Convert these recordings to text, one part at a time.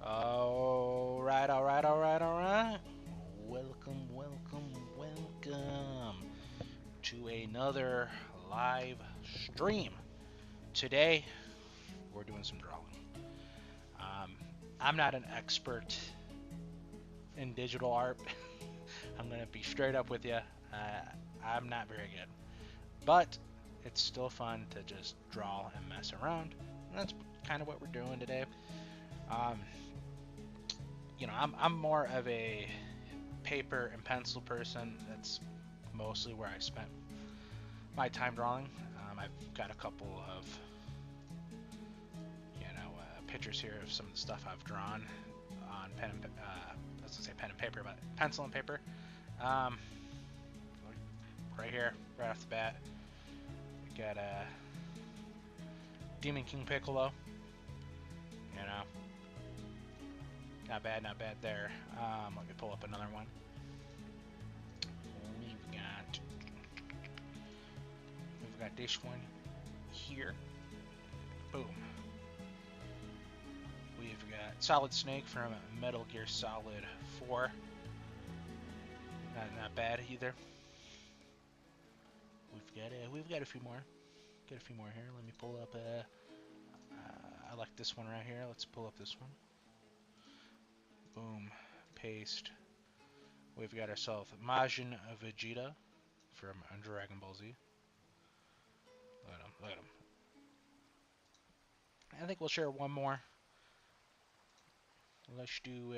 All right, all right, all right, all right. Welcome, welcome, welcome to another live stream. Today, we're doing some drawing. Um, I'm not an expert in digital art. I'm going to be straight up with you. I'm not very good. But it's still fun to just draw and mess around. And that's kind of what we're doing today. Um, I'm more of a paper and pencil person. That's mostly where I spent my time drawing. I've got a couple of pictures here of some of the stuff I've drawn on pen and I was gonna say pen and paper, but pencil and paper. Um, right here, right off the bat, we got a Demon King Piccolo. You know, not bad, not bad there. Let me pull up another one. We've got this one here. Boom. We've got Solid Snake from Metal Gear Solid 4. Not bad either. We've got a few more. Get a few more here. Let me pull up. I like this one right here. Let's pull up this one. Boom. Paste. We've got ourselves Majin Vegeta from Dragon Ball Z. Look at him. Look at him. I think we'll share one more. Let's do.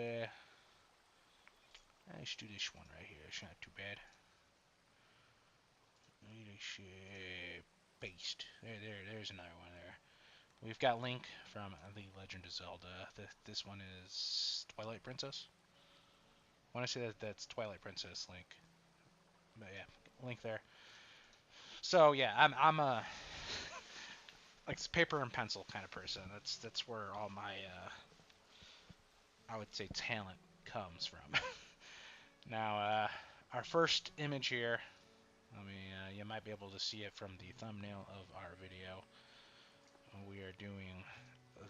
Let's do this one right here. It's not too bad. Paste. There's another one there. We've got Link from The Legend of Zelda. This one is Twilight Princess. I want to say that's Twilight Princess Link. But yeah, Link there. So yeah, I'm a like paper and pencil kind of person. That's where all my I would say talent comes from. Now our first image here. I mean, you might be able to see it from the thumbnail of our video. We are doing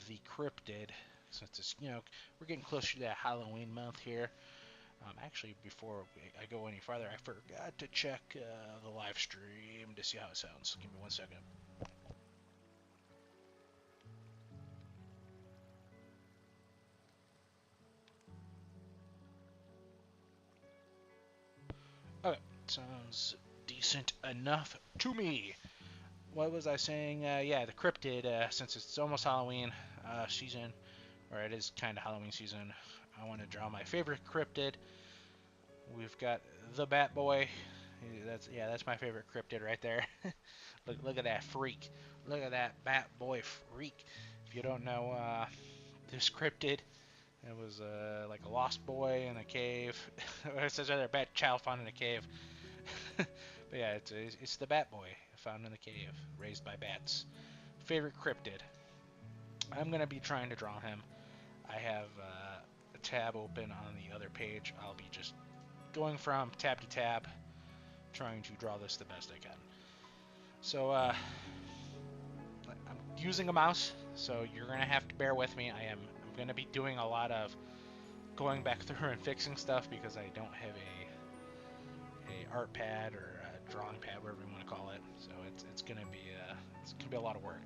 the cryptid, since it's, we're getting closer to that Halloween month here. Actually, before I go any farther, I forgot to check the live stream to see how it sounds. Give me 1 second. Okay, sounds decent enough to me. What was I saying? Yeah, the cryptid, since it's almost Halloween season, or it is kind of Halloween season, I want to draw my favorite cryptid. We've got the Bat Boy. That's my favorite cryptid right there. Look at that freak. Look at that Bat Boy freak. If you don't know this cryptid, it was like a lost boy in a cave. It says rather a bat child found in a cave. But yeah, it's the Bat Boy found in the cave, raised by bats. Favorite cryptid. I'm gonna be trying to draw him. I have a tab open on the other page. I'll be just going from tab to tab, trying to draw this the best I can. So I'm using a mouse, so you're gonna have to bear with me. I'm gonna be doing a lot of going back through and fixing stuff because I don't have a art pad or a drawing pad, whatever you want to call it. So it's gonna be a lot of work.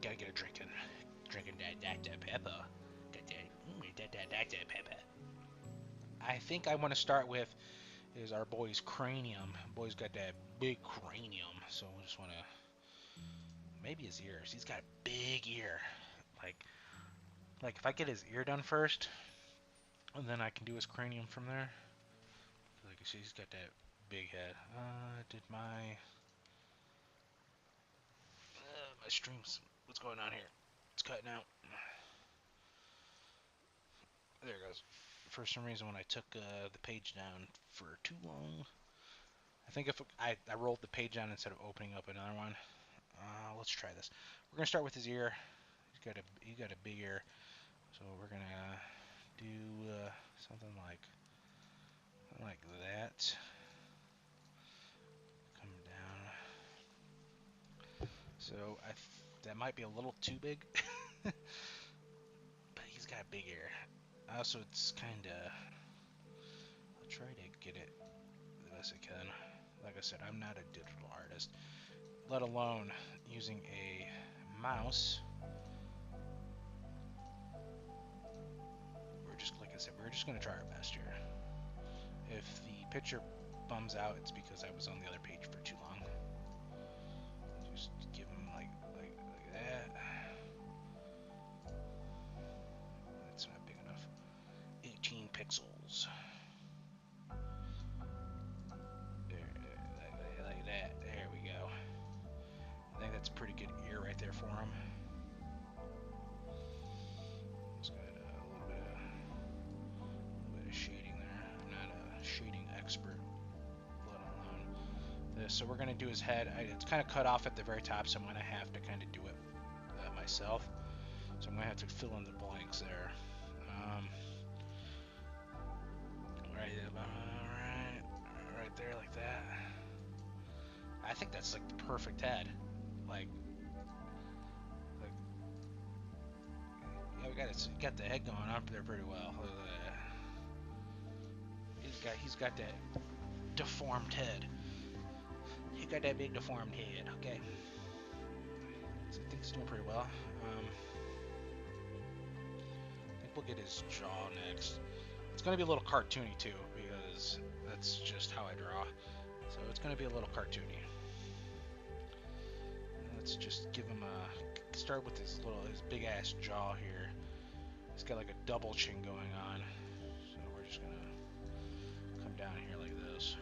Gotta get a drinking that pepper. That pepper. I think I want to start with is our boy's cranium. Boy's got that big cranium, so we just want to maybe his ears. He's got a big ear. Like like if I get his ear done first, and then I can do his cranium from there. Like you see, he's got that big head. Did my streams? What's going on here? It's cutting out. There it goes. For some reason, when I took the page down for too long, I think if I rolled the page down instead of opening up another one. Let's try this. We're gonna start with his ear. He's got a big ear, so we're gonna do something like that. Come down. So that might be a little too big. But he's got big ear. Also, it's kind of... I'll try to get it the best I can. Like I said, I'm not a digital artist, let alone using a mouse. Like I said, we're just going to try our best here. If the picture bums out, it's because I was on the other page for too long. Just give him like that. That's not big enough. 18 pixels. There, like that. There we go. I think that's a pretty good ear right there for him. It's got a little bit of shading there. I'm not a shading expert, let alone this. So we're gonna do his head. It's kind of cut off at the very top, so I'm gonna have to kind of do it myself. So I'm gonna have to fill in the blanks there. Right there, like that. I think that's like the perfect head. Like yeah, we got the head going up there pretty well. He's got that deformed head. He got that big deformed head. Okay. So I think he's doing pretty well. I think we'll get his jaw next. It's gonna be a little cartoony too, because that's just how I draw. So it's gonna be a little cartoony. Let's just give him start with his big ass jaw here. He's got like a double chin going on. So we're just gonna come down here like this.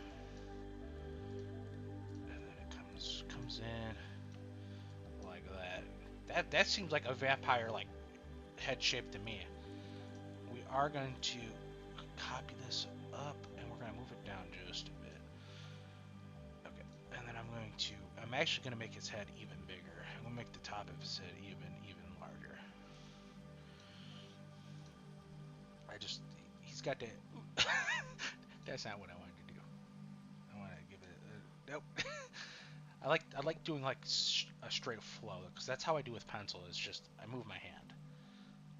And then it comes in like that. That seems like a vampire like head shape to me. We are going to copy this up and we're going to move it down just a bit. Okay, and then I'm actually going to make his head even bigger. I'm going to make the top of his head even larger. He's got that. That's not what I wanted to do. I want to give it nope. I like doing like a straight flow, because that's how I do with pencil. Is just I move my hand.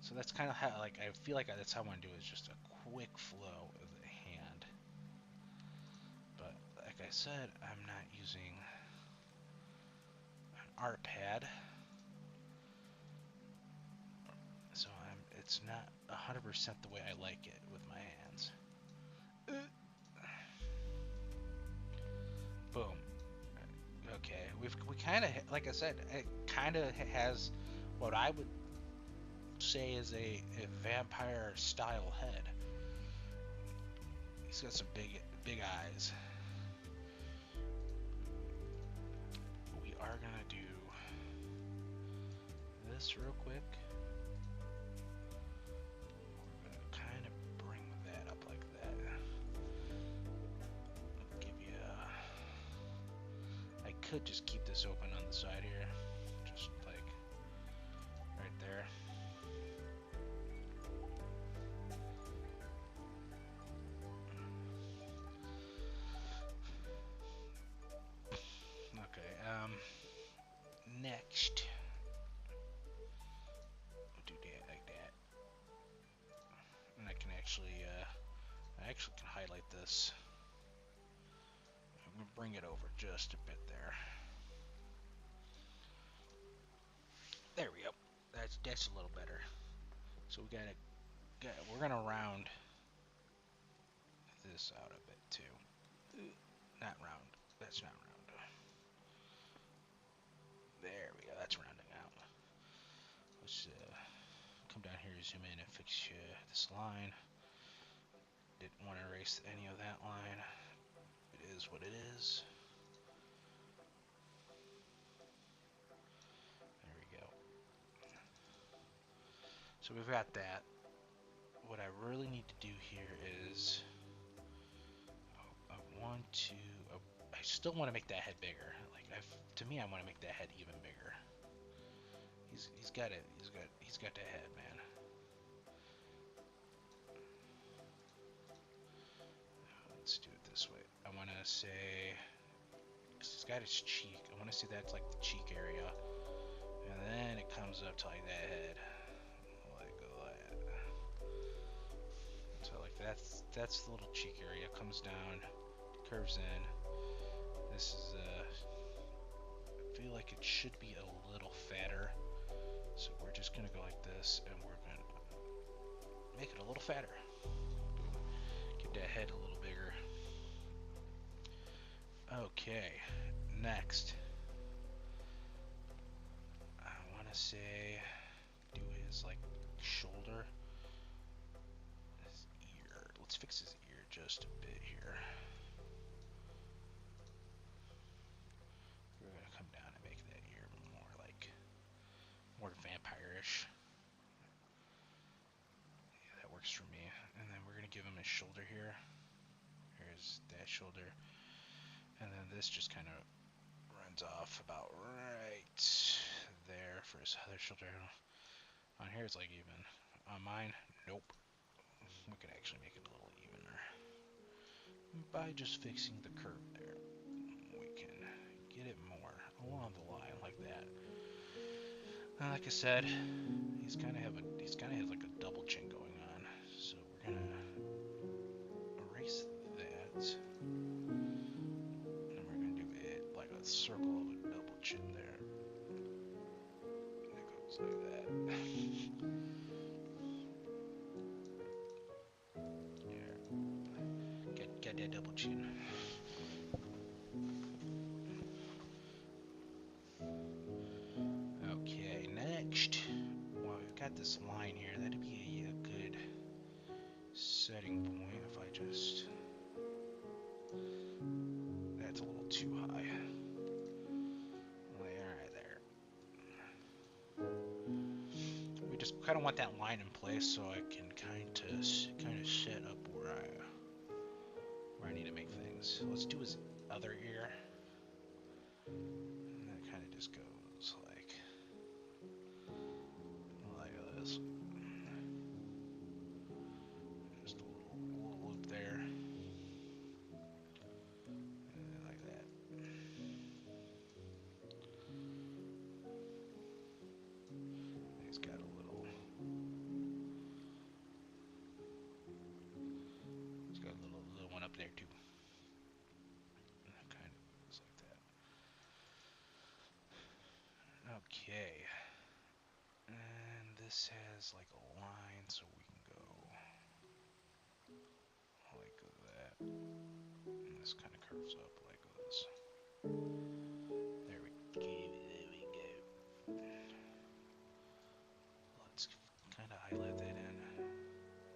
So that's kind of how I feel like that's how I want to do it. Is just a quick flow of the hand. But like I said, I'm not using an art pad, so it's not 100% the way I like it with my hands. Boom. Okay, we kind of, like I said, it kind of has what I would say is a vampire style head. He's got some big eyes. We are gonna do this real quick. We're gonna kind of bring that up like that. I'll give you I could just keep this open on the side here, just like right there. Okay, next we'll do that like that, and I can actually can highlight this. I'm gonna bring it over just a bit there. There we go. That's a little better. So we're gonna round this out a bit too. Not round. That's not round. There we go. That's rounding out. Let's come down here, zoom in, and fix this line. Didn't want to erase any of that line. It is what it is. There we go. So we've got that. What I really need to do here is I still want to make that head bigger. Like to me, I want to make that head even bigger. He's got it. He's got that head, man. Let's do it this way. I want to say, 'cause he's got his cheek. I want to say that's like the cheek area, and up to like that head, like that. So like that's the little cheek area. Comes down, curves in. This is I feel like it should be a little fatter. So we're just gonna go like this, and we're gonna make it a little fatter. Get that head a little bigger. Okay, next. I want to say, do his like shoulder, his ear. Let's fix his ear just a bit here. We're gonna come down and make that ear more vampire-ish. Yeah, that works for me. And then we're gonna give him his shoulder here. Here's that shoulder, and then this just kind of runs off about right there for his other shoulder. On here it's like even. On mine, nope. We can actually make it a little evener by just fixing the curve there. We can get it more along the line like that. And like I said, he's kind of has like a double chin going on. So we're gonna erase that. And we're gonna do it like a circle of a double chin there. And it goes like that. There. Get that double chin. Okay, next. Well, we've got this line here. That'd be a good setting point if I just. That's a little too high. Right there. We just kind of want that line in place so I can kind of set up where I need to make things. So let's do his other ear. And that kind of just goes like this. Just a little loop there. And then like that. He's got a little. He's got a little one up there too. And that kind of goes like that. Okay. And this has like a line, so we can go like that. And this kind of curves up like this. There we go. Let's kind of highlight that in.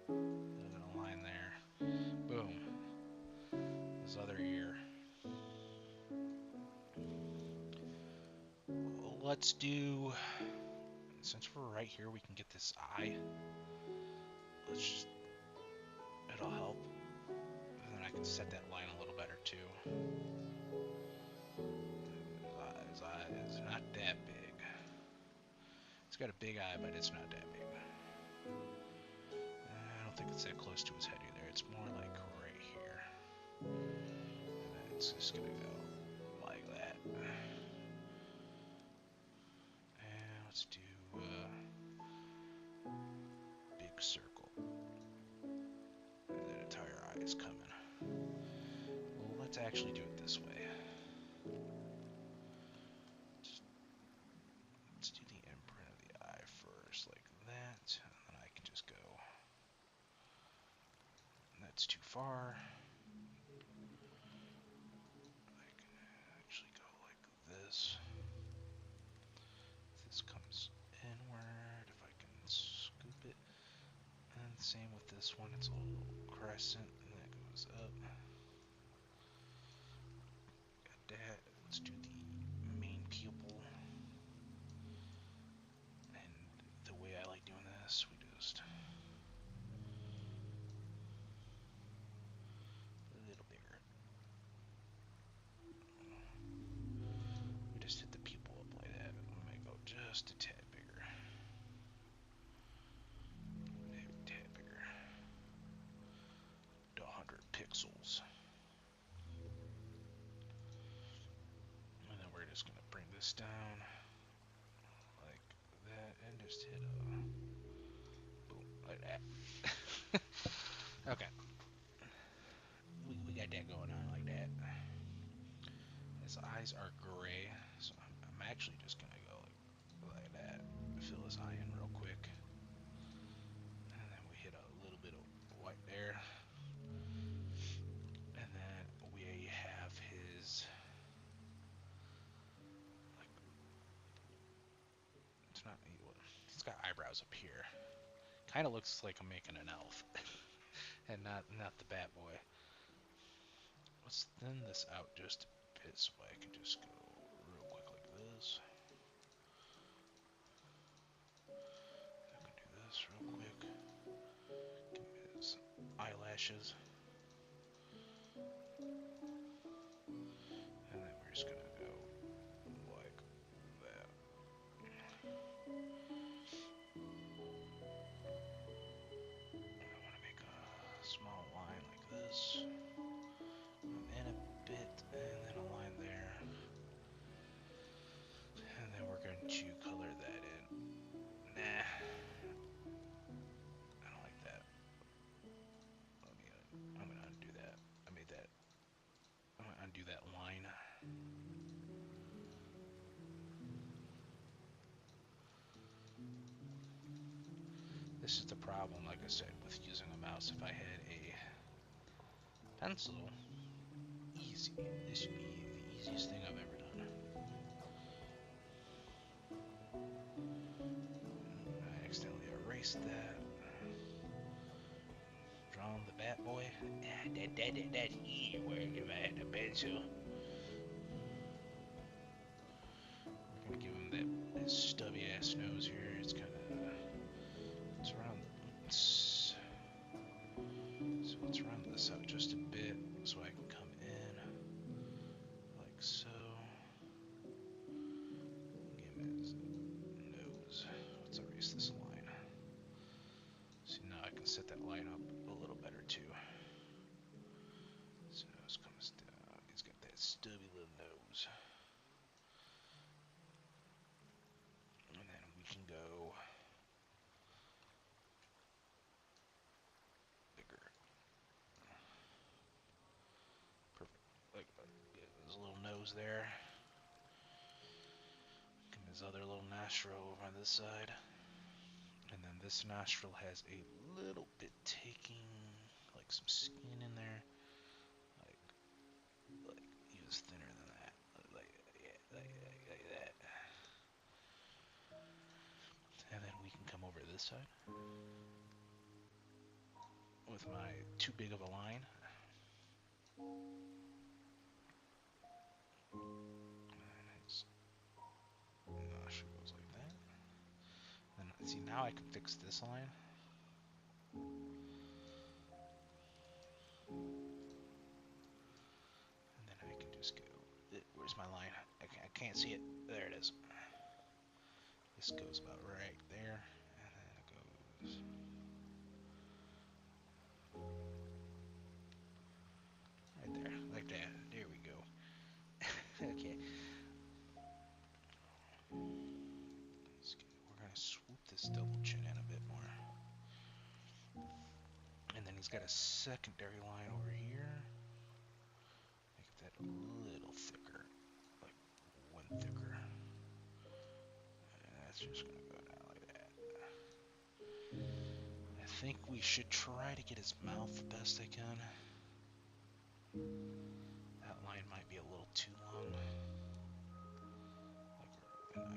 A little bit of line there. Boom. His other ear. Let's do. Since we're right here, we can get this eye. Let's just. It'll help. And then I can set that line a little better too. His eye is not that big. It's got a big eye, but it's not that big. I don't think it's that close to his head either. It's more like right here. And then it's just gonna go like that. And let's do big circle. And that entire eye is coming. Well, let's actually do it this way. Let's do the imprint of the eye first, like that. And then I can just go. That's too far. I can actually go like this. This comes inward, if I can scoop it. And same with this one, it's a little crescent, and that goes up. Got that. Let's do the main pupil. And the way I like doing this, we just a little bigger. We just hit the pupil up like that. We may go just a tad bigger. Maybe a tad bigger. To 100 pixels. And then we're just gonna bring this down like that, and not. He's got eyebrows up here. Kind of looks like I'm making an elf, and not the Bat Boy. Let's thin this out just a bit so I can just go real quick like this. I can do this real quick. Give me his eyelashes. And then we're just gonna go like that. And I want to make a small line like this. In a bit, and then a line there. And then we're going to color that in. Nah, I don't like that. I'm gonna undo that. I made that. I'm gonna undo that line. This is the problem, like I said, with using a mouse. If I had a pencil, easy. This should be the easiest thing I've ever done. I accidentally erased that. Drawn the Bat Boy. That's easy work if I had a pencil. We're gonna give him that stubby ass nose here. It's kind of. Let's round. So let's round this out just a bit so I can come in like so. Give him his nose. Let's erase this line. See, now I can set that line up a little better too. His nose comes down. He's got that stubby little nose. And then we can go bigger. Perfect. Like get his little nose there. Give him his other little nostril over on this side. And then this nostril has a little bit taking, like some skin in there. Like he was thinner than that. Like that. And then we can come over to this side with my too big of a line. And his nostril goes like that. And see, now I can fix this line. And then I can just go. Where's my line? I can't see it. There it is. This goes about right there. And then it goes. Right there. Like that. There we go. Okay. We're going to swoop this double chin in a bit more. And then he's got a secondary line over here. Make that a little thicker. Like one thicker. And that's just going to go down like that. I think we should try to get his mouth the best I can. That line might be a little too long. And I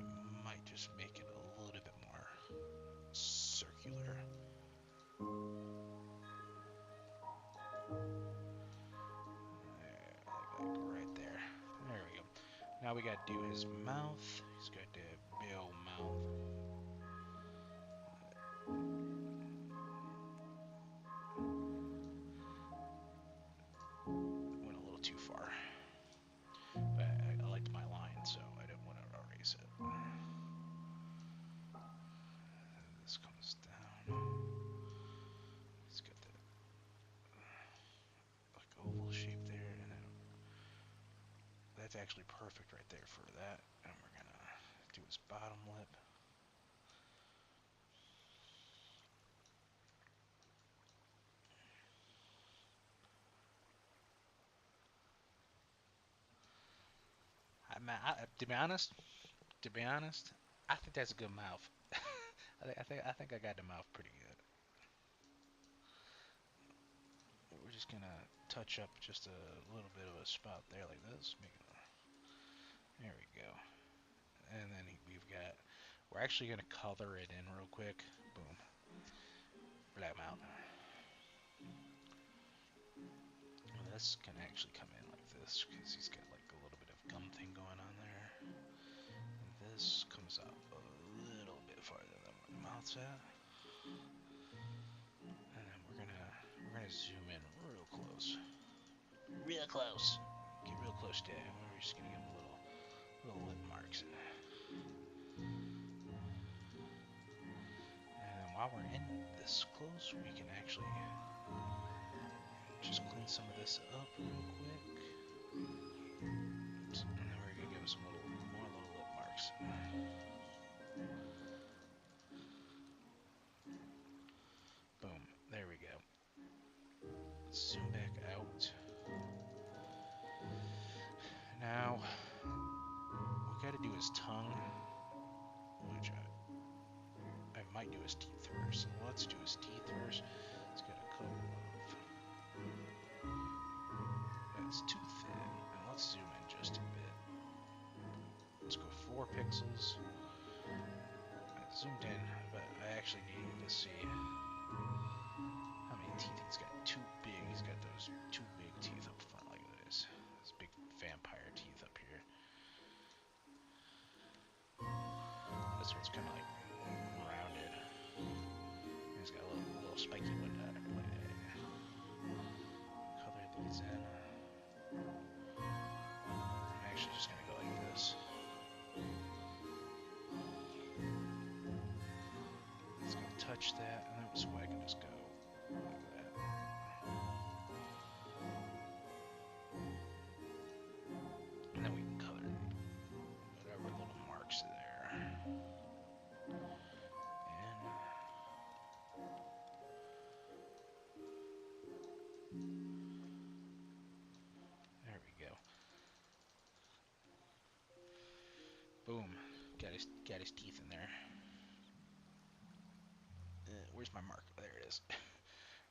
might just make it a little bit more circular. Like right there. There we go. Now we gotta do his mouth. He's got that big old mouth. Went a little too far. But I liked my line, so I didn't want to erase it. This comes down. He's got that like oval shape there, and then that's actually perfect right there for that. And we're gonna do his bottom lip. To be honest, I think that's a good mouth. I think I got the mouth pretty good. We're just gonna touch up just a little bit of a spot there like this. There we go. And then we've got, we're we're actually going to color it in real quick. Boom. Black out. Well, this can actually come in like this because he's got like a little bit of gum thing going on there. And this comes up a little bit farther than where the mouth's at. And then we're gonna zoom in real close. Real close. Get real close to it. We're just gonna give him little lip marks. And then while we're in this close, we can actually just clean some of this up real quick. Oops. And then we're gonna give him some more little lip marks. Boom. There we go. Let's zoom back out. Now, we gotta do his tongue, which I might do his teeth first. So let's do his teeth first. It's got a couple of... That's too thin. And let's zoom in just a bit. Let's go 4 pixels. I zoomed in, but I actually needed to see how many teeth he's got. Too big. He's got those 2 big teeth up front like this. Those big vampire teeth up here. This one's kind of like rounded. He's got a little spiky one down there. Color these in. I'm actually just gonna go like this. It's gonna touch that, and then so I can just go like that. And then we can color whatever little marks there. There we go. Boom. Got his teeth in there. Where's my mark? There it is.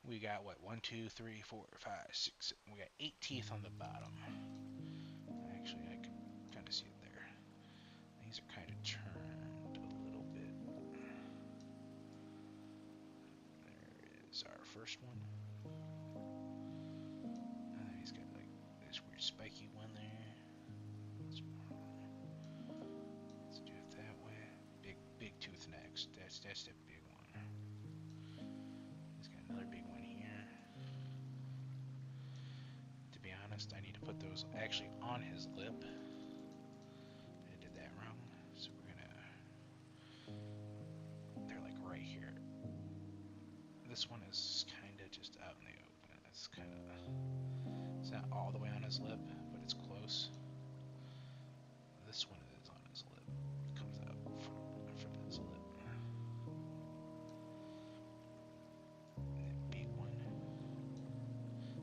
We got what? 1, 2, 3, 4, 5, 6. We got 8 teeth on the bottom. Actually, I can kind of see it there. These are kind of turned a little bit. There is our first one. He's got like this weird spiky one there. Let's do it that way. Big tooth next. That's the big one. He's got another big one here. To be honest, I need to put those actually on his lip. I did that wrong. So we're gonna... They're like right here. This one is kind of just out in the open. It's kind of... It's not all the way on his lip, but it's close. This one is on his lip. It comes out from his lip. And the big one.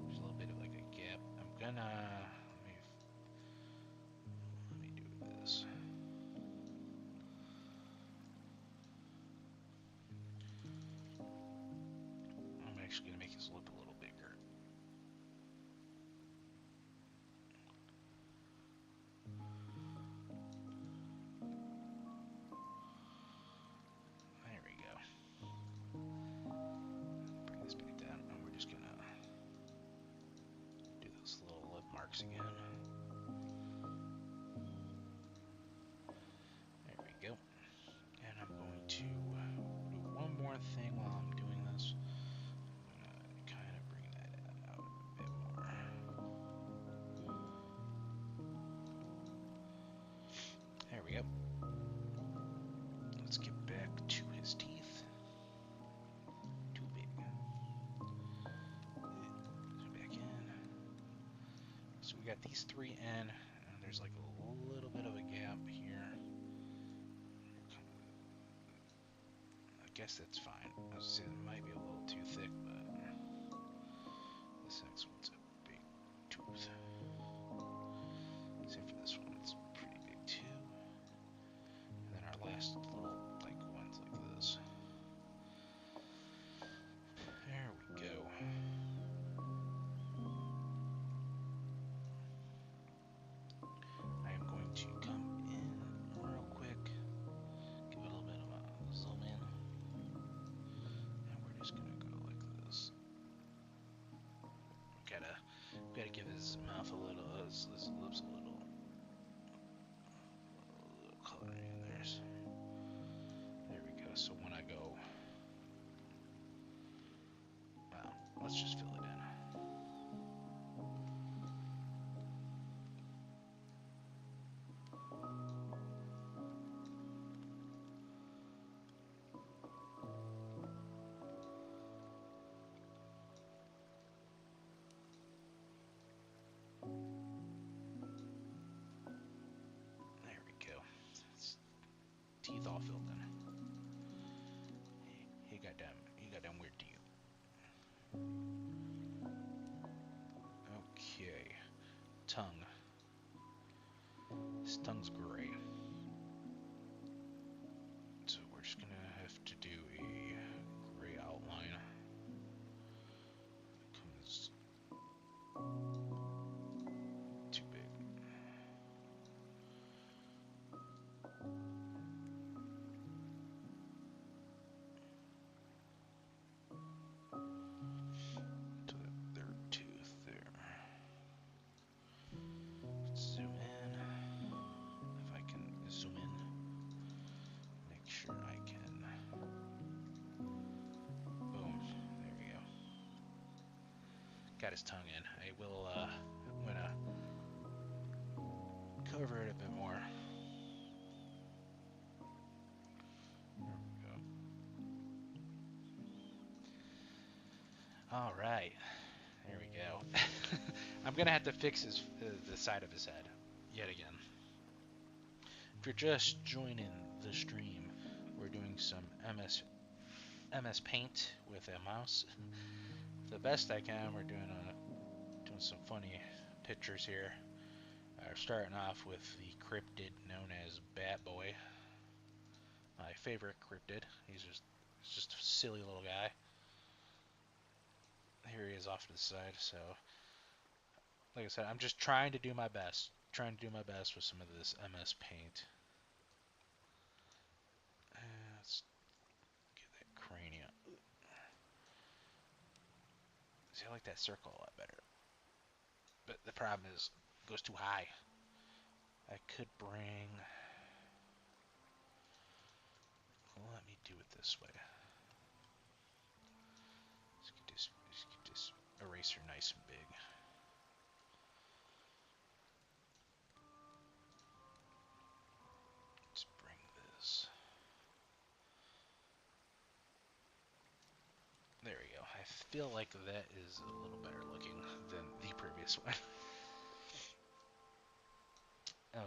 There's a little bit of like a gap. I'm gonna... Let me do this. I'm actually gonna make his lip a little bigger. There we go. Bring this back down, and we're just gonna do those little lip marks again. There we go. And I'm going to do one more thing while I'm doing this. I'm gonna kind of bring that out a bit more. There we go. Let's get back to his teeth. Too big. Zoom back in. So we got these 3 in, and there's like a little bit of a gap here. I guess that's fine. I was saying it might be a little too thick, but this next one's a big tooth. Except for this one, it's pretty big too. And then our last little like ones like this. There we go. I am going to come in real quick, give it a little bit of his mouth a little, his lips a little coloring in there. There we go. So when I go, well, let's just fill it in. There we go. Teeth all filled in. He got damn weird teeth. Okay. Tongue. His tongue's gray. So we're just gonna have to do a gray outline. Becomes too big. To the third tooth there. Zoom in. If I can zoom in. Make sure I can. Boom. There we go. Got his tongue in. I will, I'm gonna cover it a bit more. There we go. All right. There we go. I'm gonna have to fix the side of his head yet again. If you're just joining the stream, we're doing some MS Paint with a mouse. The best I can. We're doing some funny pictures here. Starting off with the cryptid known as Bat Boy. My favorite cryptid. He's just a silly little guy. Here he is off to the side. So, like I said, I'm just trying to do my best. Trying to do my best with some of this MS Paint. Let's get that cranium. See, I like that circle a lot better. But the problem is, it goes too high. I could bring... Let me do it this way. Let's get this eraser nice and big. Let's bring this. There we go. I feel like that is a little better looking than the previous one.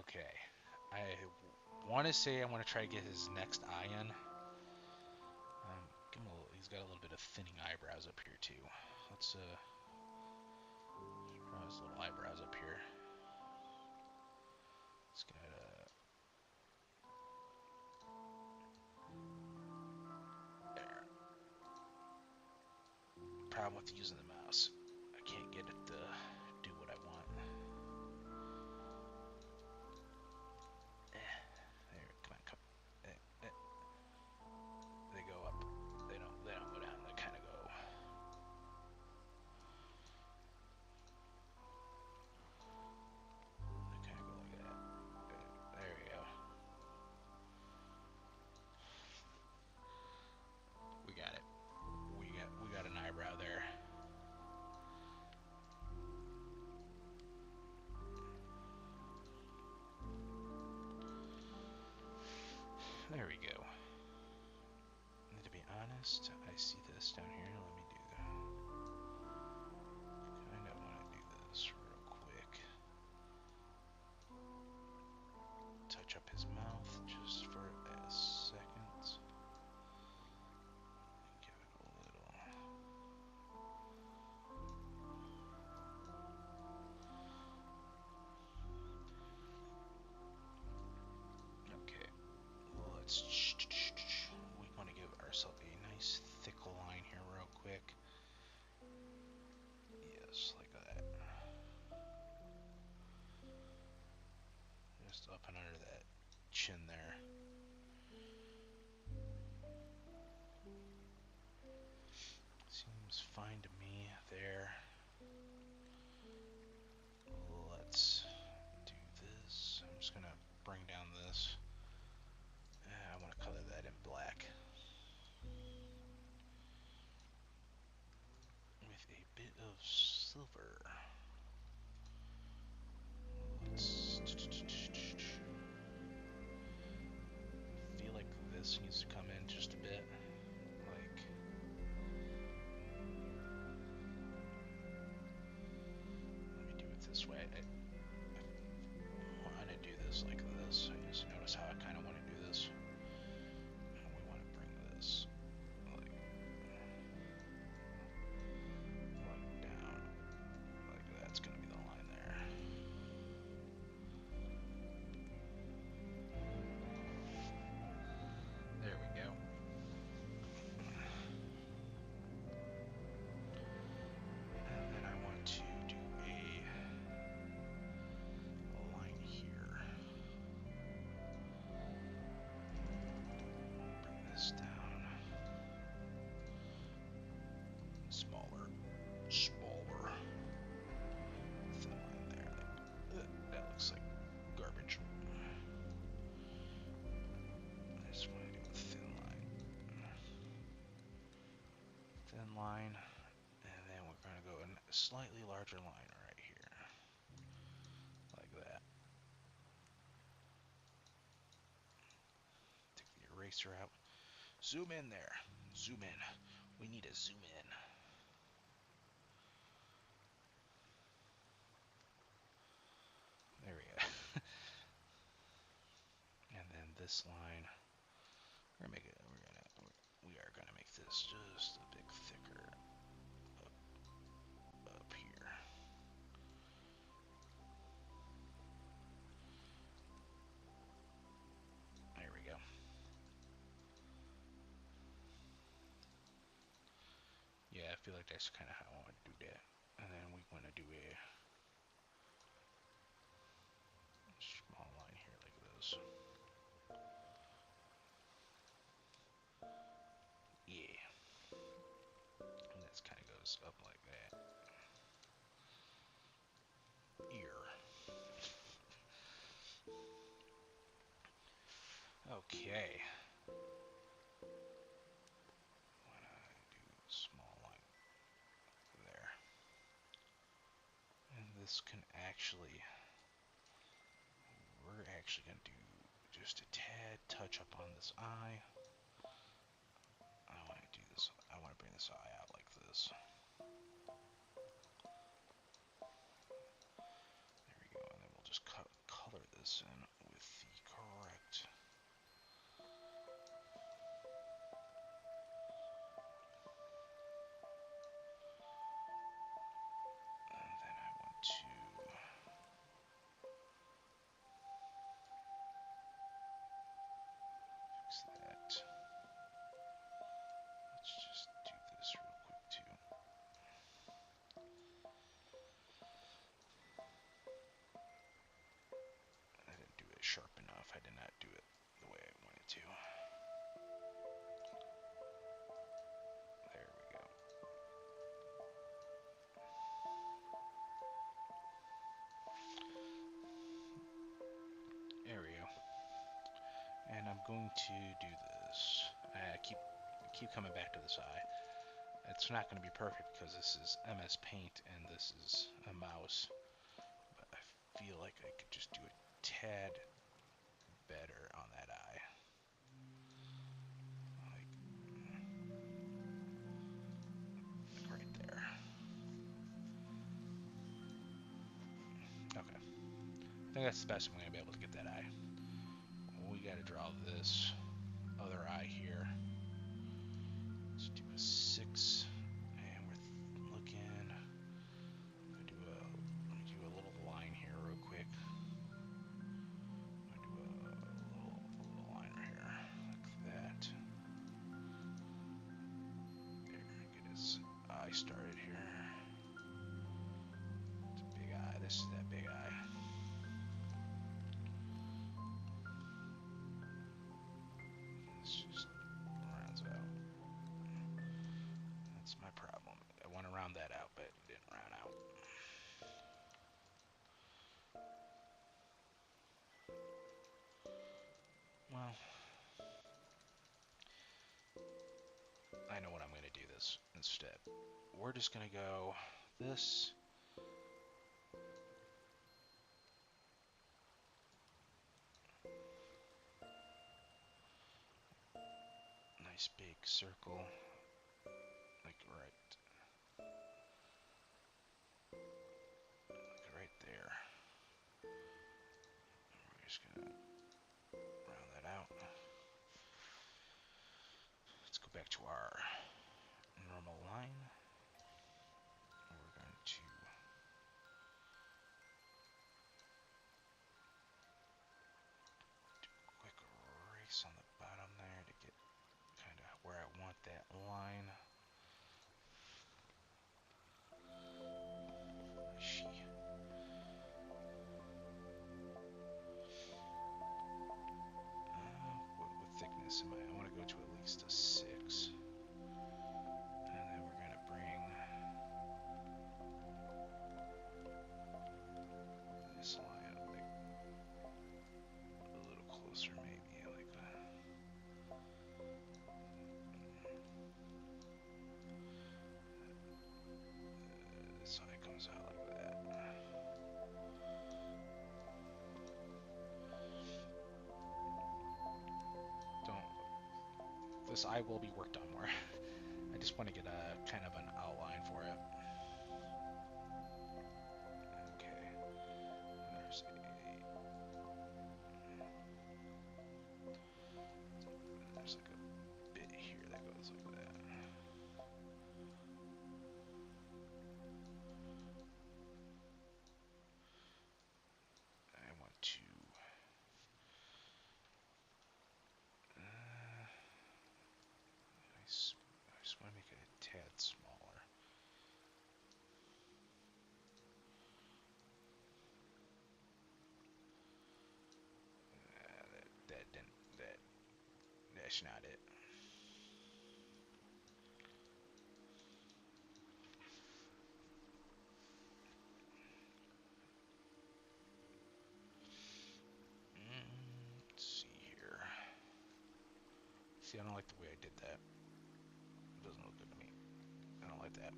Okay. I want to say I want to try to get his next eye in. Give him he's got a little bit of thinning eyebrows up here too. Let's draw his little eyebrows up here. Let's get there. Problem with using the mouse, I can't get it to do what I want. There, come on, come. They go up. They don't go down. They kind of go. They kind of go like that. There we go. We got it. We got an eyebrow there. There we go. And to be honest, I see this down here. Let me do that. Kind of want to do this real quick. Touch up his mouth just for a second. Give it a little. Okay. Let's. We want to give ourselves a nice thick line here real quick. line, and then we're going to go in a slightly larger line right here, like that. Take the eraser out. Zoom in there. Zoom in. We need to zoom in. There we go. And then this line, we are gonna make this just a bit thicker up here. There we go. Yeah, I feel like that's kind of how I want to do that. And then we want to do a small line here like this. Yeah. And this kind of goes up like that. Ear. Okay. Why don't I do a small line there? And this can actually, we're actually going to do just a tad touch up on this eye. I want to do this, I want to bring this eye out like this. There we go, and then we'll just color this in with the correct. And then I want to fix that. Let's just do this real quick too. I didn't do it sharp enough. I did not do it the way I wanted to. There we go. There we go. And I'm going to do this. I keep coming back to this eye. It's not going to be perfect because this is MS Paint and this is a mouse. But I feel like I could just do a tad better on that eye. Like right there. Okay. I think that's the best I'm going to be able to get that eye. We got to draw this other eye here. Let's do a 6, and we're looking. Let me do a little line here real quick. I'm gonna do a little line right here, like that. There, get his eye started here. It's a big eye. This is that big eye. This just rounds out. That's my problem. I want to round that out, but it didn't round out. Well, I know what I'm going to do this instead. We're just going to go this. Nice big circle, like right there. We're just going to round that out. Let's go back to our normal line. We're going to do a quick erase on the bottom there to get kind of where I want that line. What thickness am I? I want to go to at least a 6. And then we're going to bring this line up like a little closer maybe, like that. this eye will be worked on more. I just want to get a kind of an outline for it. Okay, there's like a bit here that goes like that. I want to. I just want to make it a tad smaller. That's not it. Let's see here. See, I don't like the way I did that. It doesn't look good to me. I don't like that.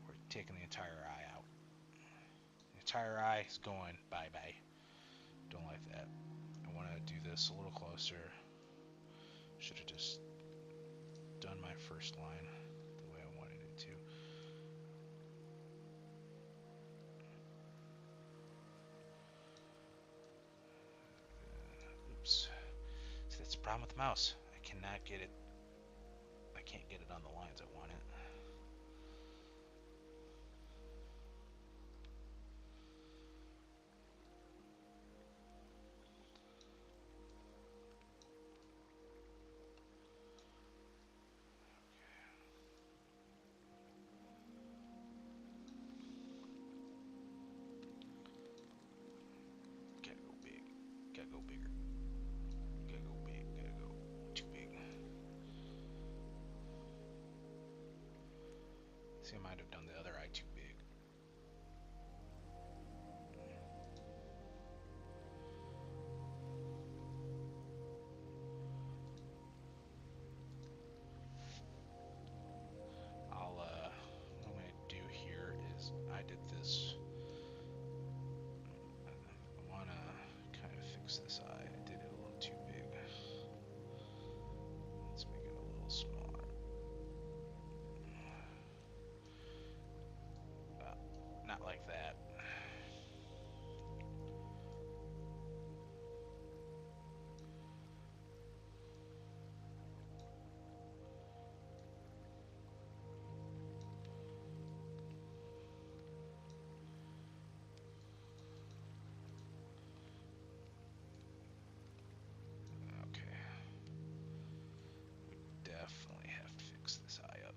We're taking the entire eye out. The entire eye is going bye-bye. Don't like that. I want to do this a little closer. Should have just done my first line the way I wanted it to. Oops. See, that's the problem with the mouse. I cannot get it. I can't get it on the lines I want it. Gotta go big. Gotta go bigger. Gotta go big. Gotta go too big. See, I might have done the other eye too big. What I'm gonna do here is I did this. I wanna kind of fix this eye. I did it a little too big. Let's make it a little smaller. Not like that. Okay. We definitely have to fix this eye up.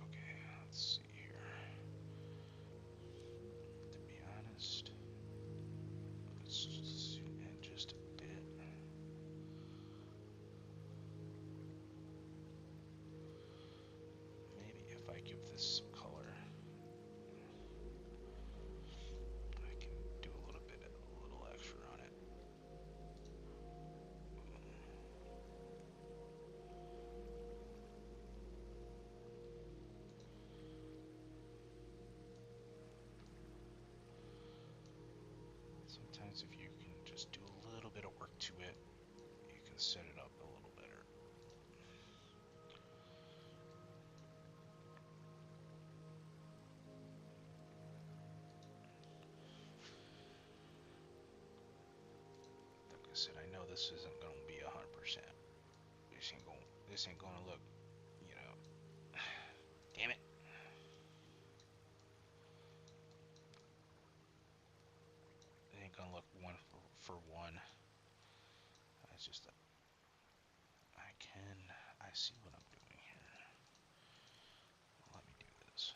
Okay, let's see here. To be honest, let's zoom in just a bit. Maybe if I give this some color, I can do a little extra on it. Sometimes if you can just do a little bit of work to it, you can set it up a little better. Like I said, I know this isn't going to be 100%. This ain't going to look, you know. Damn it. It ain't going to look one for one. It's just I see what I'm doing here. Let me do this.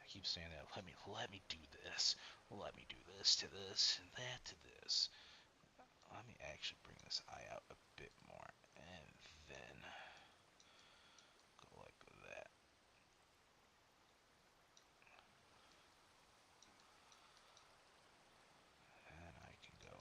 I keep saying that. Let me do this. Let me do this to this and that to this. Let me actually bring this eye out a bit more, and then go like that. And I can go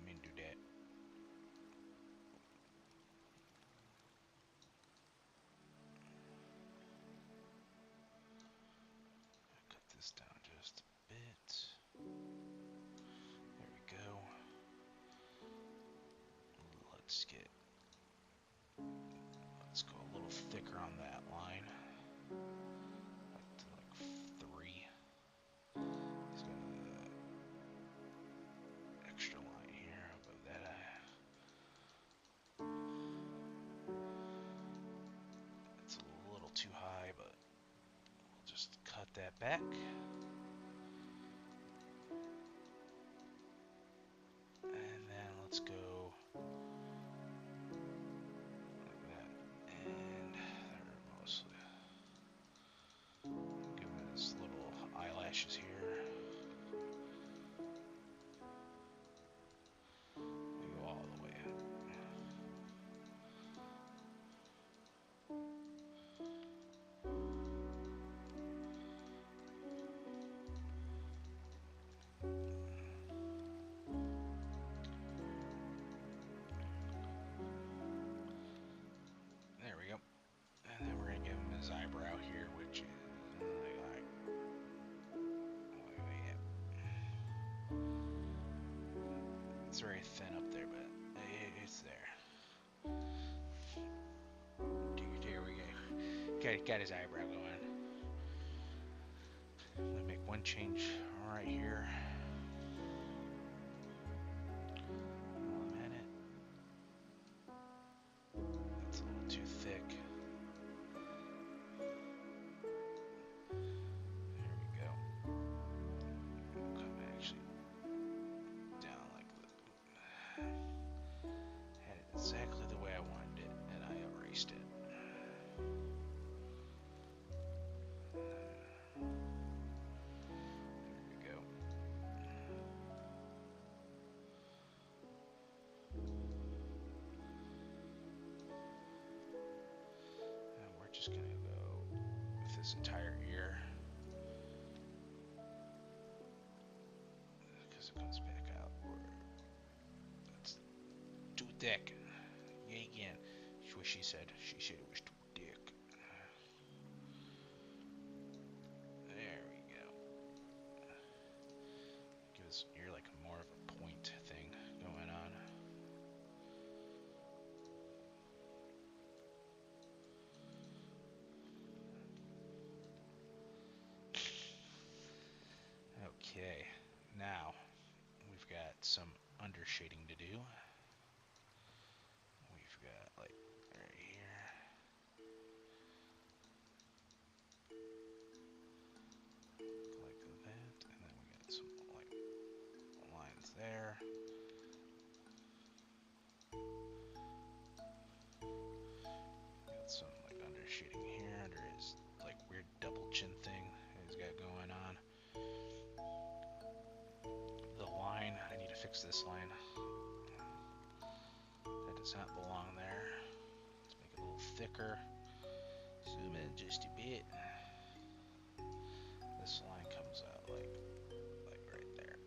didn't mean to do that. Cut this down just a bit. There we go. Let's go a little thicker on that line. Like 3. He's got an extra line here above that. It's a little too high, but we'll just cut that back. And then let's go like that. And they're mostly give him his little eyelashes here. They go all the way up. There we go. And then we're gonna give him his eyebrow here, which is like it's very thin up there, but it's there. There we go. Got his eyebrow going. I'm gonna make one change right here. While I'm at it. That's a little too thick. There we go. Come actually down like that. Had it exactly the way I wanted it, and I erased it. Just gonna go with this entire ear because it comes back out where that's too thick. Yeah, again, that's what she said. She said it was too thick. There we go. Gives ear like more of a point thing going on. Okay, now we've got some undershading to do. We've got like right here. Like that, and then we got some like lines there. Got some like undershading here under his like weird double chin thing he's got going on. The line, I need to fix this line. That does not belong there. Let's make it a little thicker. Zoom in just a bit. This line comes out like right there.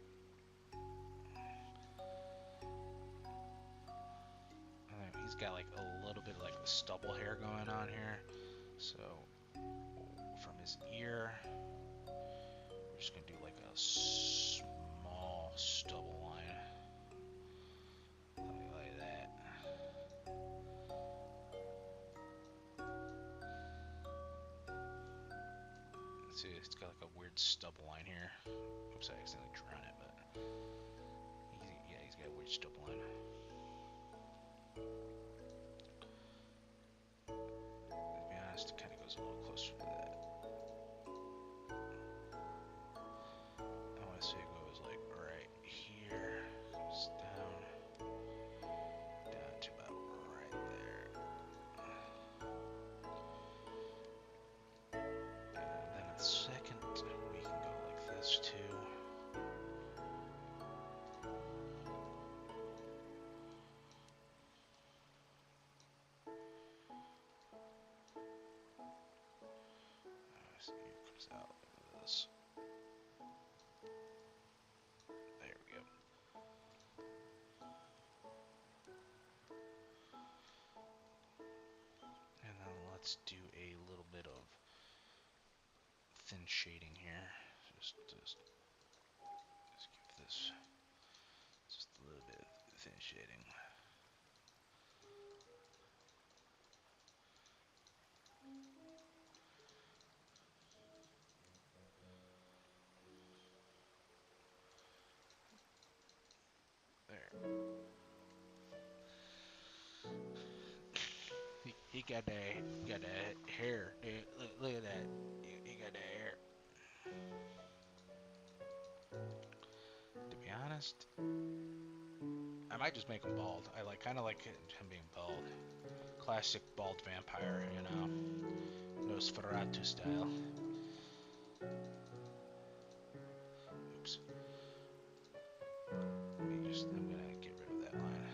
And then he's got like a little bit like the stubble hair going on here. So from his ear, we're just gonna do like a small stubble line. Like that. See, it's got like a weird stubble line here. Oops, I accidentally drawn it, but he's got a weird stubble line. To be honest, it kind of goes a little closer to that. I want to say it goes like right here, goes down to about right there. And then in second, we can go like this too. See, it comes out like this. There we go. And then let's do a little bit of thin shading here. Just give this just a little bit of thin shading. There. He got that hair, dude. Look at that. He got that hair. To be honest, I might just make him bald. I kind of like him being bald. Classic bald vampire, you know, Nosferatu style. Oops. I'm gonna get rid of that line.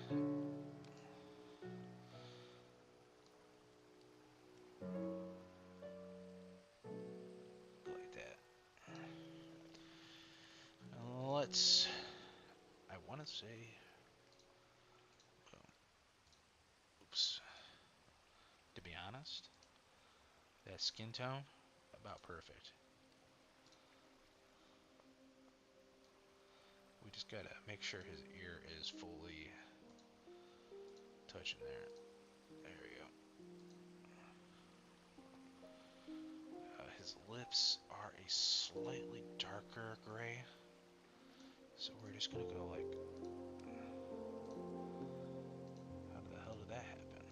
Like that. Let's. I want to say. Oops. To be honest, that skin tone about perfect. We just gotta make sure his ear is fully touching there. There we go. His lips are a slightly darker gray, so we're just gonna go like. How the hell did that happen?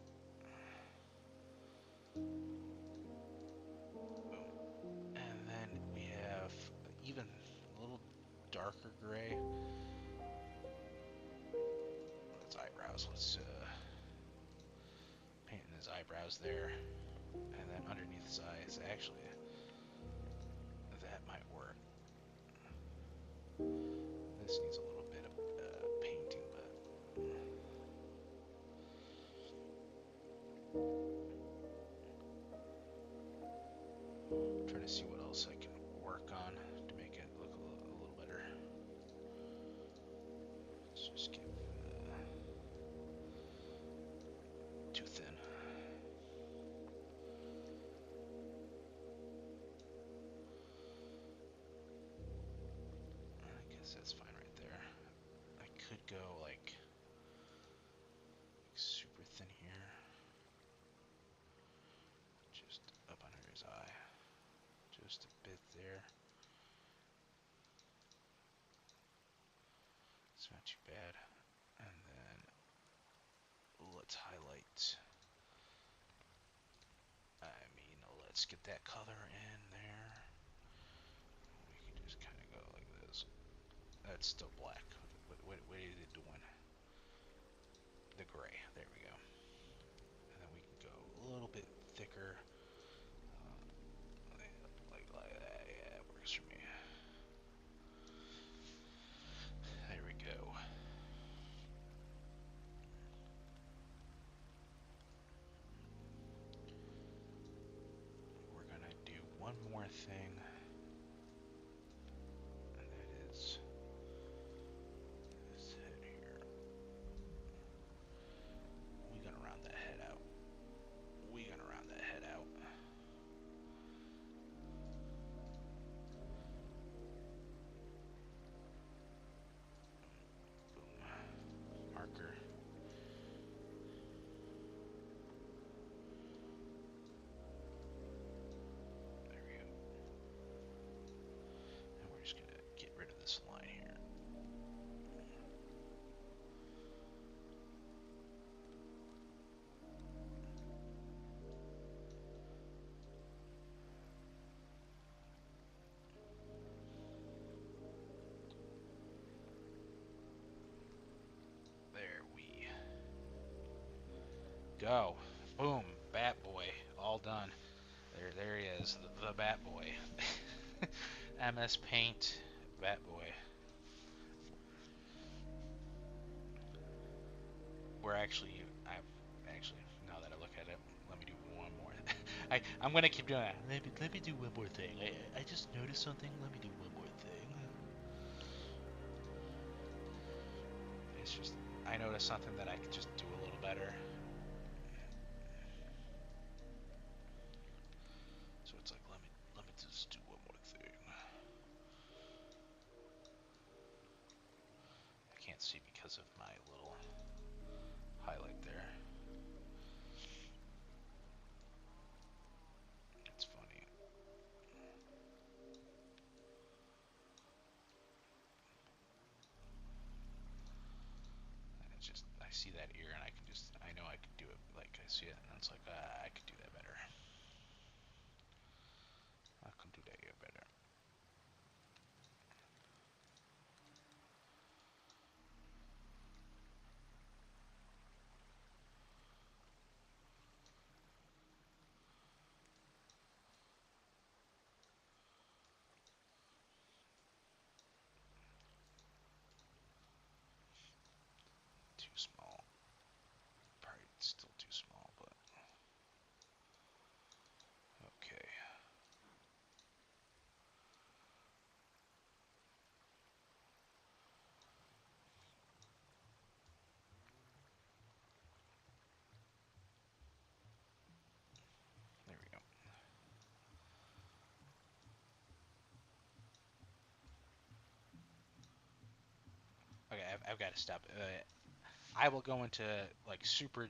Boom. And then we have even a little darker gray. His eyebrows. Let's paint in his eyebrows there, and then underneath his eyes. Actually, that might work. This needs a little bit of painting, but I'm trying to see what else I can work on to make it look a little better. Let's just give too thin. I guess that's fine right there. I could go like super thin here, just up under his eye, just a bit there. It's not too bad. And then let's highlight. Let's get that color in there. We can just kind of go like this. That's still black. What is it doing? The gray. There we go. And then we can go a little bit thicker. Like that. Yeah, it works for me. There we go. We're gonna do one more thing. And that is this head here. We're gonna round that head out. We're gonna round that head out. Boom. Marker. There we go. And we're just gonna get rid of this line here. There we go. Boom. Bat Boy. All done. There he is. The Bat Boy. MS Paint Bat Boy. Now that I look at it, let me do one more. I'm gonna keep doing that. Let me do one more thing. I just noticed something. Let me do one more thing. It's just I noticed something that I could just do a little better. So it's like, let me just do one more thing. I can't see because of my little highlight there. It's funny. And it's just, I see that ear and I know I could do it, like I see it and it's like, I could do that better. I can do that better. Too small. Probably still too small, but okay. There we go. Okay, I've got to stop. I will go into like super,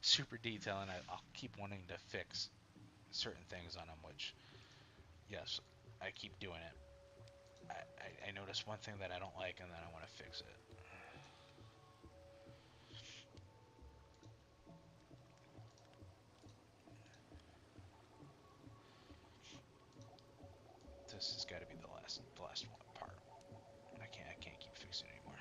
super detail, and I'll keep wanting to fix certain things on them. Which, yes, I keep doing it. I notice one thing that I don't like, and then I want to fix it. This has got to be the last one part. I can't keep fixing it anymore.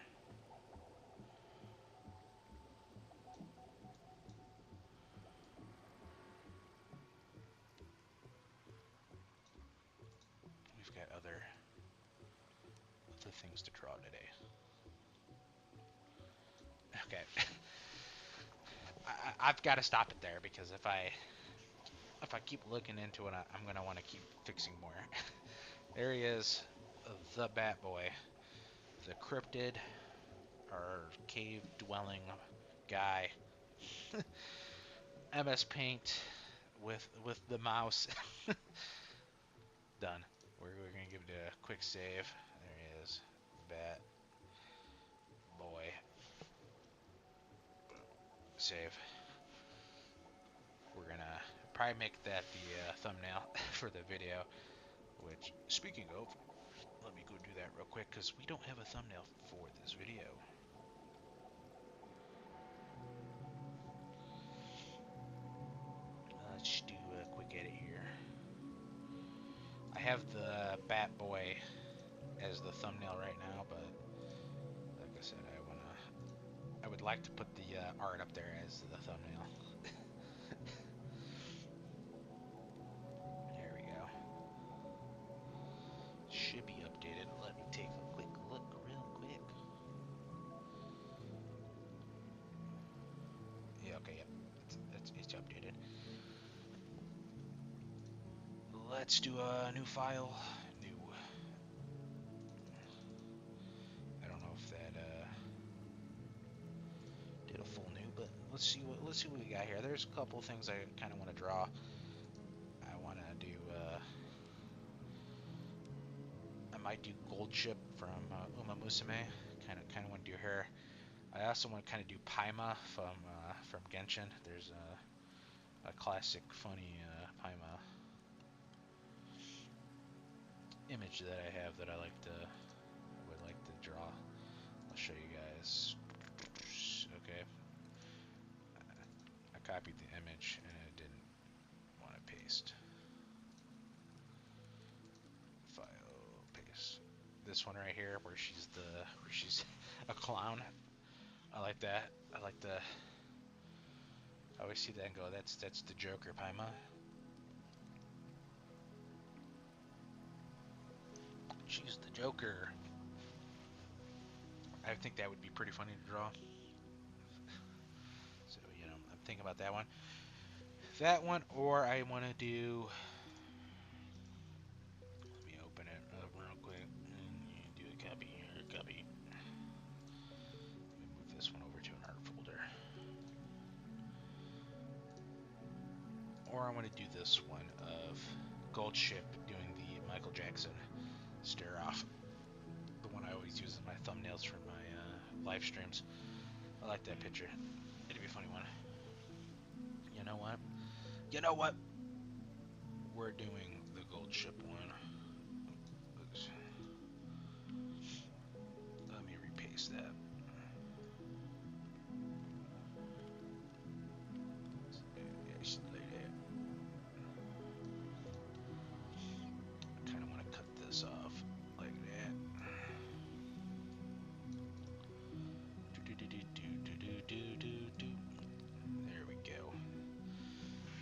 We've got other things to draw today. Okay, I've got to stop it there because if I keep looking into it, I'm gonna want to keep fixing more. There he is, the Bat Boy, the cryptid or cave dwelling guy. MS Paint with the mouse. Done. We're gonna give it a quick save. There he is, Bat Boy. Save. We're gonna probably make that the thumbnail for the video. Which, speaking of, let me go do that real quick because we don't have a thumbnail for this video. Let's do a quick edit here. I have the Bat Boy as the thumbnail right now, but like I said, I would like to put the art up there as the thumbnail. There we go. Should be updated. Let me take a quick look real quick. Yeah, okay, yep. It's updated. Let's do a new file. New. I don't know if that did a full new, but let's see what we got here. There's a couple things I kind of want to draw. I want to do. I might do Gold Chip from Uma Musume. Kind of want to do her. I also want to kind of do Paima from Genshin. There's a classic, funny Paima image that I have that I would like to draw. I'll show you guys. Okay, I copied the image and it didn't want to paste. File, paste. This one right here, where she's a clown. I like that. I like the. I always see that and go, that's the Joker, Paima. She's the Joker. I think that would be pretty funny to draw. So, I'm thinking about that one. That one, or I want to do... Let me open it up real quick. And do a copy here, copy. Let me move this one over or I want to do this one of Gold Ship doing the Michael Jackson stare off. The one I always use as my thumbnails for my live streams. I like that picture. It'd be a funny one. You know what? You know what? We're doing the Gold Ship one. Oops. Let me repaste that. I kind of want to cut this off like that. There we go.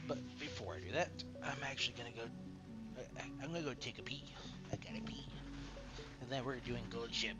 But before I do that, I'm actually gonna go. I'm gonna go take a pee. I gotta pee. And then we're doing Gold Ship.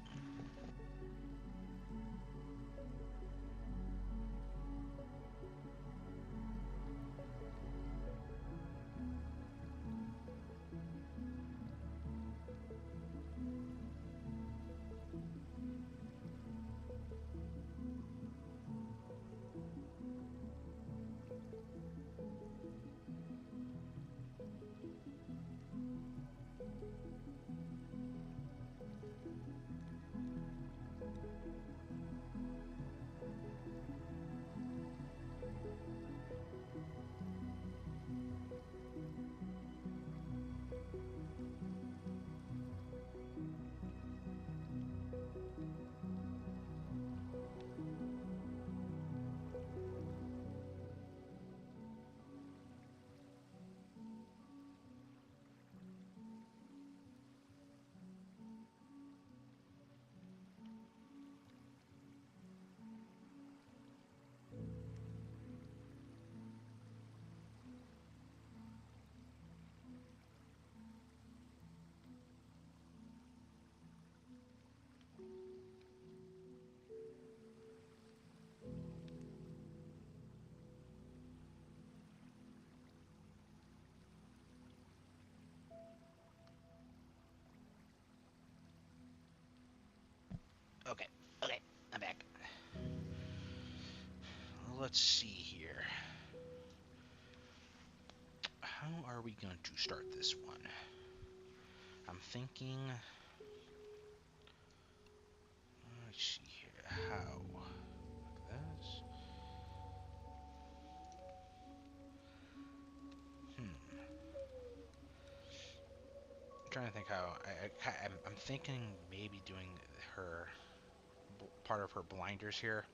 Okay, okay, I'm back. Let's see here. How are we going to start this one? I'm thinking. Let's see here. How? Like this. I'm trying to think how. I'm thinking maybe doing her part of her blinders here,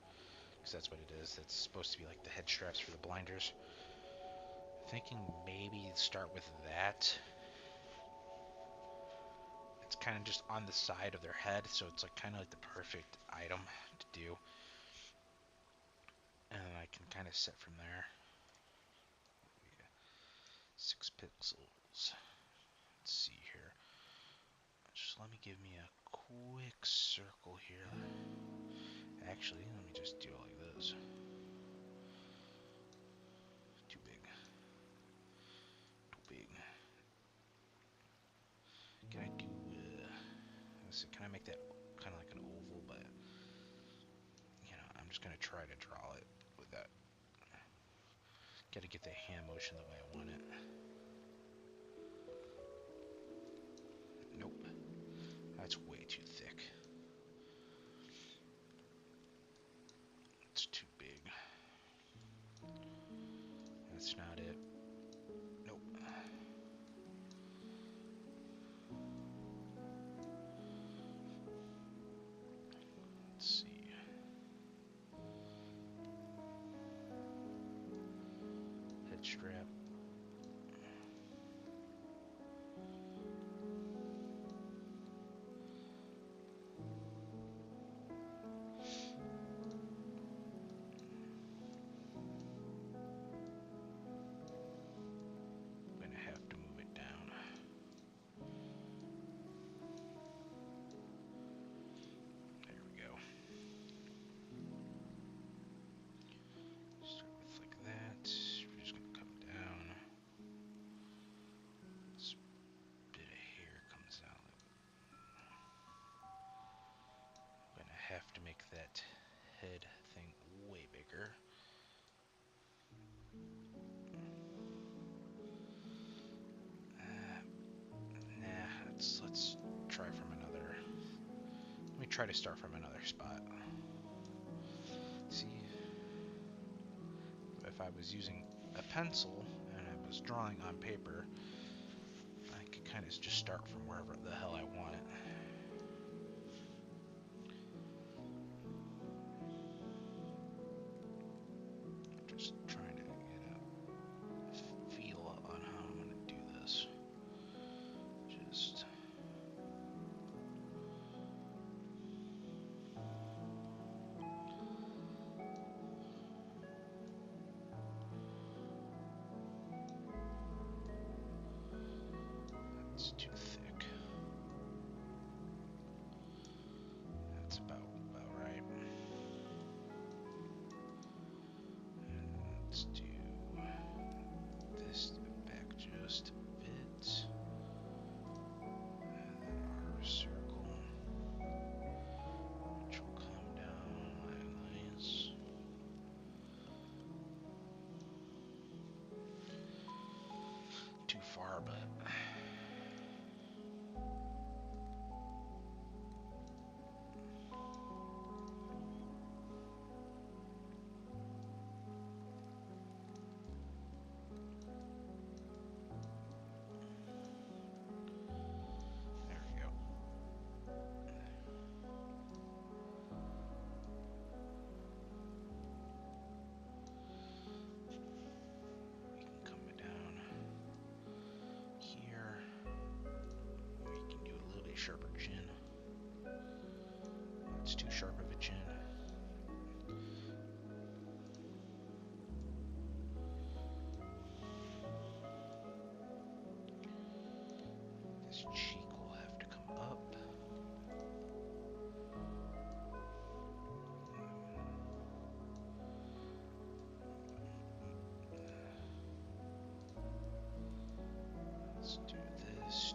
because that's what it is. It's supposed to be like the head straps for the blinders. Thinking maybe start with that. It's kind of just on the side of their head, so it's like kind of like the perfect item to do. And I can kind of set from there. 6 pixels. Let's see here. Just let me give me a quick circle here. Actually, let me just do it like this. Too big. Too big. Can I do, let's see, can I make that kind of like an oval, but, you know, I'm just going to try to draw it with that. Got to get the hand motion the way I want it. Nope. That's way too thick. It's too big. That's not it. Nope. Let's see. Head strap. I'm gonna have to move it down. There we go. Start with like that. We're just gonna come down. This bit of hair comes out. I'm gonna have to make that head thing way bigger. try to start from another spot. See, if I was using a pencil and I was drawing on paper, I could kind of just start from wherever the hell I want. Just trying to get a feel on how I'm going to do this. Just... It's too thick. That's about right. And let's do this back just a bit. And then our circle, which will come down like this. Too far, but there we go. We can come down here. We can do a little bit sharper chin. It's too sharp of a chin. This cheek will have to come up. Let's do this.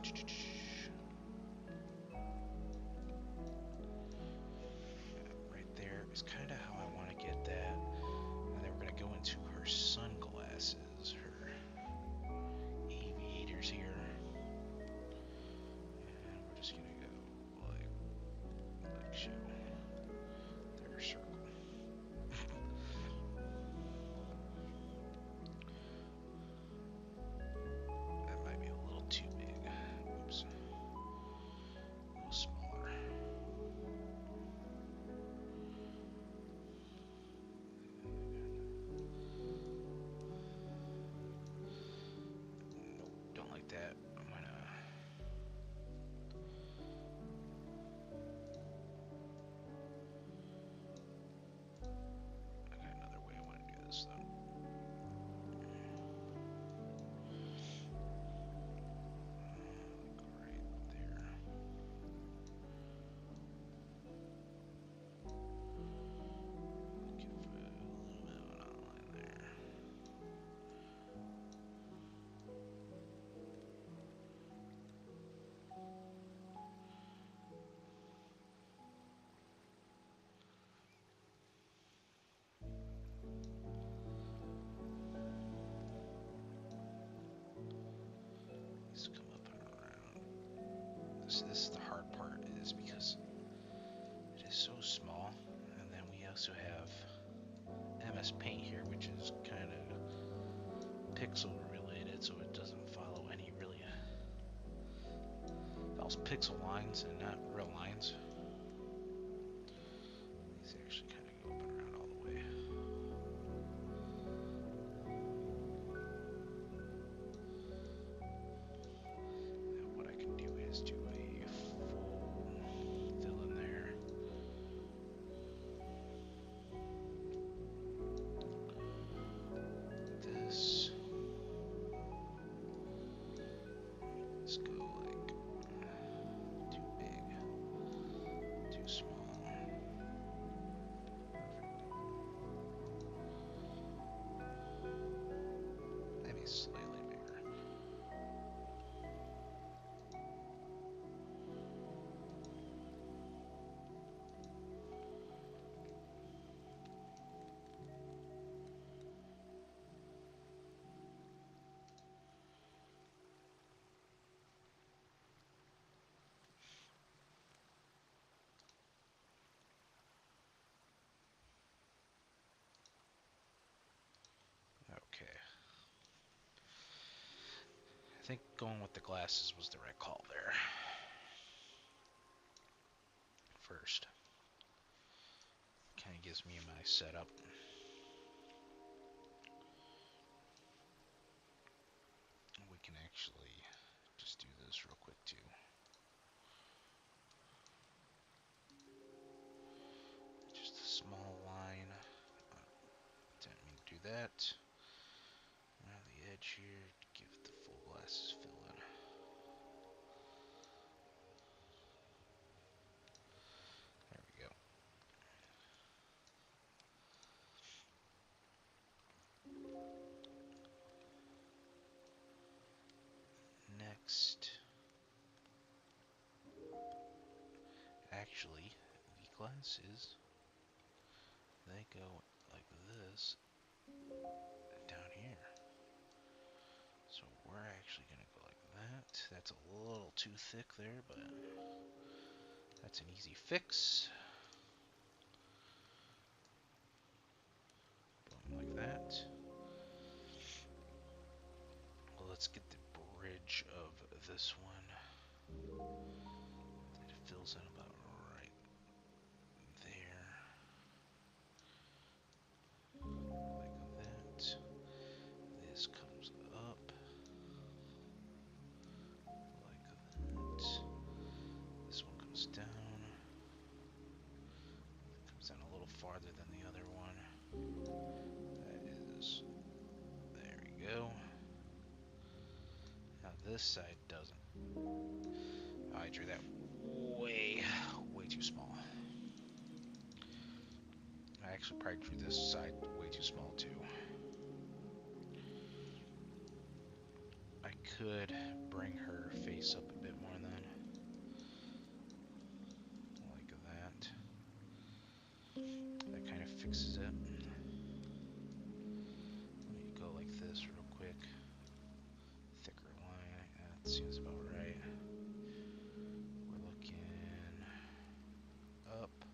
Right there is kind of how I want to get that. And then we're going to go into her sunglasses, her aviators here. And we're just going to go like show their circle. That might be a little too big. Oops. A little smaller. Nope, don't like that. I'm gonna... I got another way I want to do this though. Right there. Give a little bit of an outline there. Just come up and around. This is the hard part, is because it is so small, and then we also have MS Paint here, which is kind of pixel related, so it doesn't follow any really follows pixel lines and not real lines. These actually kind of go up and around all the way. Now what I can do is do a full fill in there. This. Let's go like too big, too small. Maybe slightly bigger. think going with the glasses was the right call there. First. Kind of gives me my setup. We can actually just do this real quick too. Just a small line. Didn't mean to do that. Around the edge here, give it the full glasses fill in. There we go. Next, actually, the glasses, they go like this down here. So we're actually going to go like that. That's a little too thick there, but that's an easy fix. Boom, like that. Well, let's get the bridge of this one. It fills in about right there. Like that. This comes up. Like that. This one comes down. It comes down a little farther than the other one. That is, there we go. Now this side doesn't. I drew that way too small. I actually probably drew this side way too small too. I could bring her face up a bit more then. Like that. That kind of fixes it. Let me go like this real quick. Thicker line. That seems about right. We're looking up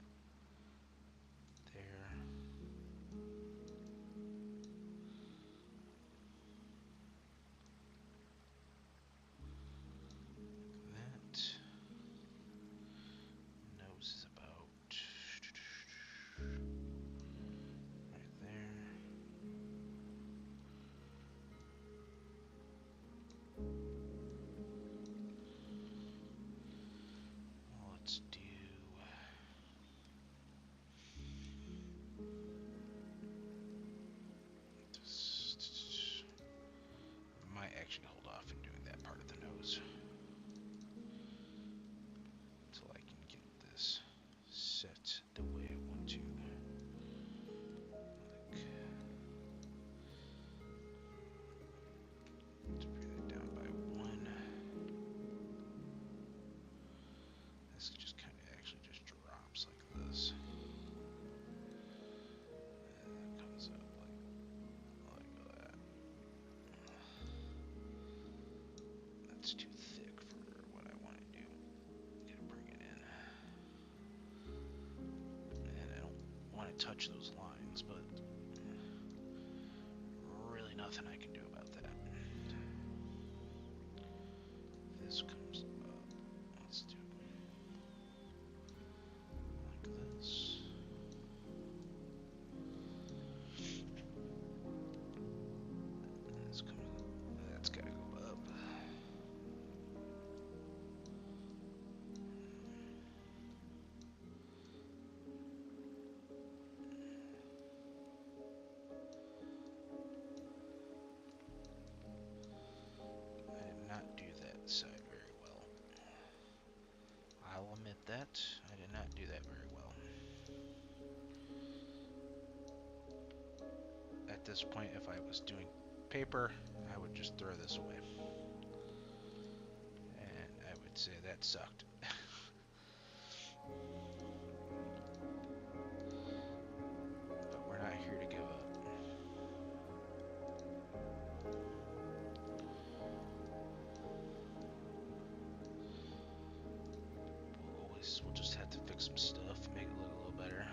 there. That. Nose is about right there. Let's do this. Might actually hold off in doing that part of the nose until I can get this set the way I want to. Let's bring that down by 1. This just kind of actually just drops like this. And it comes up like that. That's too thick for what I want to do. Gotta bring it in. And I don't want to touch those lines, but really nothing I can do about that. This comes up. Let's do like this. This comes up. That's gotta go up. I did not do that side very well. I'll admit that. I did not do that very well. At this point, if I was doing paper, I would just throw this away. And I would say that sucked. But we're not here to give up. We'll just have to fix some stuff, make it look a little better.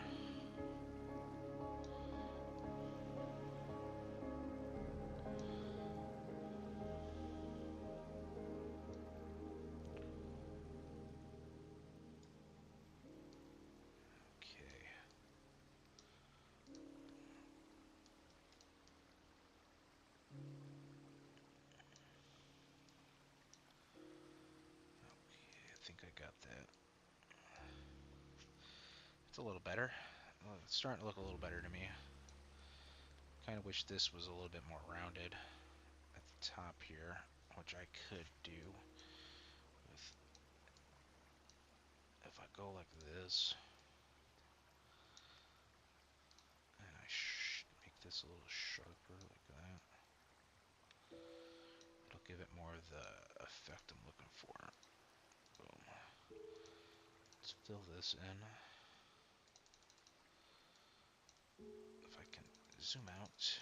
It's a little better. Well, it's starting to look a little better to me. Kind of wish this was a little bit more rounded at the top here, which I could do with if I go like this, and I make this a little sharper like that. It'll give it more of the effect I'm looking for. Boom. Let's fill this in. If I can zoom out,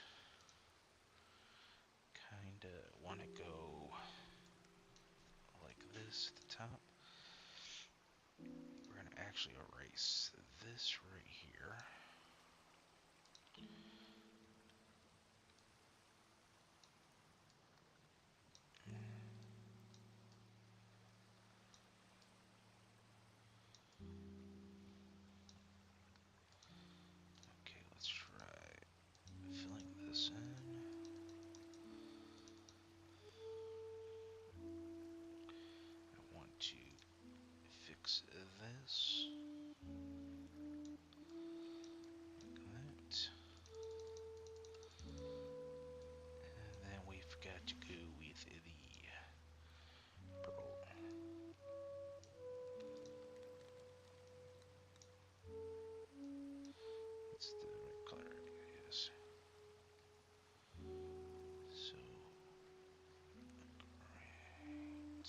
kinda want to go like this at the top. We're gonna actually erase this right here. Okay, let's try filling this in. I want to fix this. Like that. And then we've got to go with the purple. It's the right color, I guess. So, right.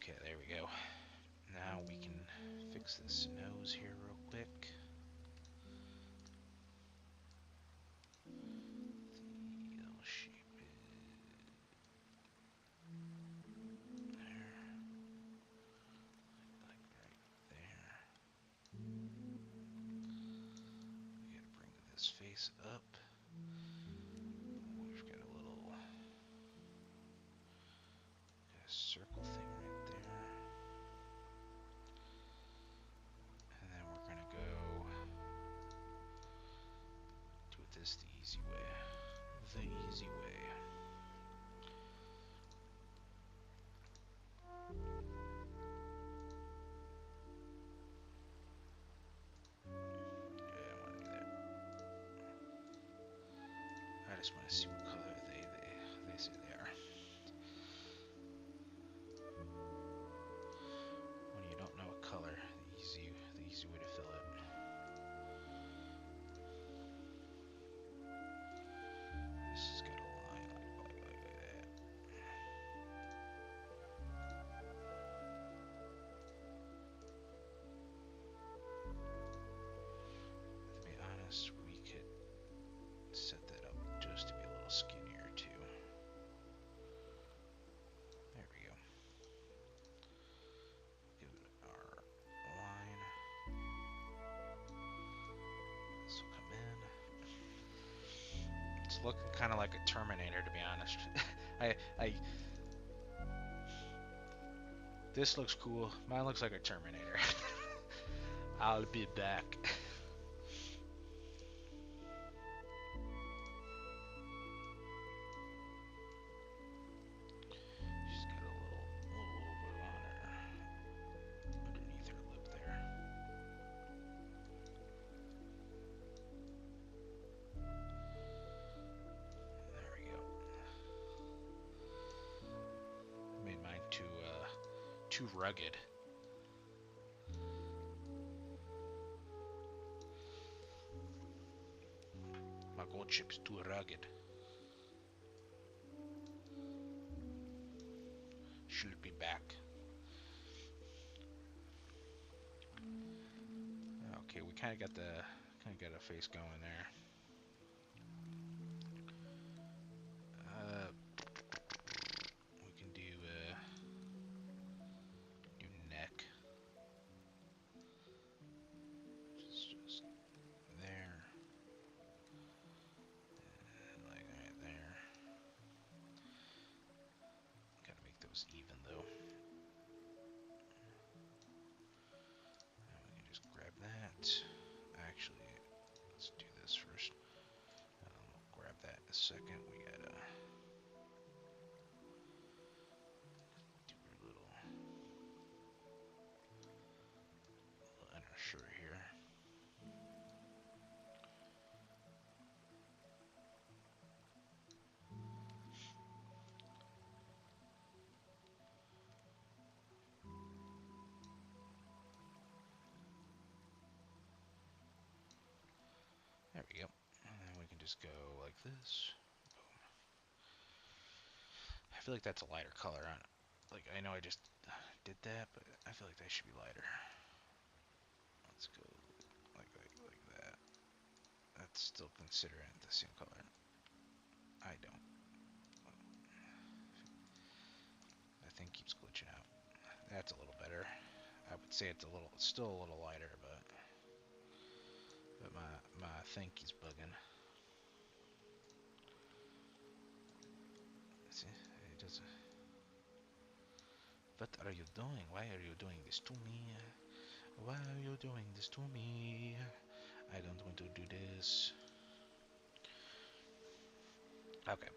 Okay, there we go. Now we can fix this nose here real quick. The L shape it there, like right there. We gotta bring this face up. We've got a little circle thing right there. And then we're gonna go do this the easy way. The easy way. Yeah, I want to do that. I just want to see what color they say they are. When you don't know a color, the easy way to fill it. This has got a line like that. To be honest, we could set that up just to be a little skinnier too. There we go. Give it our line. This will come in. It's looking kind of like a Terminator, to be honest. This looks cool. Mine looks like a Terminator. I'll be back. She's got a little oval on her, underneath her lip there. There we go. Made mine too rugged. My gold chip's too rugged. Should be back. Okay, we kind of got a face going there. was even though. And we can just grab that. Actually, let's do this first. We'll grab that in a second. We gotta do our little inner shirt here. There we go. And then we can just go like this. Boom. I feel like that's a lighter color on it. Like, I know I just did that, but I feel like that should be lighter. Let's go like that. That's still considering the same color. I don't. That thing keeps glitching out. That's a little better. I would say it's still a little lighter, but my thing keeps bugging. See, it doesn't. What are you doing? Why are you doing this to me? Why are you doing this to me? I don't want to do this. Okay,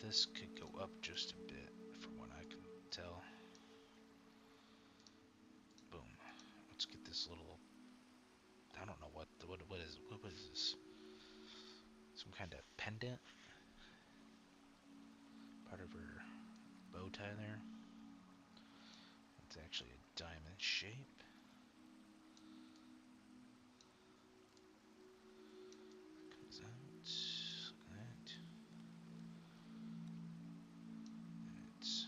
this could go up just a bit from what I can tell. Boom. Let's get this little. I don't know what is this? Some kind of pendant? Part of her bow tie there. It's actually a diamond shape. Comes out like that. And it's.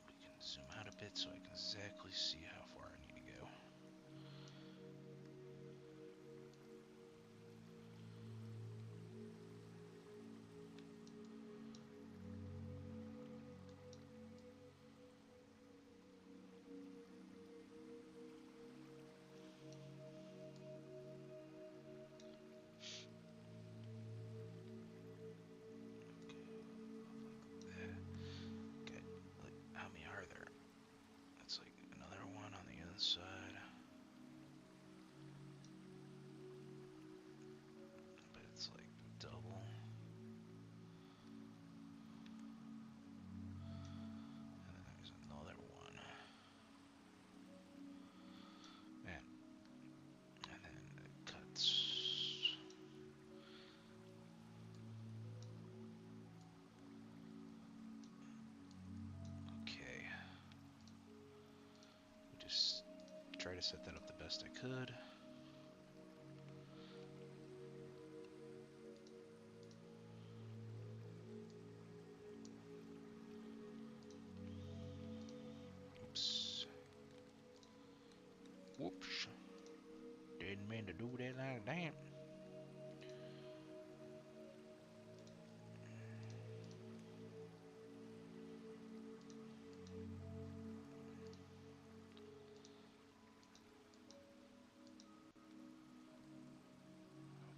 We can zoom out a bit so I can exactly see how far I need to go. How many are there? That's like another one on the inside. But it's like double. And then there's another one. Man. And then it cuts. Okay. We just try to set that up the best I could. Oops. Whoops. Didn't mean to do that like that.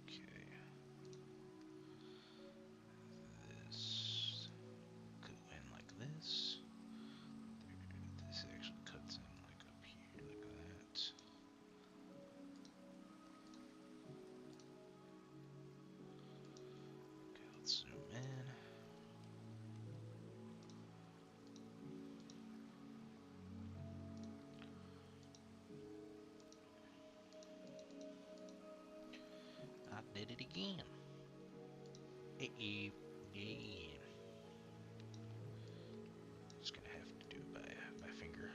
Okay. This go in like this. This actually cuts in like up here like that. Okay, let's zoom in. I did it again. Yeah. Just gonna have to do it by finger.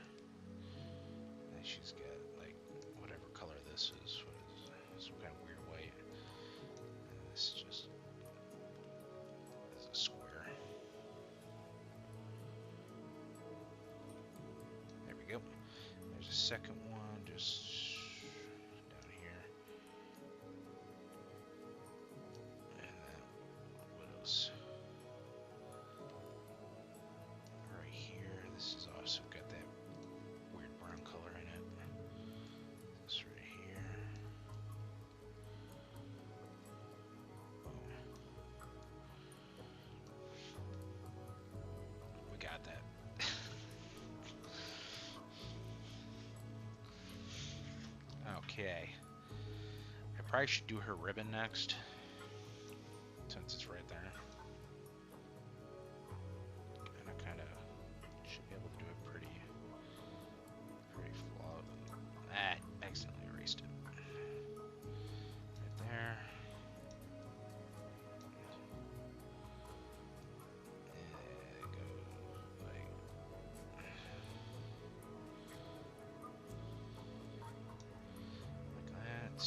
And she's got like whatever color this is. What is it? Some kind of weird white. And this just is a square. There we go. There's a second one just down here. And then what else? Right here. This is also got that weird brown color in it. This right here. Boom. Okay. I probably should do her ribbon next, since it's right there. And I kind of should be able to do it pretty flawlessly. Ah, I accidentally erased it. Right there. And it goes like that.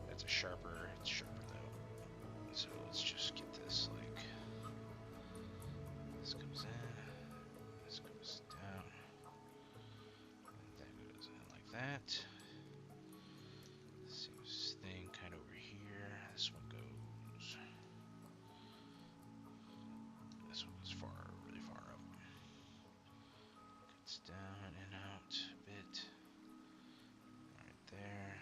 That's a sharper. It's sharper though. So let's just get this like this comes in, this goes down, and that goes in like that. Same thing kind of over here. This one goes. This one goes far, really far up. Cuts down and out a bit. Right there.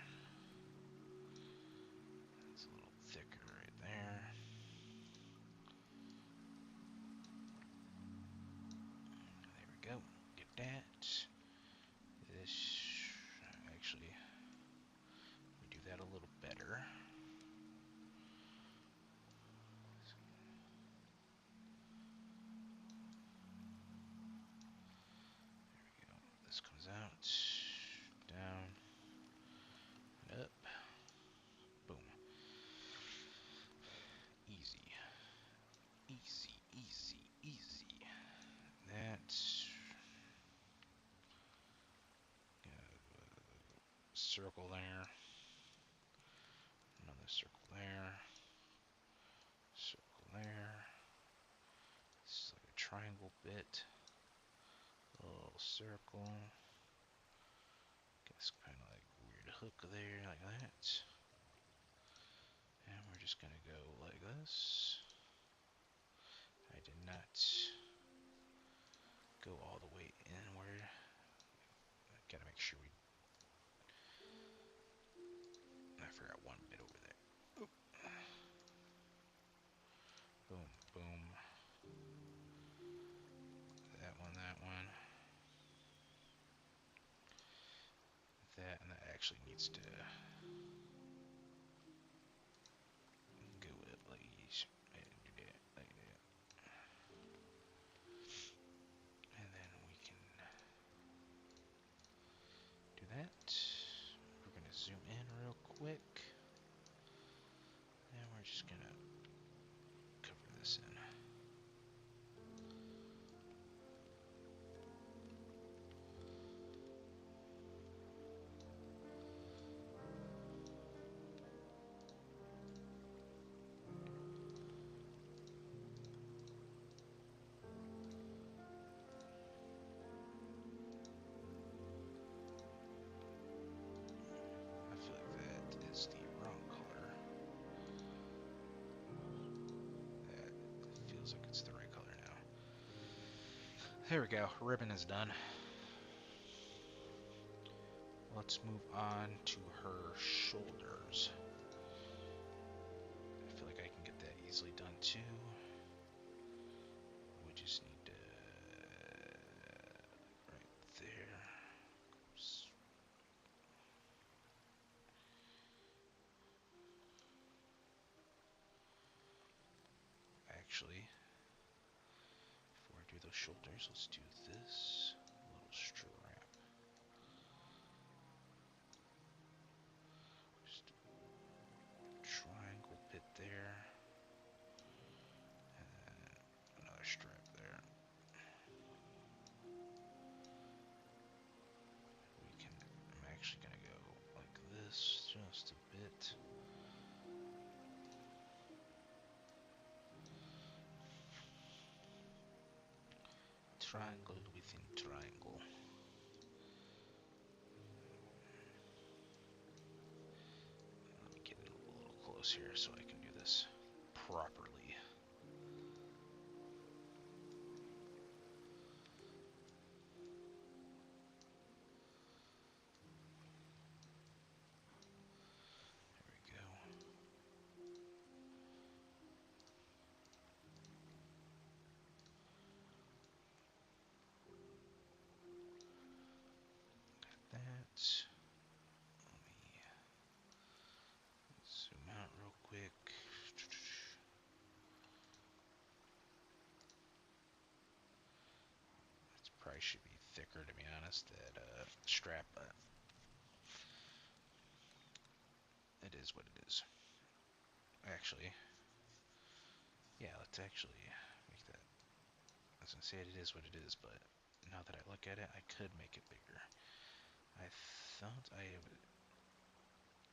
It's a little thicker right there. There we go. Get that. This actually, we do that a little better. There we go. This comes out, down, and up. Boom. Easy. Easy, easy, easy. That's circle there. Another circle there. Circle there. This is like a triangle bit. A little circle. Guess kind of like weird hook there, like that. And we're just gonna go like this. I did not go all the way inward. I gotta make sure we. I forgot one bit over there. Oop. Boom, boom. That one, that one. That, and that actually needs to go up like this. And do that, like that. And then we can do that. We're gonna zoom in real quick. And we're just gonna cover this in. I feel like that is the wrong color. That feels like it's the right color now. There we go. Ribbon is done. Let's move on to her shoulders. I feel like I can get that easily done too. We just need to right there. Actually, before I do those shoulders, let's do this little strap. Just triangle bit there, and then another strap there. I'm actually gonna go like this just a bit. Triangle within triangle. Let me get a little close here so I can do this properly. There we go. Let me zoom out real quick. It probably should be thicker, to be honest, that strap, but it is what it is. Actually, yeah, let's actually make that. I was gonna say it is what it is, but now that I look at it, I could make it bigger. I thought I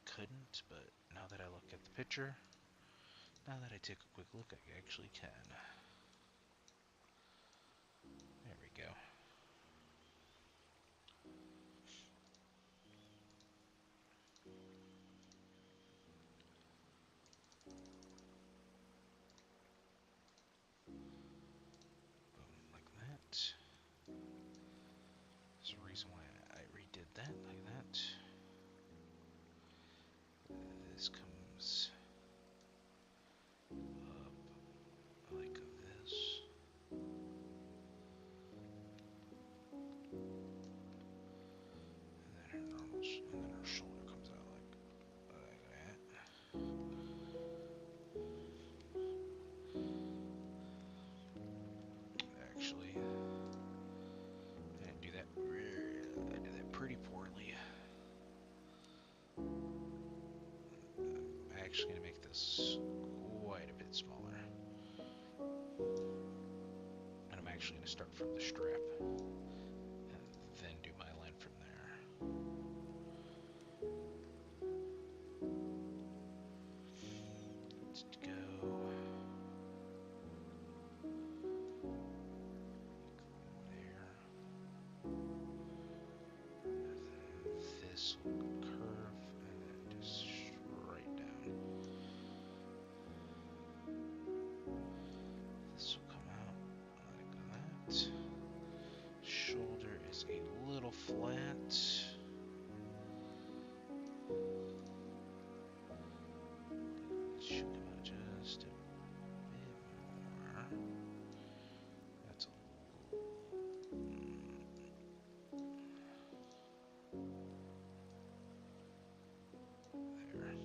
couldn't, but now that I look at the picture, now that I take a quick look, I actually can. There we go. Boom, like that. There's a reason why I redid that like that. This comes up like this. And then her shoulder comes out like that. Actually, I didn't do that. I did that pretty poorly. I'm actually going to make this quite a bit smaller. And I'm actually going to start from the strap and then do my line from there. Let's go. There. This will curve and then just straight down. This will come out like that. Shoulder is a little flat. It should come out just a bit more. That's a there.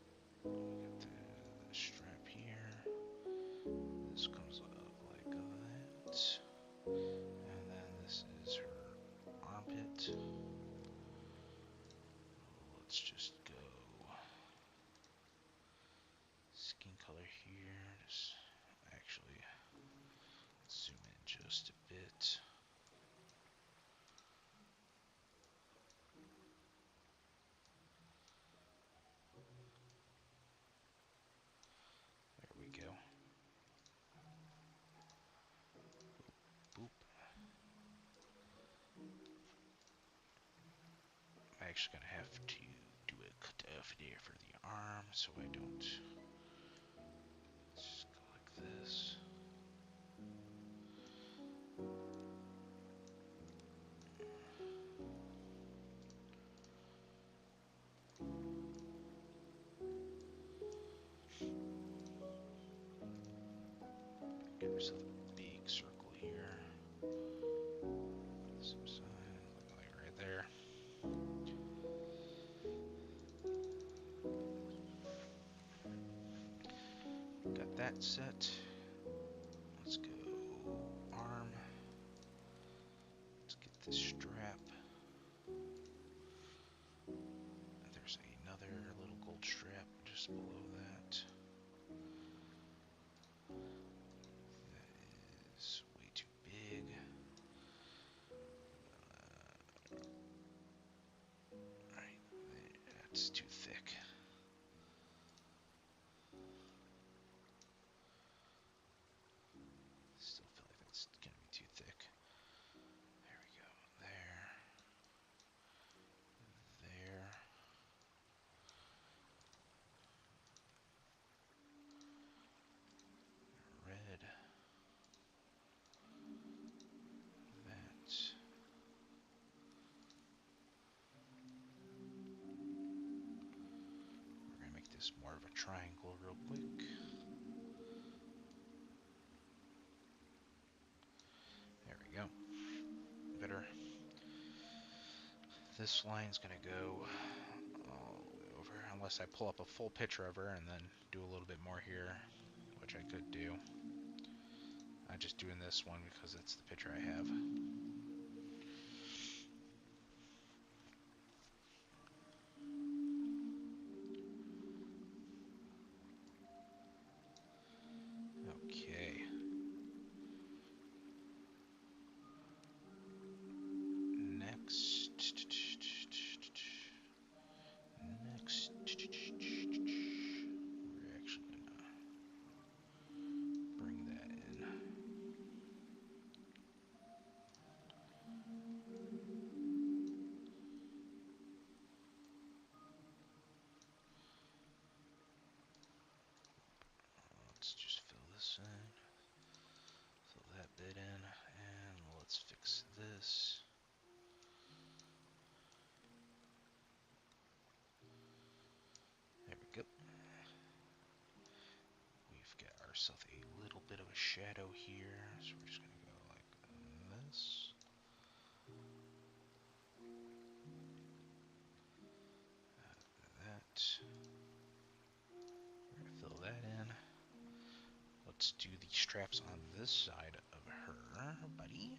We got the strap here. This comes up like that. And then this is her armpit. Let's just go skin color here. Just actually zoom in just a bit. There we go. Boop. I'm actually gonna have to do a cut off there for the arm so I don't. Let's just go like this. Give yourself a big circle here. Some side, like right there. Got that set. Let's go arm. Let's get this strap. There's another little gold strap just below that. That is way too big. Right there, that's too thick. Still feel like that's gonna be too thick. There we go. There. There. Red. That. We're gonna make this more of a triangle real quick. There we go. Better. This line's gonna go all the way over, unless I pull up a full picture of her and then do a little bit more here, which I could do. I'm just doing this one because it's the picture I have. Okay. Next. We're actually gonna bring that in. Let's just fill this in. Fill that bit in, and let's fix this. There we go. We've got ourselves a little bit of a shadow here, so we're just gonna go like this. That. We're gonna fill that in. Let's do the straps on this side of her, buddy.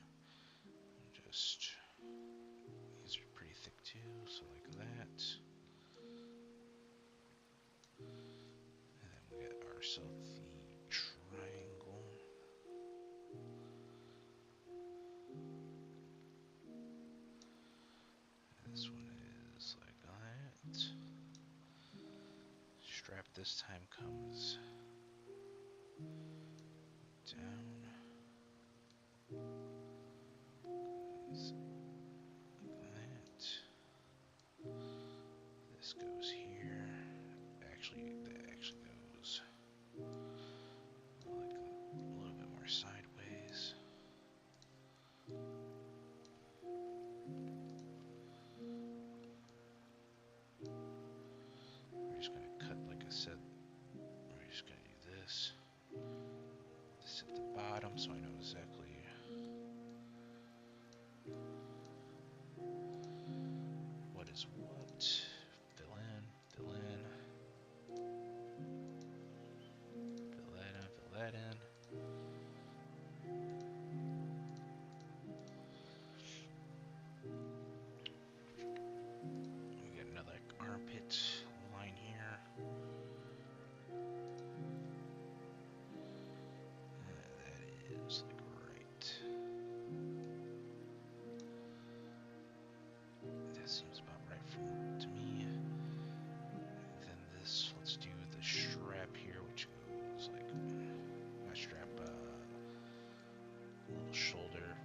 Just, these are pretty thick too, so like that. And then we got ourselves the triangle. This one is like that. Strap this time comes down. Like that. This goes here. Actually, that actually goes like a little bit more sideways. We're just gonna cut, like I said, we're just gonna do this. This at the bottom so I know exactly what is what. Fill in, fill in. Fill that in, fill that in. We got another armpit line here. That is like right. That seems about right to me. Then this, let's do the strap here, which goes like my strap, little shoulder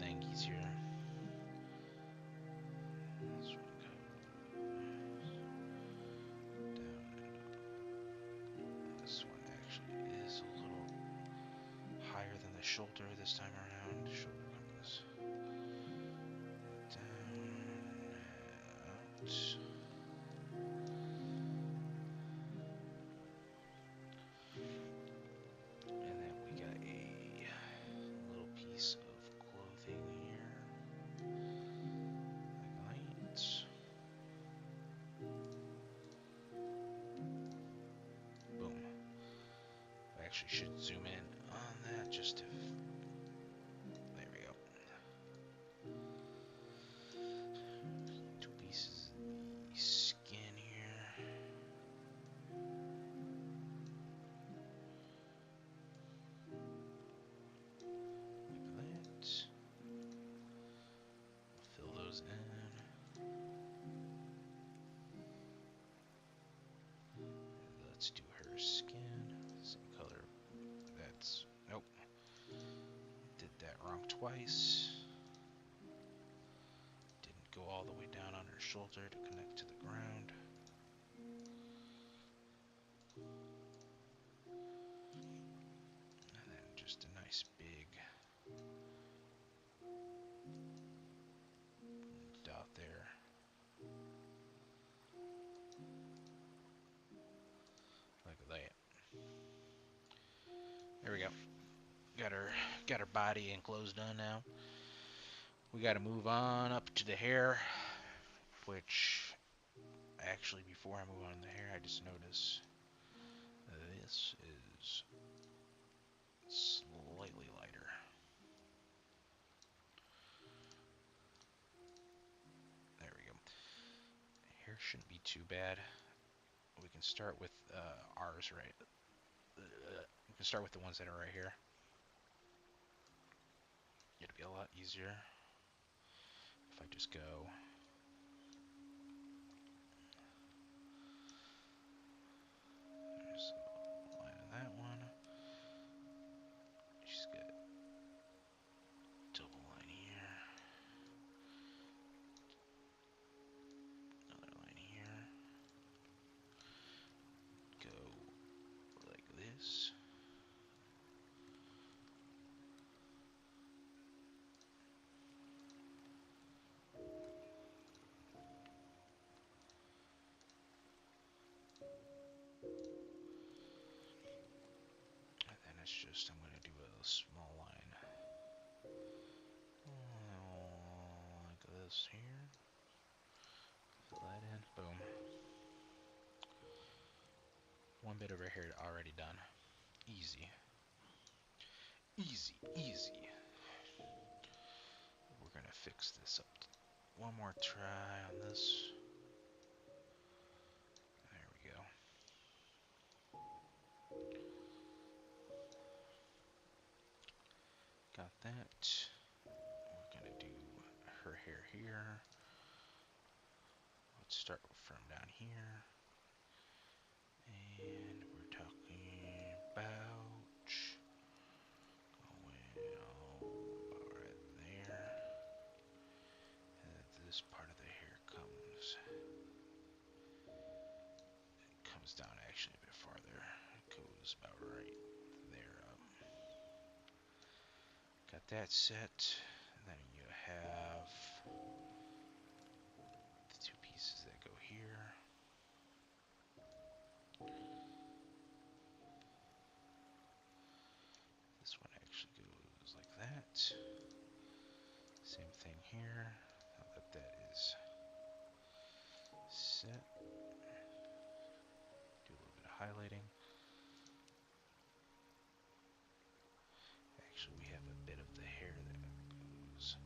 thingies here. This one goes down, and this one actually is a little higher than the shoulder this time around. Shoulder comes down and out. And then we got a little piece of clothing here, like that. Boom. I actually should zoom in on that just to. There we go. Two pieces of the skin here. Like that. Fill those in. Let's do her skin. Same color. That's. Nope. Did that wrong twice. Didn't go all the way down on her shoulder to connect to the ground. And then just a nice big dot there. Like that. There we go. Got her body and clothes done now. We got to move on up to the hair, which actually before I move on to the hair, I just noticed this is slightly lighter. There we go. Hair shouldn't be too bad. We can start with ours right. We can start with the ones that are right here. It'll be a lot easier if I just go. There's a line on that one. She's got double line here. Another line here. Go like this. And then it's just, I'm going to do a small line. Like this here. Fill that in. Boom. One bit over here already done. Easy. Easy, easy. We're going to fix this up. One more try on this. There we go. Got that. We're going to do her hair here. Let's start from down here. And we're talking about going about right there. And this part of the hair comes down actually a bit farther. It goes about right there. Got that set. And then you have the two pieces that go here. This one actually goes like that. Same thing here. Now that that is set, do a little bit of highlighting. Actually, we have a bit of the hair that goes.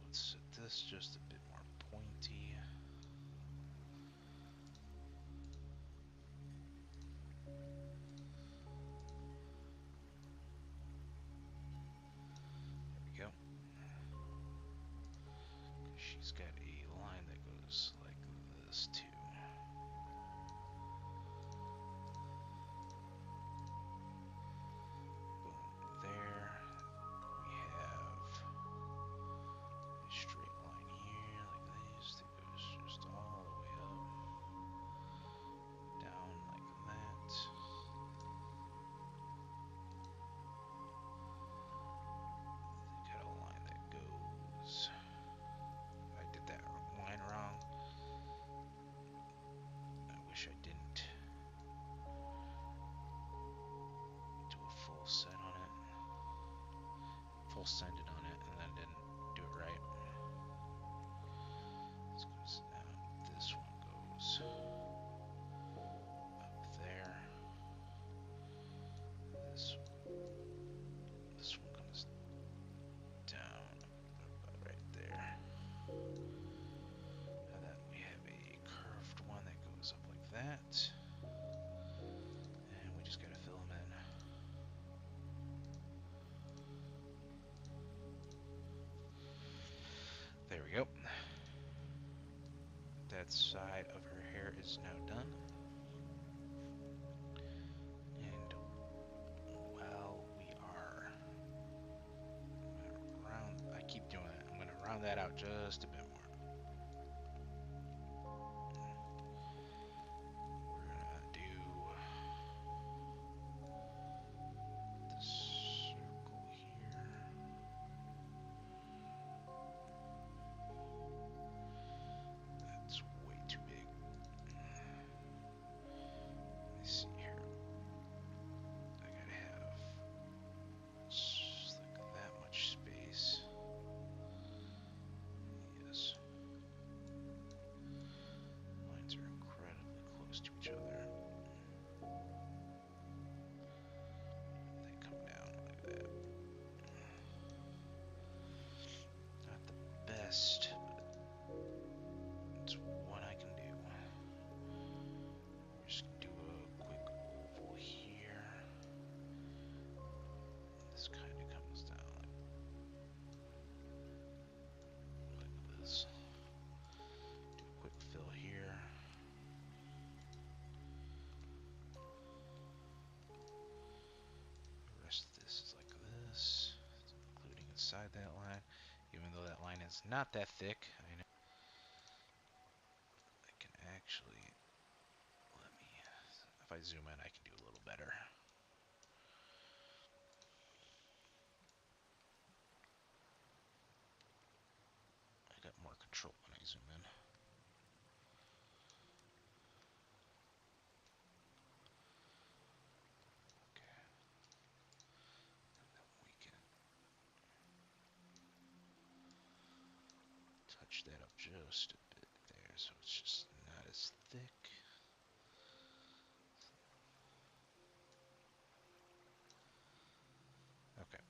Let's set this just a bit more pointy. There we go. She's got a line that goes like this too. Boom, there. We have a straight line here like this that goes just all the way up, down like that. Got a line that goes. I did that line wrong. I wish I didn't do a full set on it. Full sended on it, and then didn't do it right. This goes down. This one goes up there. This one comes down about right there. And then we have a curved one that goes up like that. And we just gotta fill them in. There we go. That side of her hair is now done. And while we are I keep doing it. I'm gonna round that out just a bit more. We're gonna do the circle here. That's way too big. Let me see here. I gotta have like that much space. best. It's what I can do. Just do a quick oval here. This kind of comes down like this. Do a quick fill here. The rest of this is like this, including inside that line. Even though that line is not that thick, I know I can actually, if I zoom in, I can do a little better. I got more control when I zoom in. Okay. And then we can touch that up just a bit there, so it's just not as thick. Okay.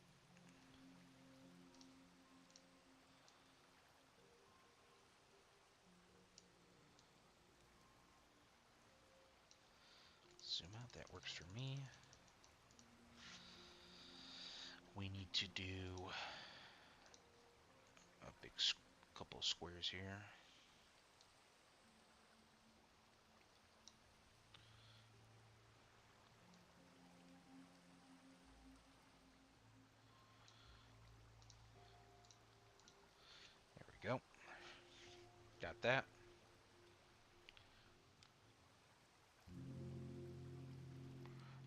Zoom out, that works for me. We need to do a big couple of squares here. There we go. Got that.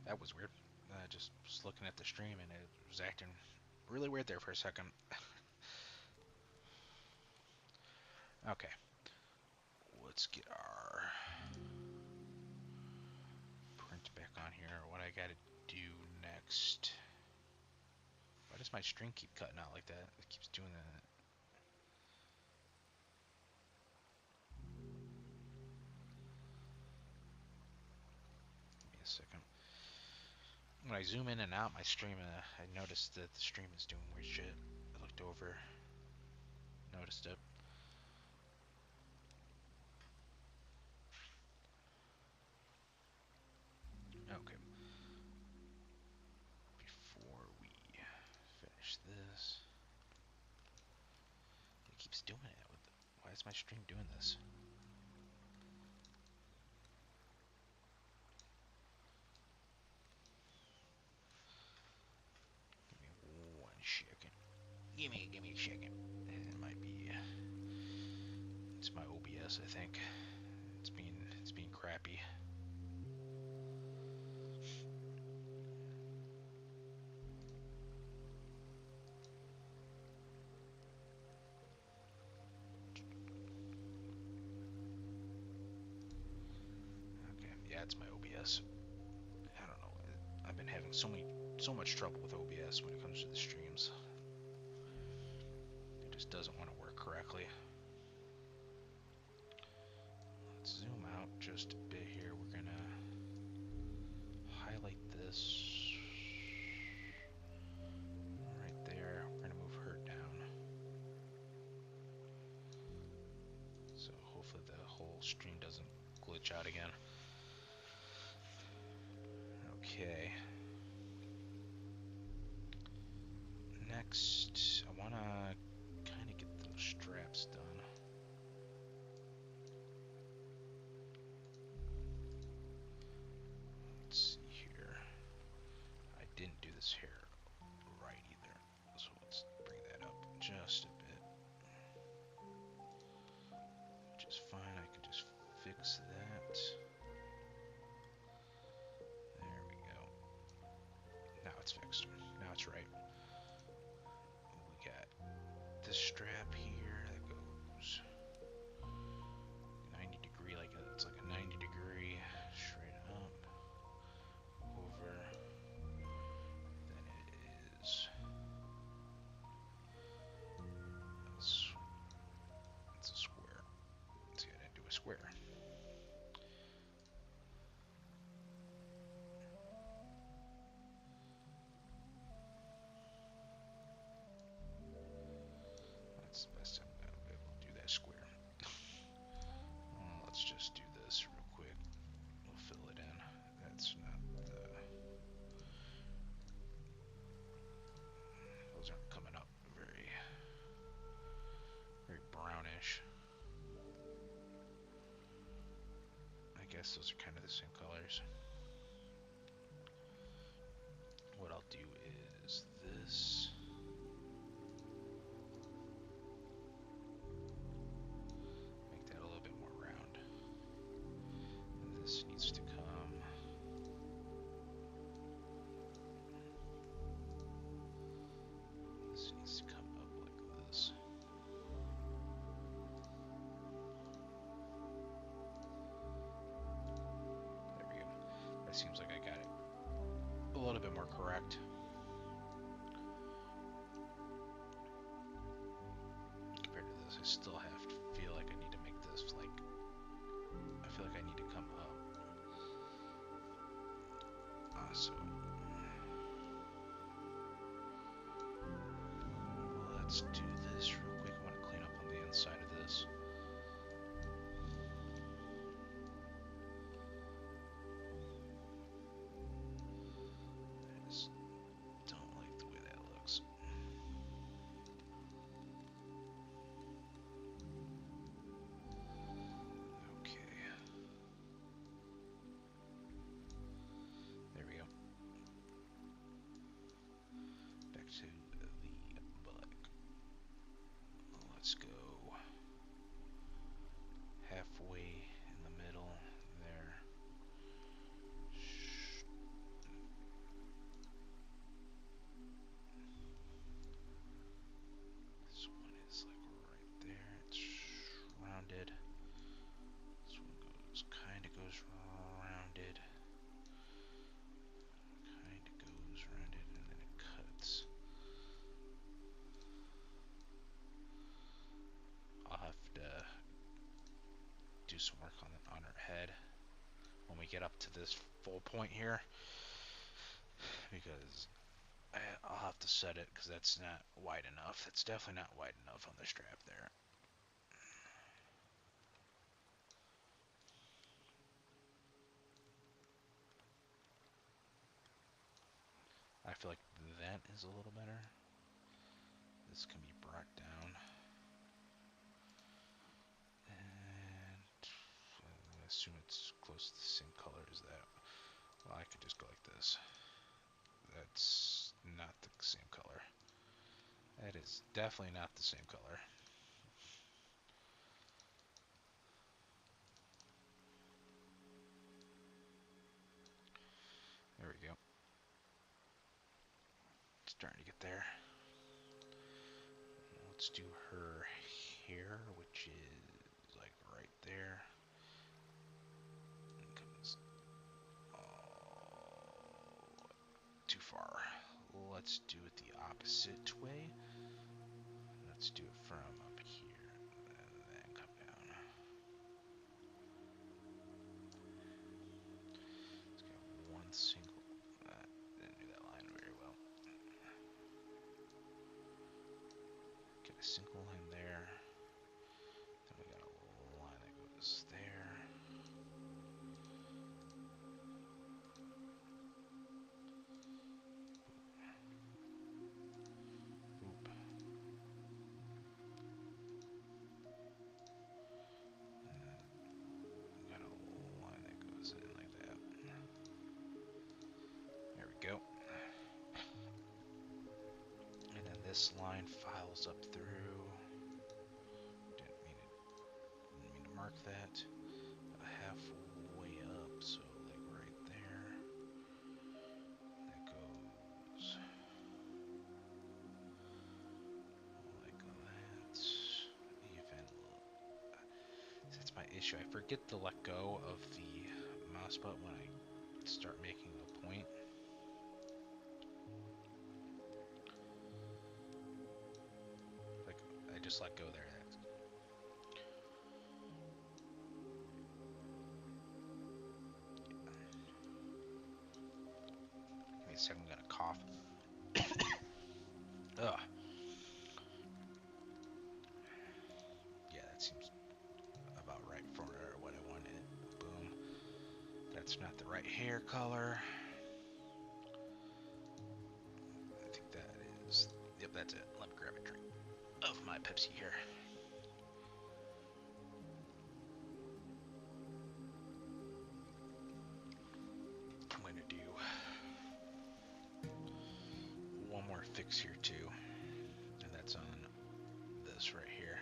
That was weird. I just was looking at the stream and it was acting really weird there for a second. Okay. Let's get our print back on here. What I gotta do next. Why does my string keep cutting out like that? It keeps doing that. Give me a second. When I zoom in and out my stream, I noticed that the stream is doing weird shit. I looked over, noticed it. Okay. Before we finish this, it keeps doing it. Why is my stream doing this? Give me 1 second. Give me a second. It might be. It's my OBS, I think. It's being crappy. Okay, yeah, it's my OBS. I don't know. I've been having so much trouble with OBS when it comes to the streams. It just doesn't want to work correctly. Let's zoom out just a bit here. We're gonna highlight this right there. We're gonna move her down. So hopefully the whole stream doesn't glitch out again. Okay. Next, I want to kind of get those straps done. Let's see here. I didn't do this hair right either, so let's bring that up just a bit. Which is fine, I can just fix that. There we go. Now it's fixed. Now it's right. guess those are kind of the same colors. What I'll do is this. Make that a little bit more round. And this needs to come. This needs to come up like this. There we go. That seems like I got it a little bit more correct. Compared to this, I still have to feel like I need to make this like, I feel like I need to come up. So let's do this real quick. I want to clean up on the inside of this. I just don't like the way that looks. Okay. There we go. Back to the black. Let's go halfway in the middle there. This one is like right there. It's rounded. This one kind of goes rounded. Kind of goes rounded, and then it cuts. I'll have to do some work on her head when we get up to this full point here, because I'll have to set it because that's not wide enough. That's definitely not wide enough on the strap there. I feel like that is a little better. This can be brought down. And I assume it's close to the same color as that. Well, I could just go like this. That's not the same color. That is definitely not the same color. There we go. Starting to get there. Let's do her hair, which is like right there. It comes too far. Let's do it the opposite way. Let's do it from up here and then come down. Let's get one single. Didn't do that line very well. Get a single line there. Then we got a line that goes there. Boop. Got a line that goes in like that. There we go. And then this line files up through. Didn't mean to mark that. Halfway up, so like right there. That goes like that. Even. That's my issue. I forget to let go of the mouse button when I start making a point. Like, I just let go there. Give me a second, I'm gonna cough. Ugh. Yeah, that seems about right for what I wanted. Boom. That's not the right hair color. I think that is. Yep, that's it. Let me grab a drink of my Pepsi here. spikes here too, and that's on this right here.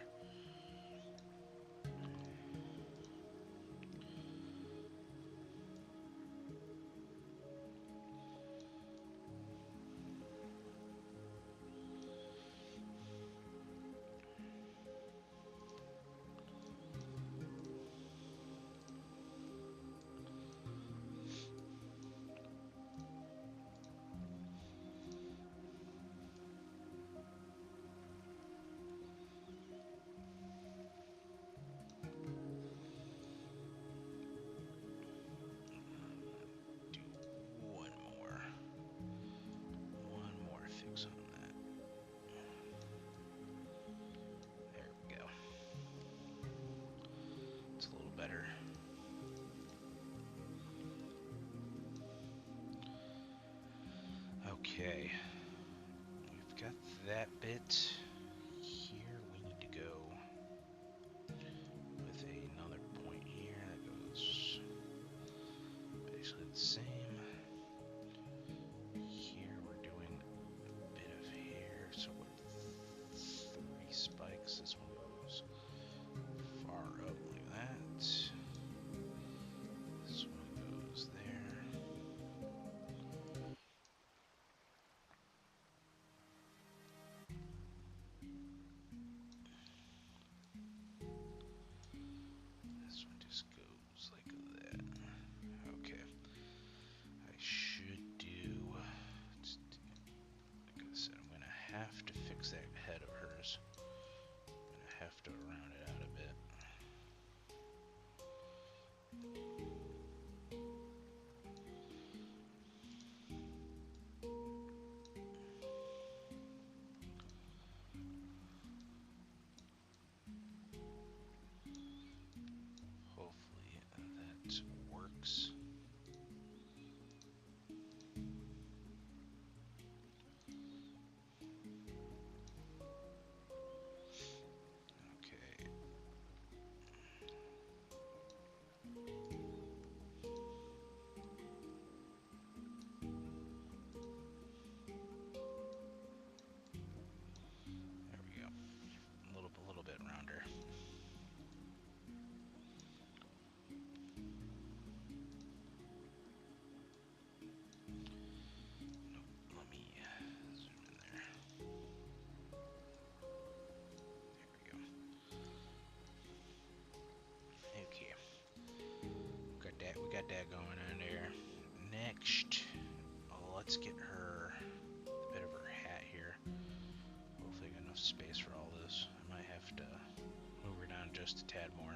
Okay, we've got that bit. Here we need to go with another point here that goes basically the same. Here we're doing a bit of here, so with 3 spikes, this one goes far up like that. This one goes there. This one just goes like that. Okay. I should do. Like I said, I'm gonna have to fix that head of hers. I'm gonna have to round it out a bit. Hopefully that works. Okay. There we go. A little bit rounder. Nope, let me zoom in there. There we go. Okay. We got that going on there. Next, let's get her a bit of her hat here. Hopefully I got enough space for all this. I might have to move her down just a tad more.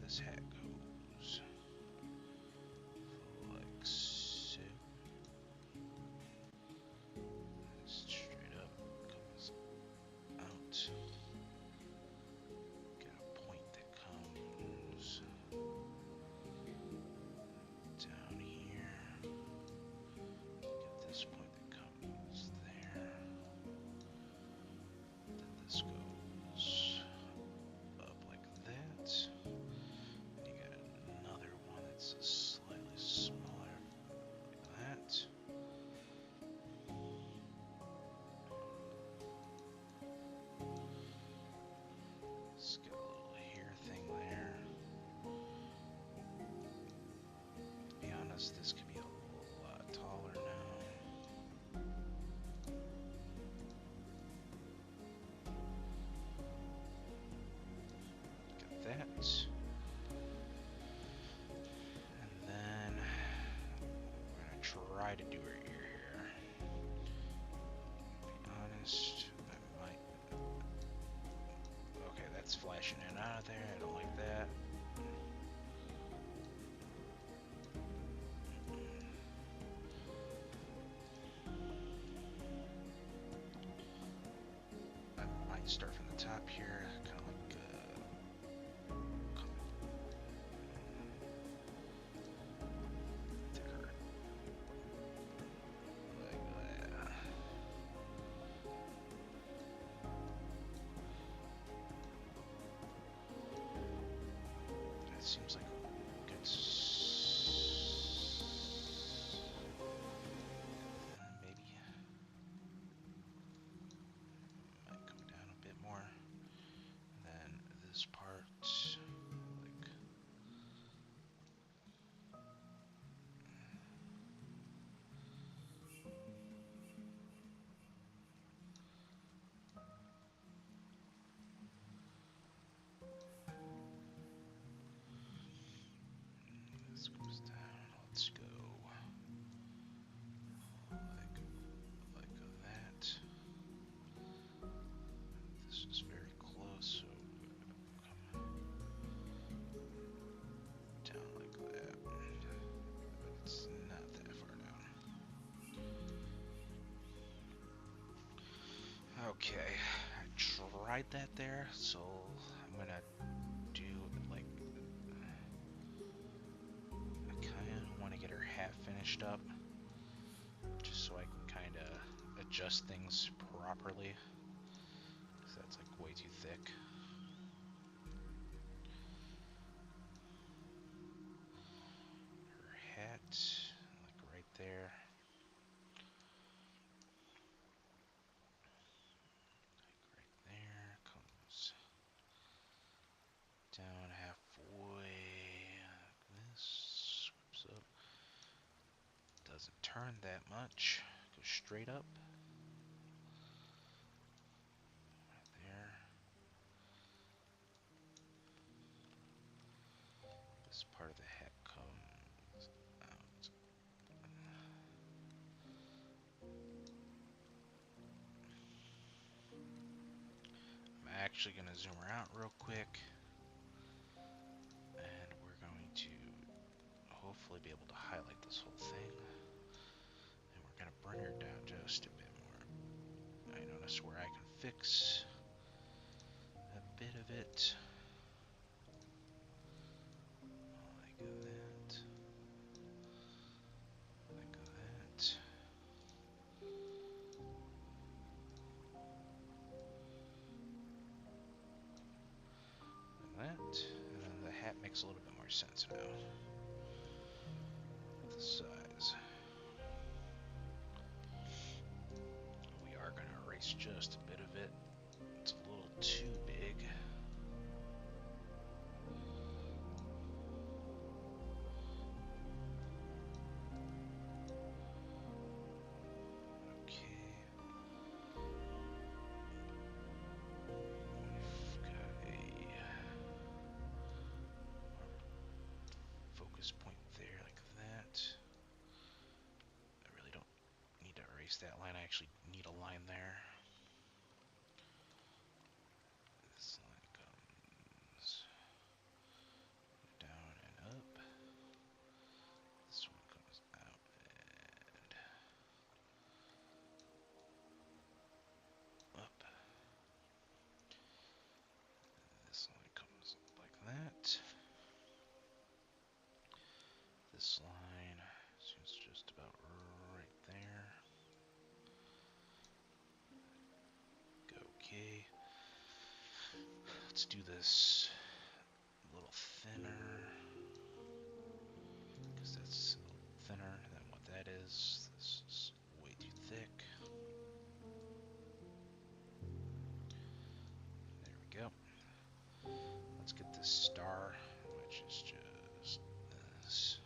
This hat goes like so. Straight up comes out. Got a point that comes down here. Get this point that comes there. Then this goes up like that. And you got another one that's slightly smaller like that. It's got a little hair thing there. To be honest, this could be a lot taller now. Got that. And then we're gonna try to do her ear here. To be honest, I might. Okay, that's flashing in and out of there. I don't like that. I might start from the top here, kind of like take her like that. That seems like a good maybe. Okay, I tried that there, so I'm gonna do like I kind of want to get her hat finished up, just so I can kind of adjust things properly, because that's like way too thick. Her hat, like right there. Like right there, comes down halfway, like this, swoops up. Doesn't turn that much, goes straight up. Right there. This part of the hat comes out. I'm actually going to zoom her out real quick, and we're going to hopefully be able to highlight this whole thing, and we're going to bring her down just a bit more. I notice where I can fix a bit of it, like that, like that. Like that, and then the hat makes a little bit more sense now. The size. We are going to erase just a bit of it. It's a little too big. Okay. We've got a focus point there like that. I really don't need to erase that line. I actually need a line there. This line comes down and up. This one comes out and up. This line comes like that. This line seems just about right there. Okay. Let's do this a little thinner, because that's a little thinner than what that is. This is way too thick. There we go. Let's get this star, which is just this.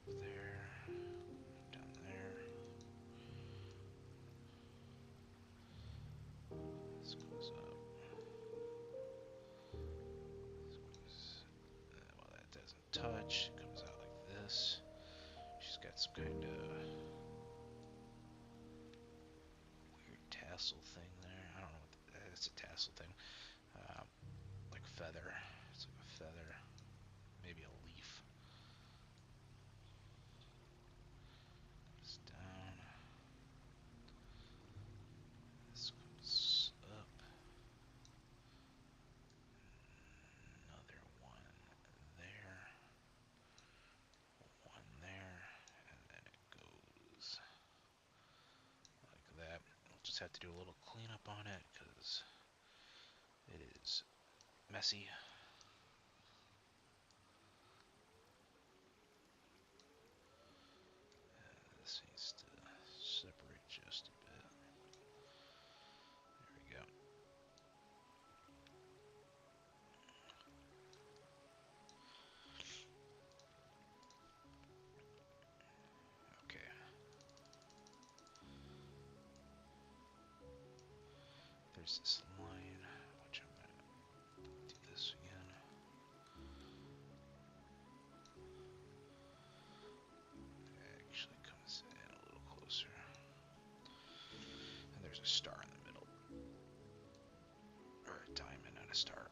Up there, down there. This goes up. Well, that doesn't touch. It comes out like this. She's got some kind of weird tassel thing there. I don't know what it's a tassel thing. Like feather. It's like a feather. Maybe a leaf. It's down. This comes up. Another one there. One there. And then it goes like that. We'll just have to do a little cleanup on it because it is messy. This needs to separate just a bit. There we go. Okay. There's this line, which I'm going to do this again. It actually comes in a little closer. And there's a star in the middle. Or a diamond, not a star.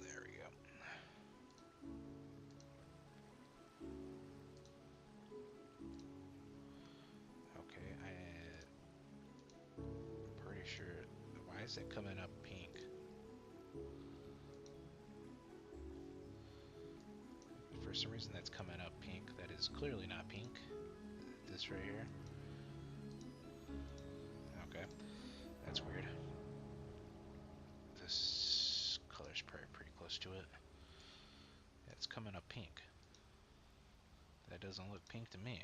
There we go. Okay, is that coming up pink? For some reason that's coming up pink. That is clearly not pink. This right here. Okay, that's weird. This color's probably pretty close to it. It's coming up pink. That doesn't look pink to me.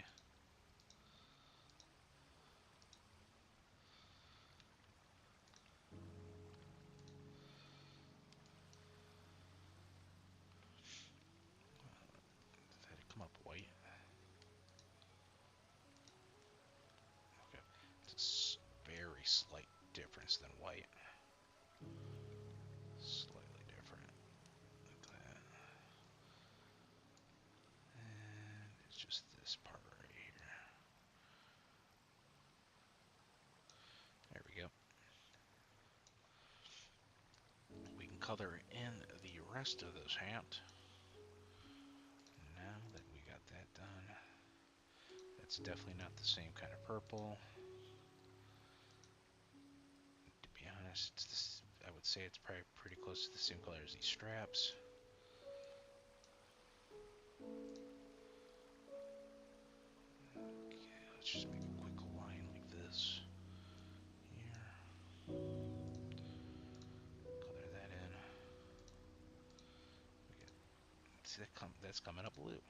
Did it come up white? Okay, it's a very slight difference than white. Slightly different. Like that. And it's just this part right here. There we go. We can color in the rest of this hat. Now that we got that done, that's definitely not the same kind of purple. To be honest, it's this, I would say it's probably pretty close to the same color as these straps. Okay, let's just make a quick line like this. Here. Color that in. See, that's coming up blue.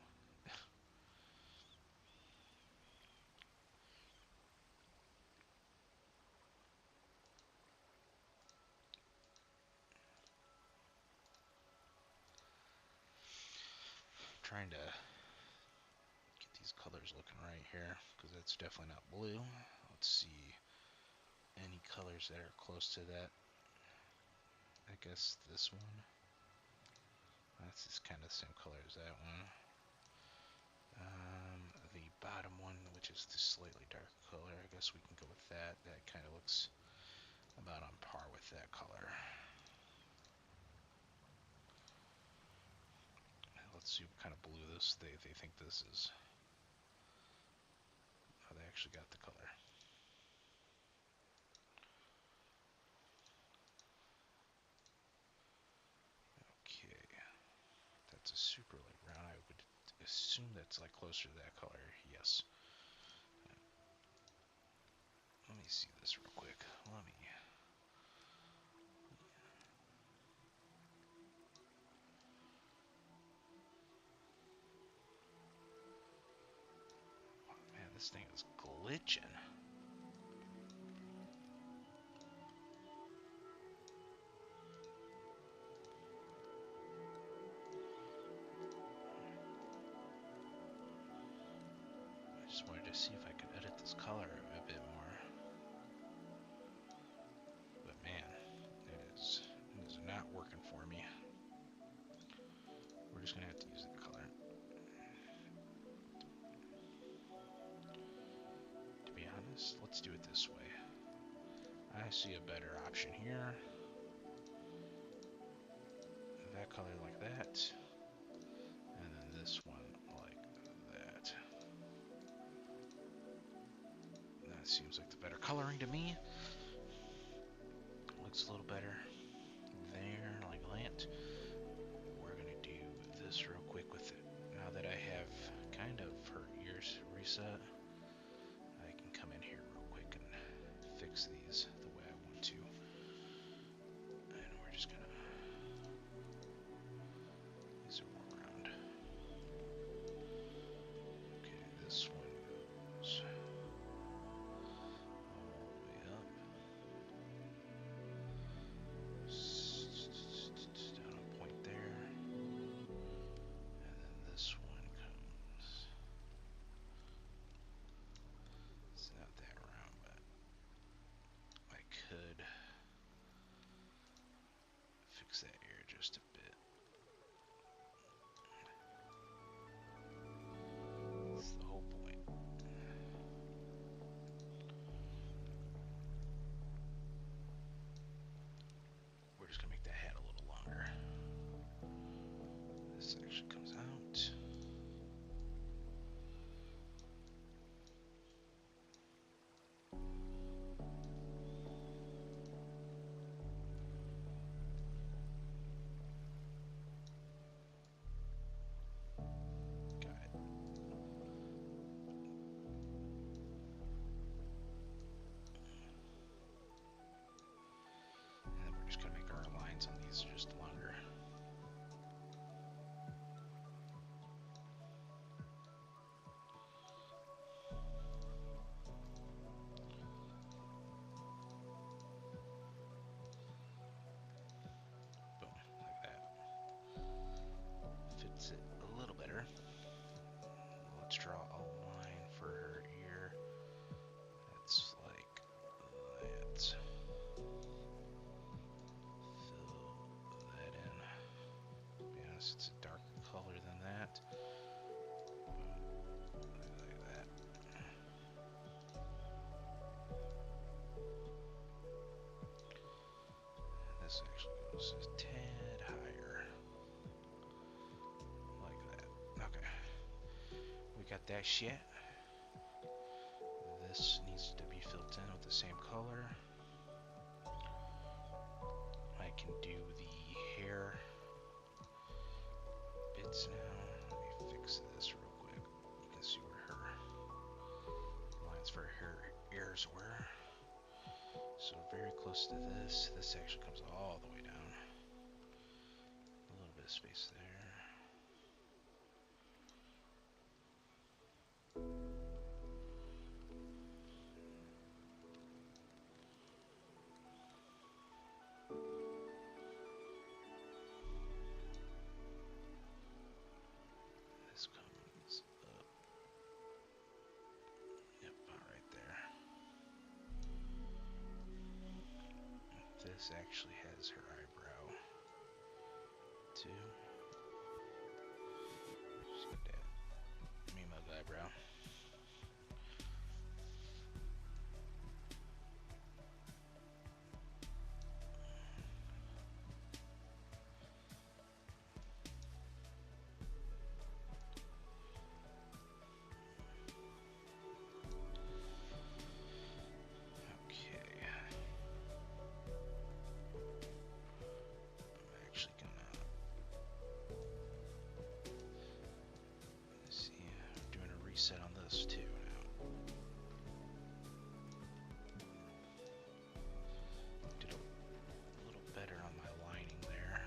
Trying to get these colors looking right here, because that's definitely not blue. Let's see any colors that are close to that. I guess this one. That's just kind of the same color as that one. The bottom one, which is the slightly darker color, I guess we can go with that. That kind of looks about on par with that color. Let's see what kind of blue they think this is. Oh, they actually got the color. Okay, that's a super light brown. I would assume that's like closer to that color. Yes. Let me see this real quick. Let me. Oh, man, this thing is glitching. I just wanted to see if I could edit this color a bit more. But man, it is not working for me. We're just gonna have to use that color. To be honest, let's do it this way. I see a better option here. That color like that. And then this one like that. That seems like the better coloring to me. Looks a little better there, like that. We're gonna do this real quick with it. Now that I have kind of her ears reset, I can come in here real quick and fix these the way I want to. And we're just gonna zoom around. Okay, this one goes all the way up. Down a point there. And then this one comes. It's not that round, but I could fix that ear just a bit. That's the whole point. We're just gonna make that hat a little longer. This section comes out. This actually goes a tad higher. Like that. Okay. We got that shit. This needs to be filled in with the same color. I can do the hair bits now. Let me fix this real quick. You can see where her lines for her ears were. So very close to this. This actually comes all the way down. A little bit of space there. This comes up. Yep, about right there. This actually has her eyebrow too. Just got that me mug eyebrow. Set on this too now. Did a little better on my lining there.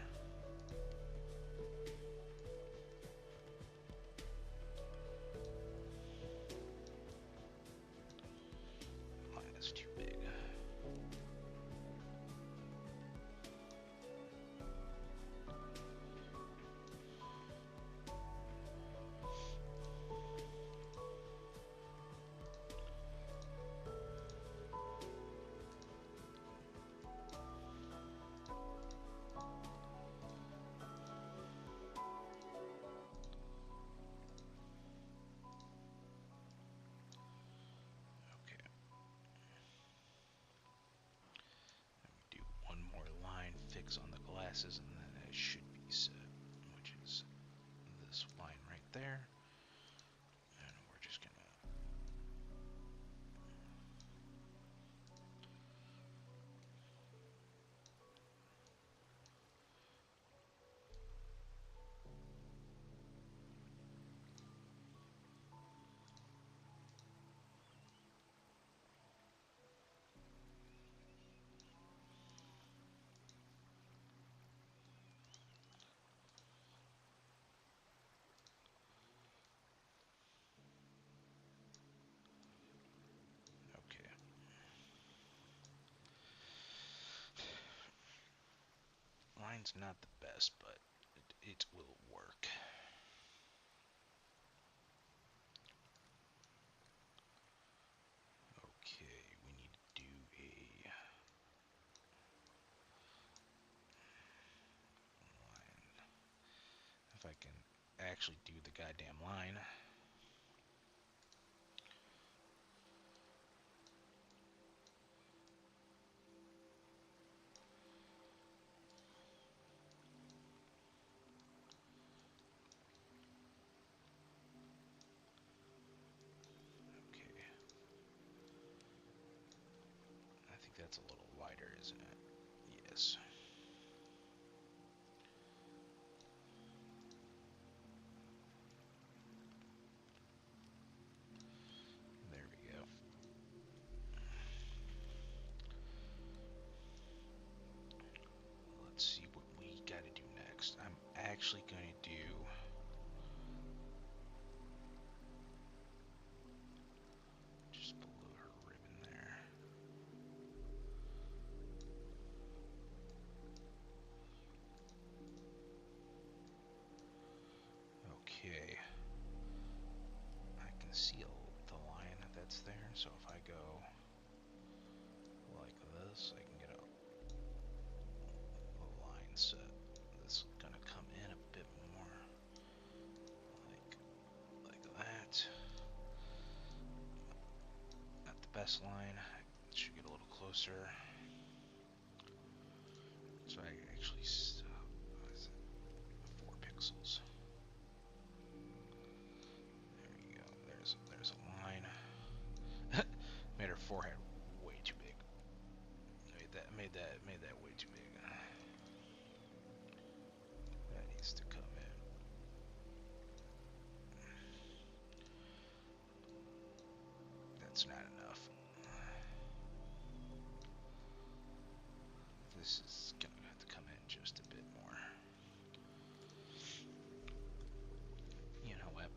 Line is too big. On the glasses, and then it should be set, which is this line right there, and we're just gonna line's not the best, but it will work. Okay, we need to do a line. If I can actually do the goddamn line. That's a little wider, isn't it? Yes. There we go. Let's see what we gotta do next. I'm actually gonna do just below her ribbon there. Okay, I can see the line that's there, so if I go like this, I can get a line set. This is gonna come in a bit more, like that. Not the best line. It should get a little closer. So I actually stop. What is it? 4 pixels. There we go. There's a line. Made her forehead way too big. Made that way too big. That needs to come in. That's not enough. This is gonna have to come in just a bit more. You know what?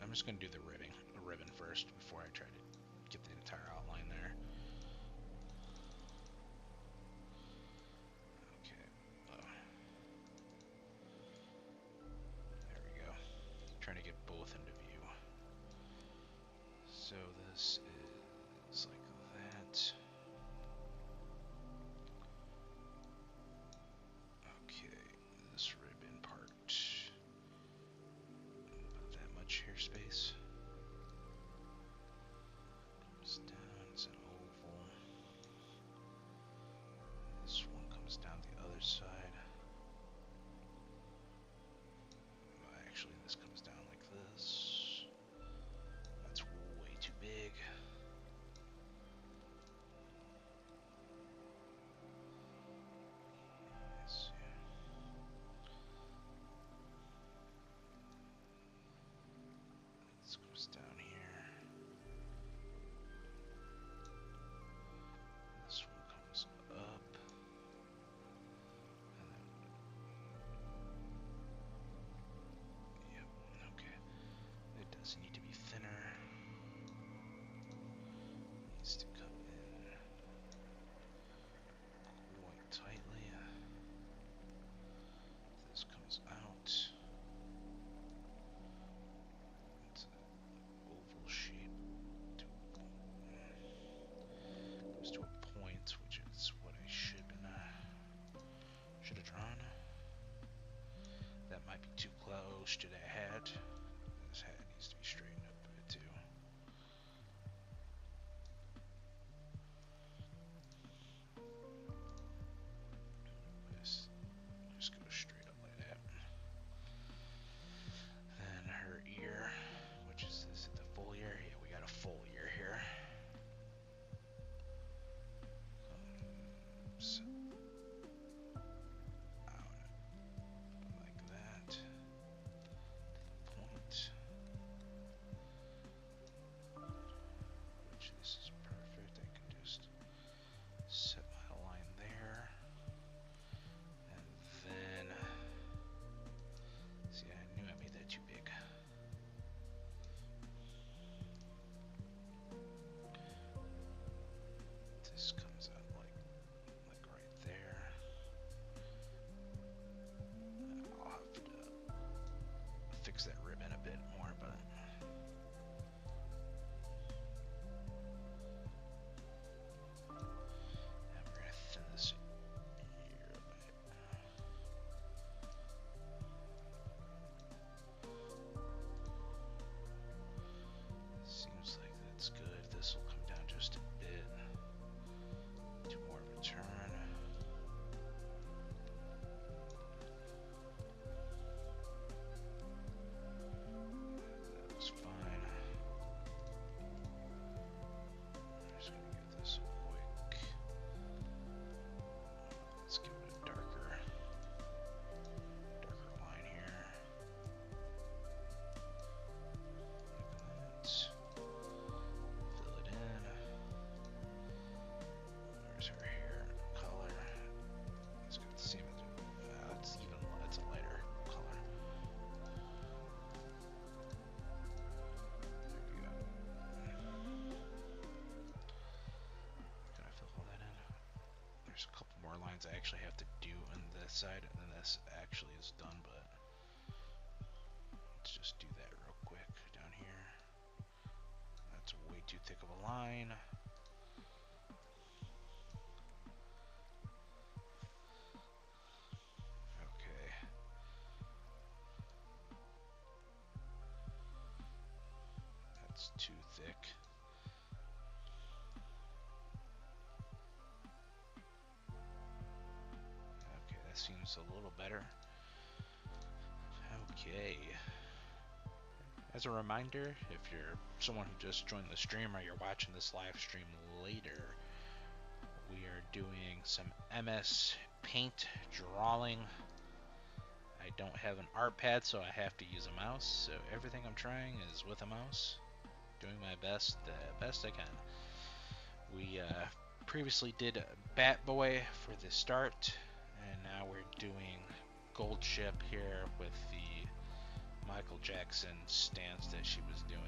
I'm just gonna do the ribbon first before I try to get the entire outline there. Okay. There we go. Trying to get both into view. So this is like that. Okay, this ribbon part, about that much hairspace. Comes down, it's an oval. This one comes down the other side. Actually, this comes down like this. That's way too big. Let's see. This goes down here. This one comes up. And then, yep, okay. It does need to be thinner. Needs to come in quite tightly. This comes out. It's an oval shape. Comes to a point, which is what I should have drawn. That might be too close to the hat. This hat needs to be straightened up a bit too. Just go straight up like that. Then her ear, which is it the full ear? Yeah, we got a full ear here. Comes out like that to the point, which this is perfect. I can just set my line there, and then see, I knew I made that too big. This comes out like right there. I'll have to fix that ribbon a bit more, but and we're gonna thin this here a bit. Seems like that's good. This will come down just a bit. Do more of a turn. That looks fine. I'm just gonna give this a quick. Let's give it a darker line here. Like that. Fill it in. There's her hair color. It's got the same. It's a lighter color. There we go. Can I fill all that in? There's a couple more lines I actually have to do on this side, and then this actually is done, but let's just do that real quick down here. That's way too thick of a line. Okay. That's too thick. seems a little better. Okay. As a reminder, if you're someone who just joined the stream or you're watching this live stream later, we are doing some MS Paint drawing. I don't have an art pad, so I have to use a mouse. So everything I'm trying is with a mouse. Doing my best, the best I can. We previously did Bat Boy for the start, and now we're doing Gold Ship here with the Michael Jackson stance that she was doing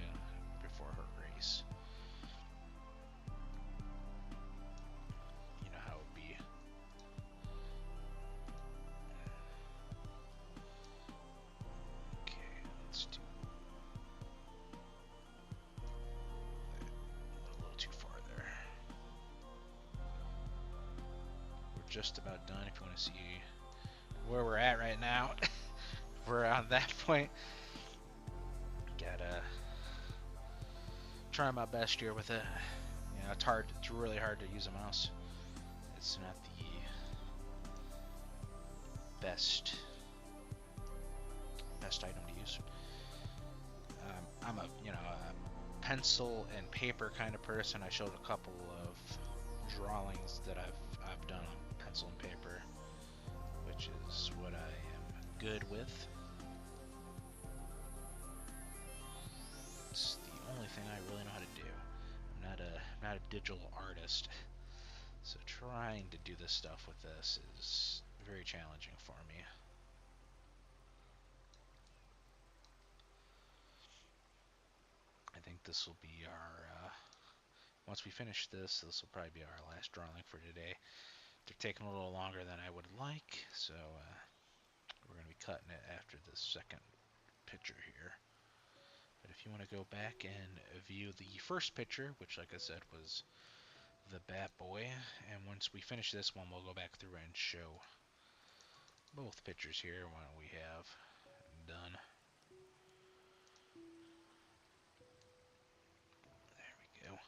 before her race. You know how it would be. Okay, let's do a little too far there. We're just about done if you want to see where we're at right now. We're on that point. Gotta try my best here with it. You know, it's hard. It's really hard to use a mouse. It's not the best item to use. I'm a pencil and paper kind of person. I showed a couple of drawings that I've done on pencil and paper, which is what I am good with. It's the only thing I really know how to do. I'm not a digital artist, so trying to do this stuff with this is very challenging for me. I think this will be our, once we finish this will probably be our last drawing for today. They're taking a little longer than I would like, so we're going to be cutting it after the second picture here. But if you want to go back and view the first picture, which like I said was the Bat Boy, and once we finish this one, we'll go back through and show both pictures here when we have done. There we go.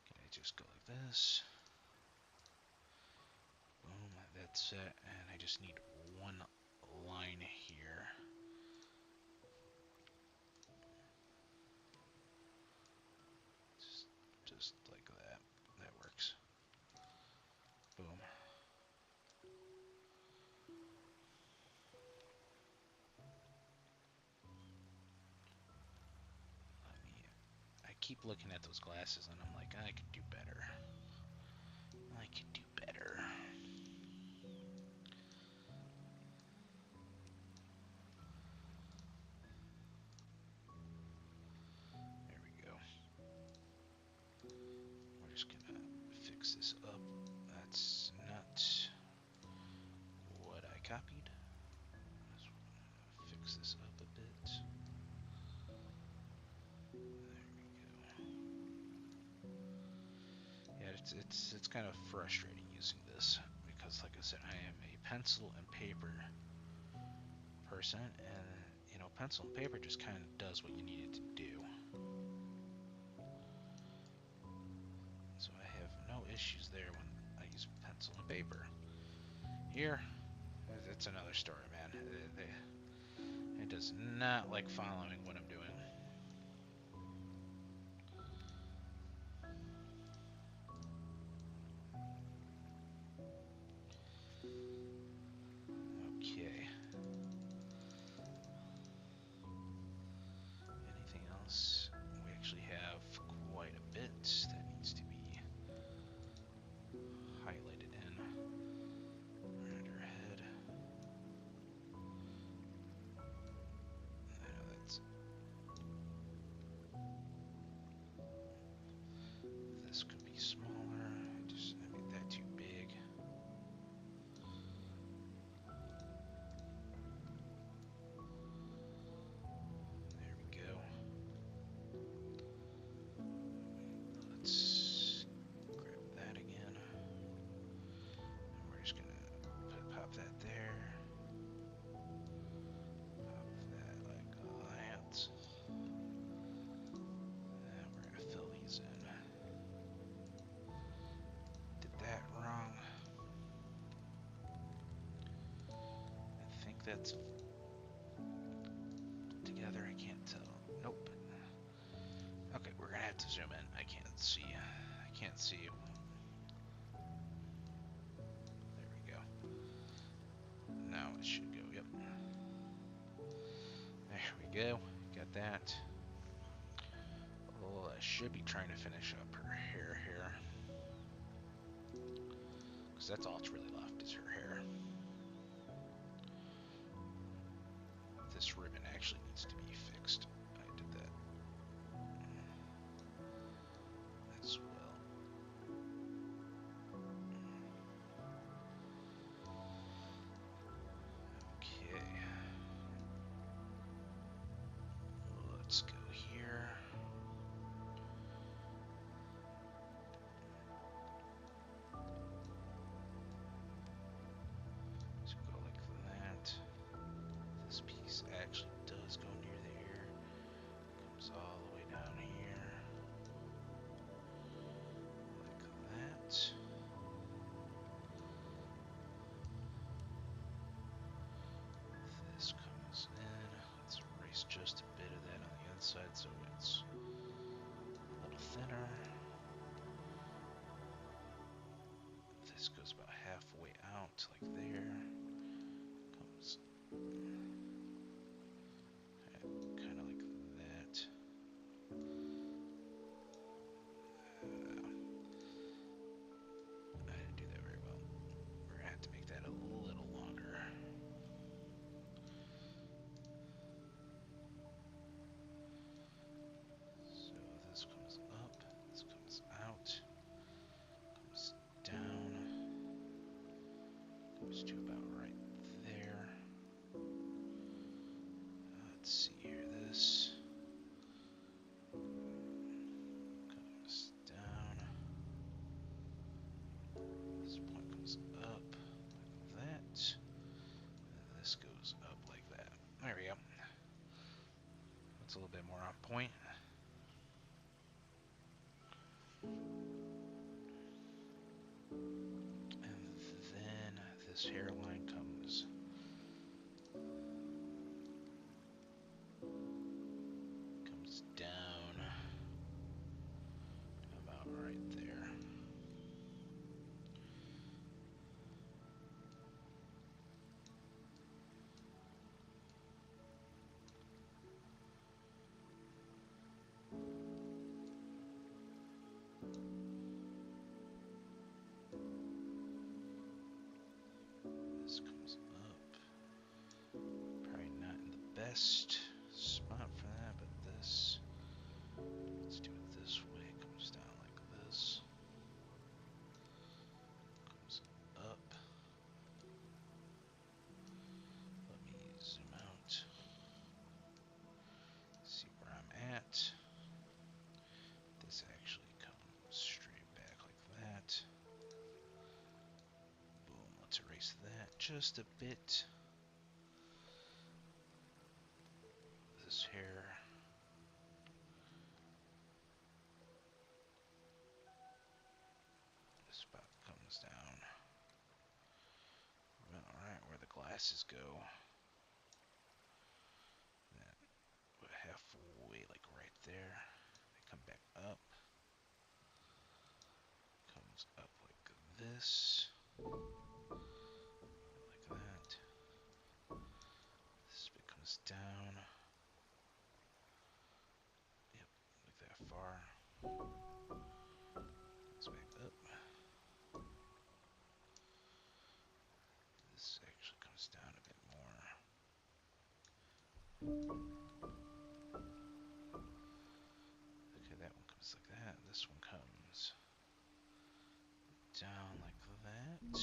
Can I just go like this? Boom, that's it. And I just need one line here. Just like that. That works. Boom. I keep looking at those glasses and I'm like, I could do better. I could do better. There we go. We're just gonna fix this up. That's not what I copied. Let's fix this up a bit. There we go. Yeah, it's kind of frustrating using this because, like I said, I am a pencil and paper person, and you know, pencil and paper just kind of does what you need it to do. So I have no issues there when I use pencil and paper. Here, it's another story, man. It does not like following what I'm doing. Okay. Anything else? We actually have quite a bit that needs to be highlighted in. Around her head. I know that's that's together. I can't tell. Nope. Okay, we're gonna have to zoom in. I can't see. I can't see. There we go. Now it should go. Yep. There we go. Got that. Oh, I should be trying to finish up her hair here. Because that's all that's really left is her hair. This ribbon actually needs to be fixed. I did that as well. Okay. Let's go here. So go like that. This piece actually does go near the ear. Comes all the way down here. Like that. This comes in. Let's erase just a bit of that on the inside so it's a little thinner. This goes about halfway out, like there. Comes kind of like that. I didn't do that very well. We're gonna have to make that a little longer. So this comes up, this comes out, comes down, comes to about right there. Let's see here, this comes down, this point comes up like that, and this goes up like that. There we go. That's a little bit more on point. And then this hairline comes down about right there. This comes up. Probably not in the best spot for that, but this. Let's do it this way. It comes down like this. Comes up. Let me zoom out. See where I'm at. This actually comes straight back like that. Boom, let's erase that just a bit. This hair. This spot comes down. Alright, where the glasses go. Then halfway, like right there. They come back up. Comes up like this. Like that. This bit comes down. Yep, like that far. Comes back up. This actually comes down a bit more. Okay, that one comes like that. This one comes down like that.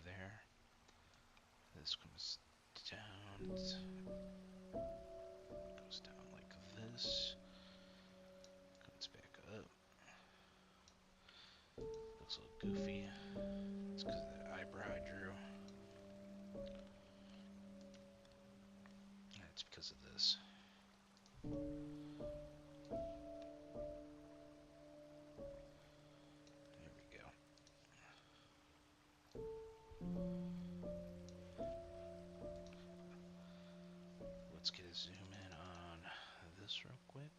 There. This comes down. Goes down like this. Comes back up. Looks a little goofy. It's because of that eyebrow I drew. That's because of this. There we go. zoom in on this real quick.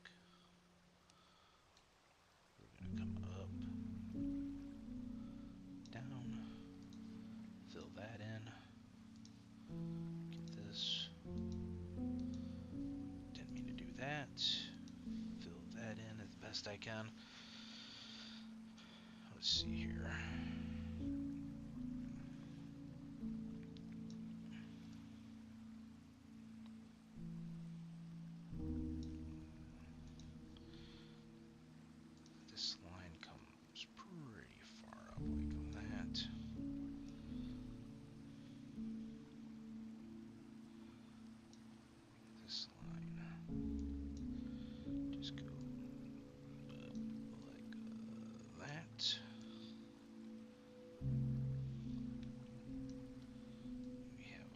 We're gonna come up, down, fill that in. Get this. Didn't mean to do that. Fill that in as best I can. Let's see here. This line comes pretty far up like that. This line just go up like that. We have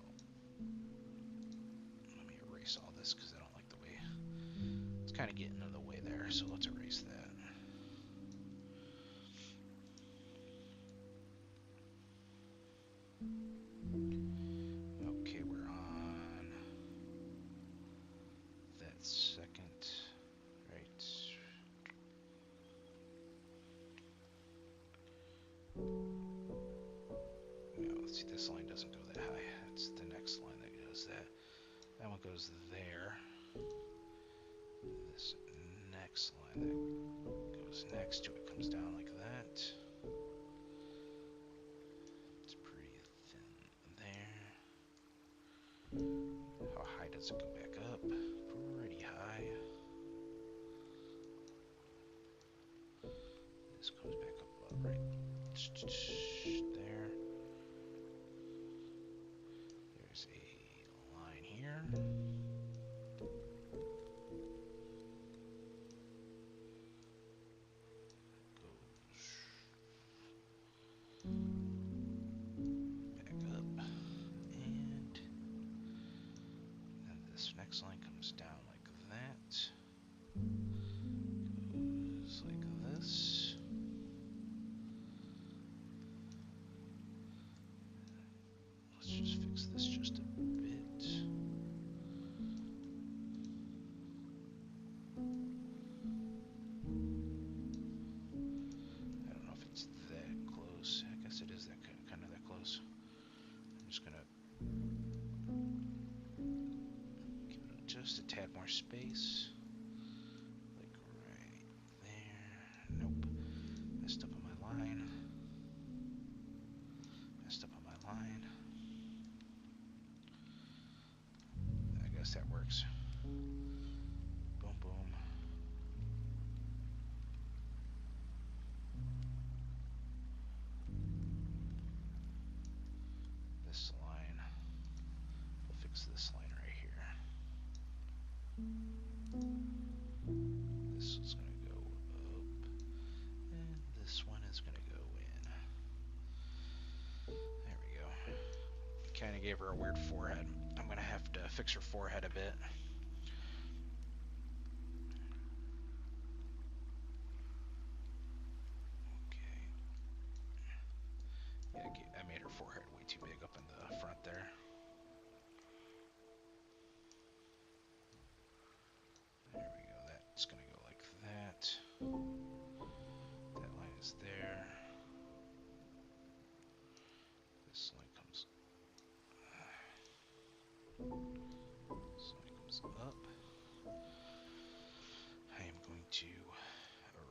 let me erase all this because I don't like the way it's kind of getting in the way there, so let's erase that. Okay, we're on that second, right? No, let's see, this line doesn't go that high. It's the next line that does that. That one goes there. This next line that goes next to it comes down like that. It's pretty thin there. How high does it go back up? Pretty high. This comes back up about right there. There's a line here. Next line comes down like that. Goes like this. Let's just fix this just a bit. I don't know if it's that close. I guess it is that kind of that close. I'm just gonna give it just a tad more space. Like right there. Nope. Messed up on my line. Messed up on my line. I guess that works. Boom, boom. This line. We'll fix this line right here. This is going to go up, and this one is going to go in. There we go. Kind of gave her a weird forehead. I'm going to have to fix her forehead a bit. Okay. Yeah, I made her forehead way too big up in the front there. There we go. That's going to go like that. That line is there. This line comes. This line comes up. I am going to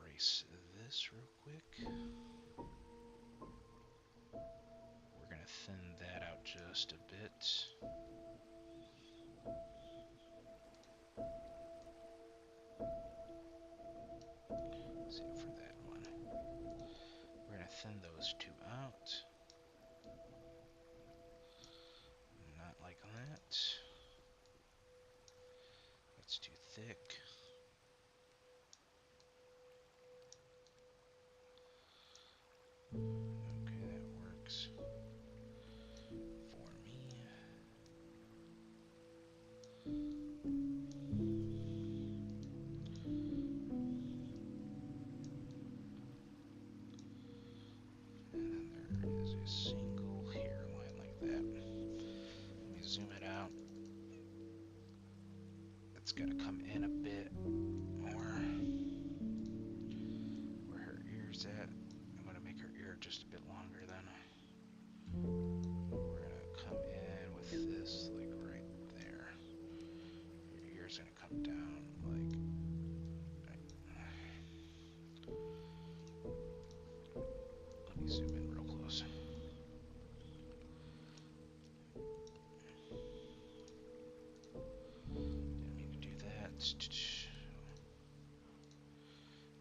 erase this real quick. We're going to thin that out just a bit. Same for that one. We're going to thin those two out. Not like that. That's too thick. Okay, that works for me. And then there is a single hairline like that. Let me zoom it out. got to come in a bit more. Where her ear's at. I'm going to make her ear just a bit longer then. We're going to come in with this, like right there. Your ear's going to come down, like. Let me zoom in real close. Didn't mean to do that.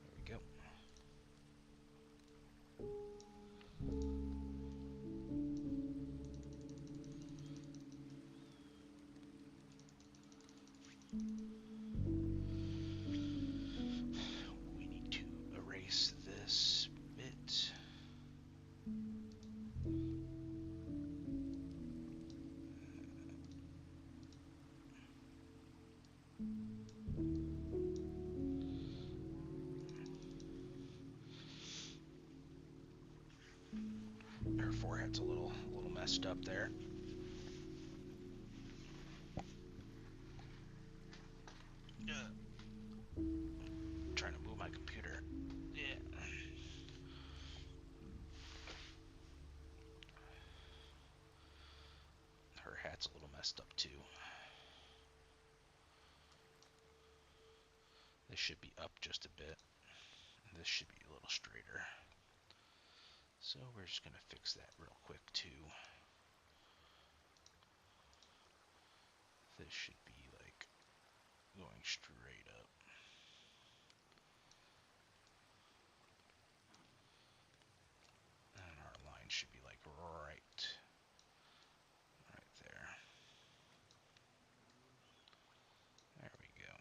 There we go. We need to erase this bit. Her forehead's a little messed up there. Trying to move my computer. Yeah. Her hat's a little messed up too. This should be up just a bit. This should be a little straighter. So we're just gonna fix that real quick too. This should be like going straight up. And our line should be like right there. There we go.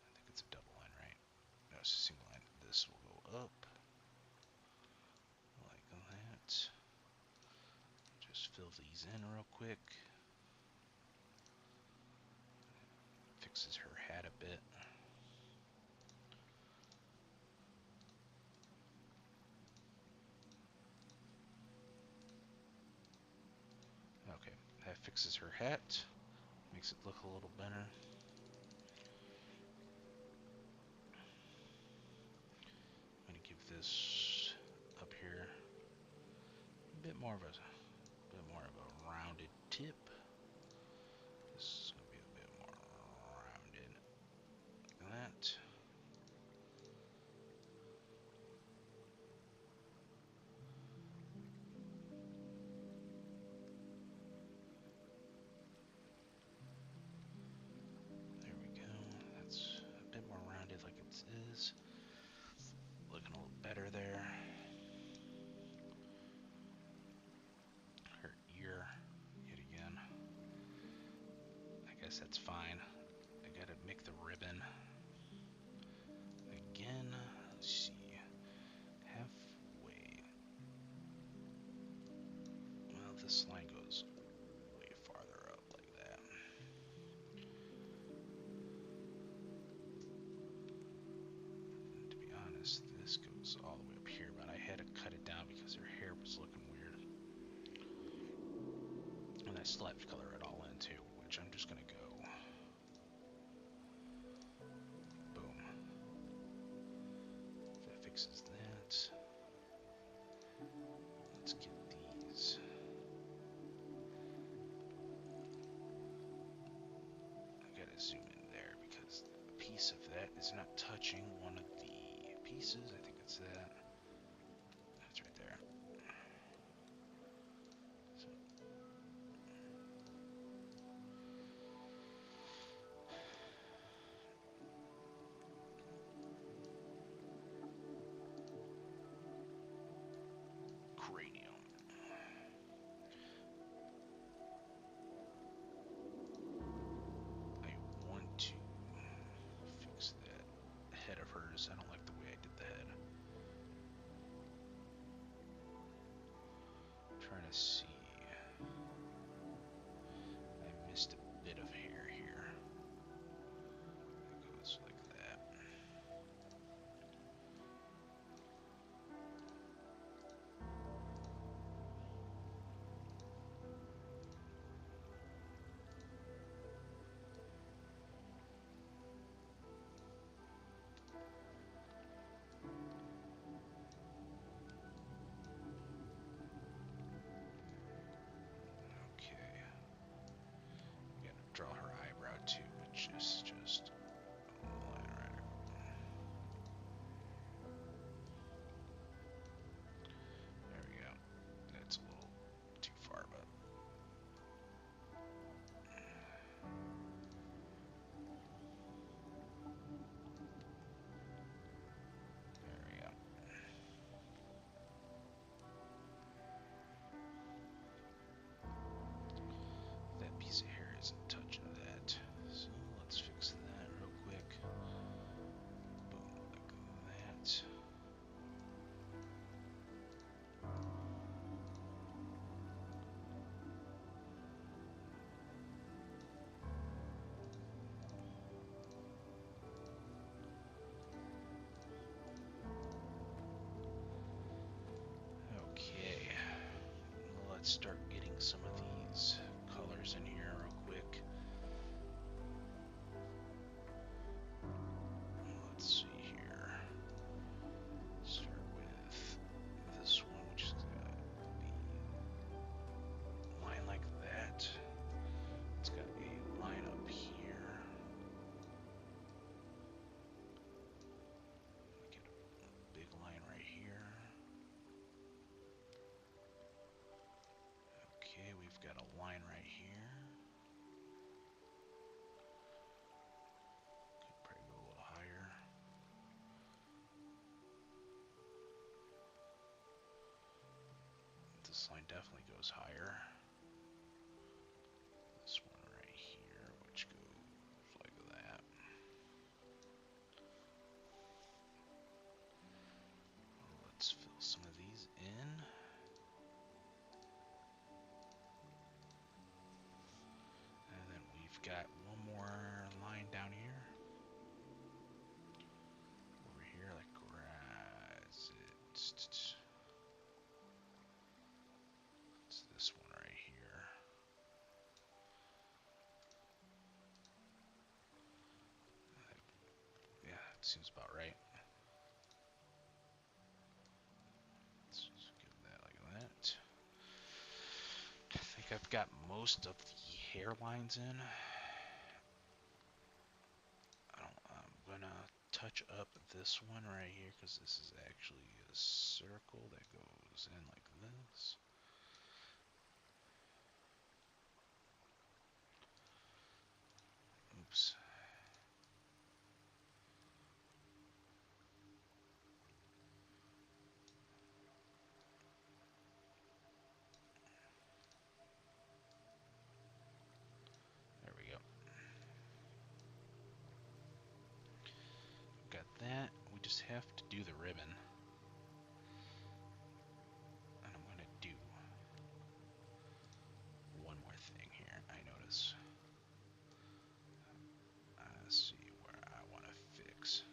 I think it's a double line, right? No, it's a single line. This will go up like that. Just fill these in real quick. Fixes her hat a bit. Okay, that fixes her hat. Makes it look a little better. I'm gonna give this up here a bit more of a rounded tip. This is gonna be a bit more rounded like that. There we go. That's a bit more rounded like it is. Looking a little better there. Her ear, yet again. I guess that's fine. I gotta make the ribbon. Again, let's see. Halfway. Well, this line goes way farther up like that. And to be honest, this goes all the way up here, but I had to cut it down because her hair was looking weird. And I still have to color it all in too, which I'm just gonna go. Boom. That fixes that. Let's get these. I gotta zoom in there because a piece of that is not touching one of the pieces. I think it's that. That's right there. So. Cranium. I want to fix that head of hers. I don't like the way I did the head. I'm trying to see. I missed a bit of hair here. It goes like that. let's start getting some of these colors in here real quick. Let's see here. Start with this one, which is got the line like that. It's got a line up here. Get a big line right here. Okay, we've got a line right here. Could probably go a little higher. This line definitely goes higher. This one right here, which goes like that. Let's fill some of these in. And then we've got one more line down here. Over here, like grass. It's this one right here. Yeah, it seems about right. Let's just give that like that. I think I've got most of the hairlines in. I'm gonna touch up this one right here because this is actually a circle that goes in like this. Oops. There we go. Got that. We just have to do the ribbon. And I'm going to do one more thing here. I notice. See where I want to fix.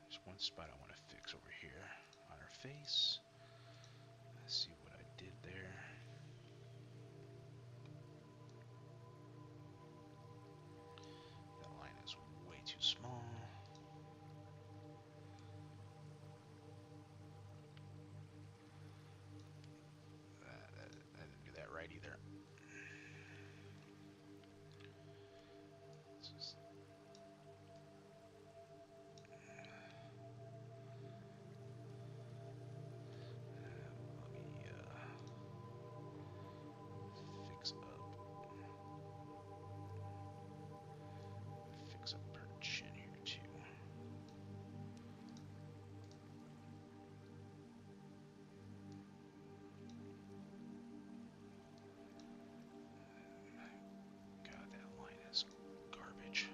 There's one spot I want to fix over here on her face. Let's see what I did there. That line is way too small. I didn't do that right either. Just let me fix up her chin here too. God, that line is garbage.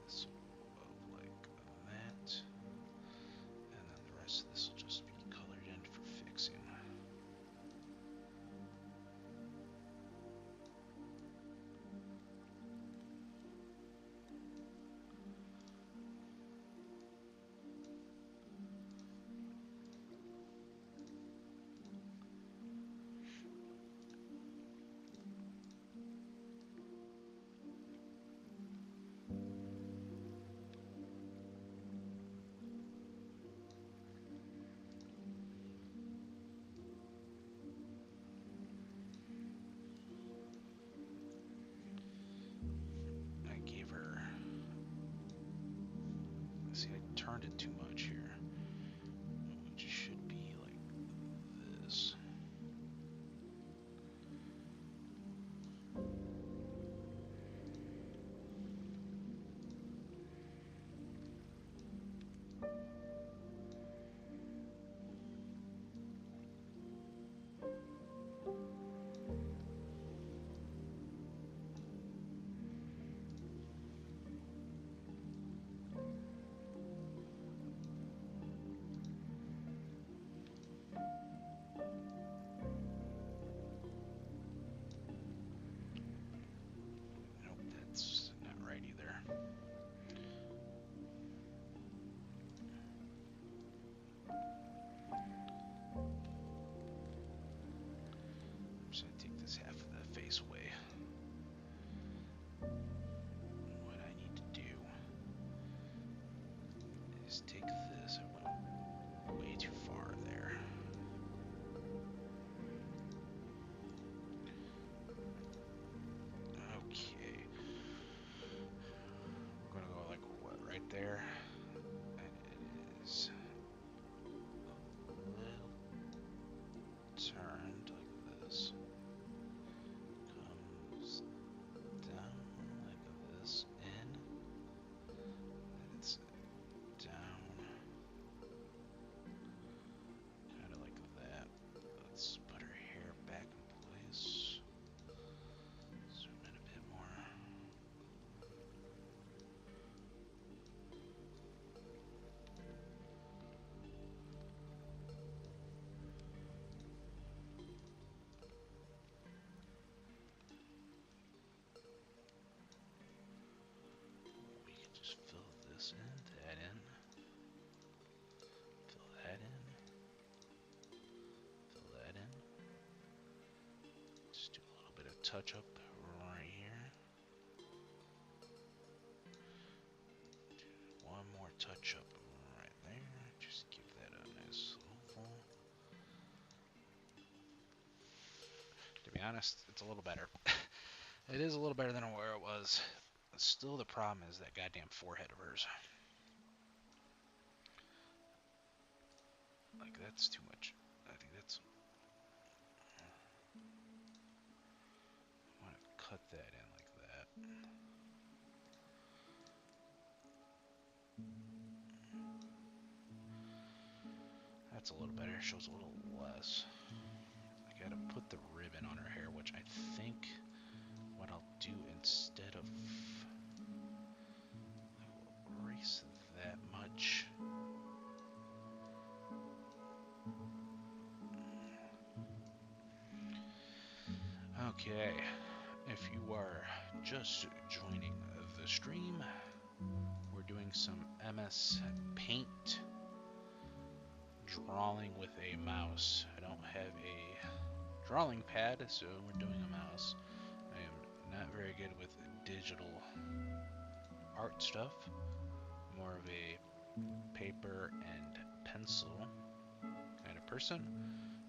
This will go up like that. And then the rest of this will just be colored in for fixing. this half of the face away. What I need to do is take this. I went way too far there. Okay. I'm gonna go like what, right there? And it is a little turned like this. Comes down like this, in, and it's down, kind of like that. Let's put her hair back in place. Zoom in a bit more. We can just fill this in, that in, fill that in, fill that in. Just do a little bit of touch up right here. Do one more touch up right there. Just give that a nice oval. To be honest, it's a little better. It is a little better than where it was. Still, the problem is that goddamn forehead of hers. Like, that's too much. I think that's... I want to cut that in like that. That's a little better. Shows a little less. I gotta put the ribbon on her hair, which I think what I'll do instead of... I will erase that much. Okay, if you are just joining the stream, we're doing some MS Paint drawing with a mouse. I don't have a drawing pad, so we're doing a mouse. I am not very good with digital art stuff. More of a paper and pencil kind of person.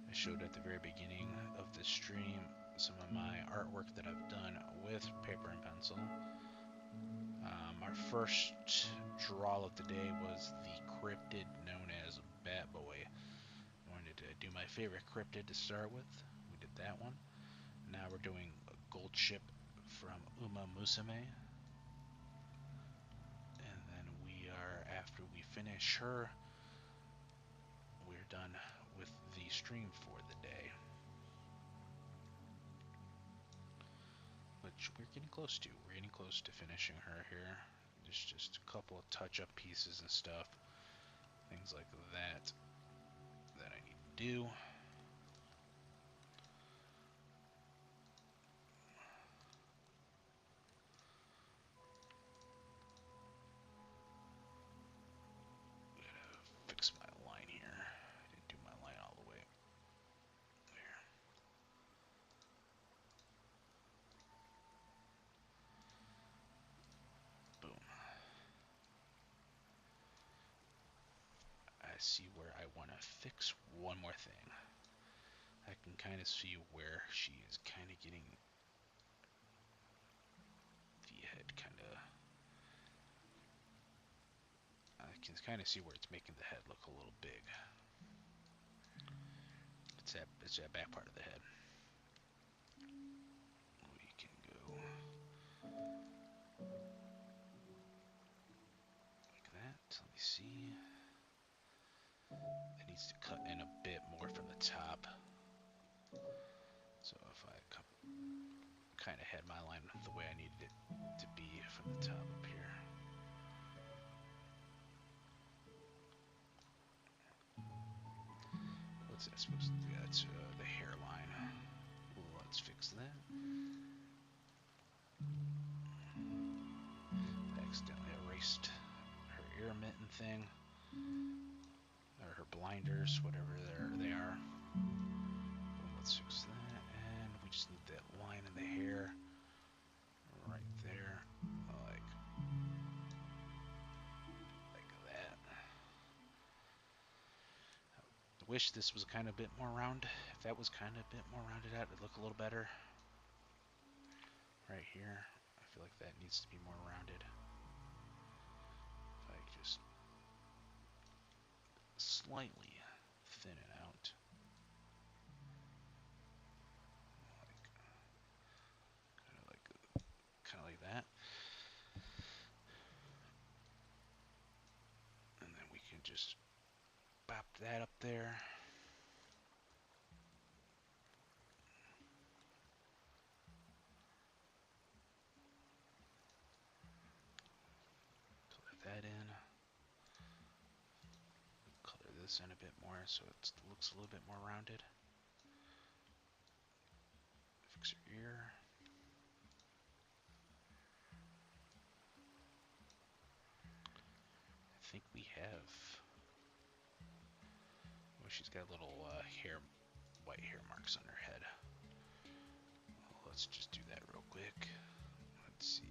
I showed at the very beginning of the stream some of my artwork that I've done with paper and pencil. Our first draw of the day was the cryptid known as Bat Boy. I wanted to do my favorite cryptid to start with. We did that one. Now we're doing a gold ship from Uma Musume. And then we are, after we finish her, we're done with the stream for the day. Which we're getting close to. We're getting close to finishing her here. There's just a couple of touch-up pieces and stuff. Things like that that I need to do. Gotta fix my line here. I didn't do my line all the way. There. Boom. I see where I want to fix one more thing. I can kind of see where she is kind of getting the head kind of... I can kind of see where it's making the head look a little big. It's that back part of the head. We can go like that. Let me see. It needs to cut in a bit more from the top. So if I kind of had my line the way I needed it to be from the top up here. What's that supposed to do? That's the hairline. Let's fix that. I accidentally erased her ear mitten thing. Or her blinders, whatever they are. Let's fix that. And we just need that line in the hair right there, like that. I wish this was kind of a bit more round. If that was kind of a bit more rounded out, it'd look a little better. Right here, I feel like that needs to be more rounded. If I just slightly thin it out. Kind of like that. And then we can just bop that up there. That in, color this in a bit more so it looks a little bit more rounded. Fix your ear. I think we have. Oh, she's got little white hair marks on her head. Well, let's just do that real quick. Let's see.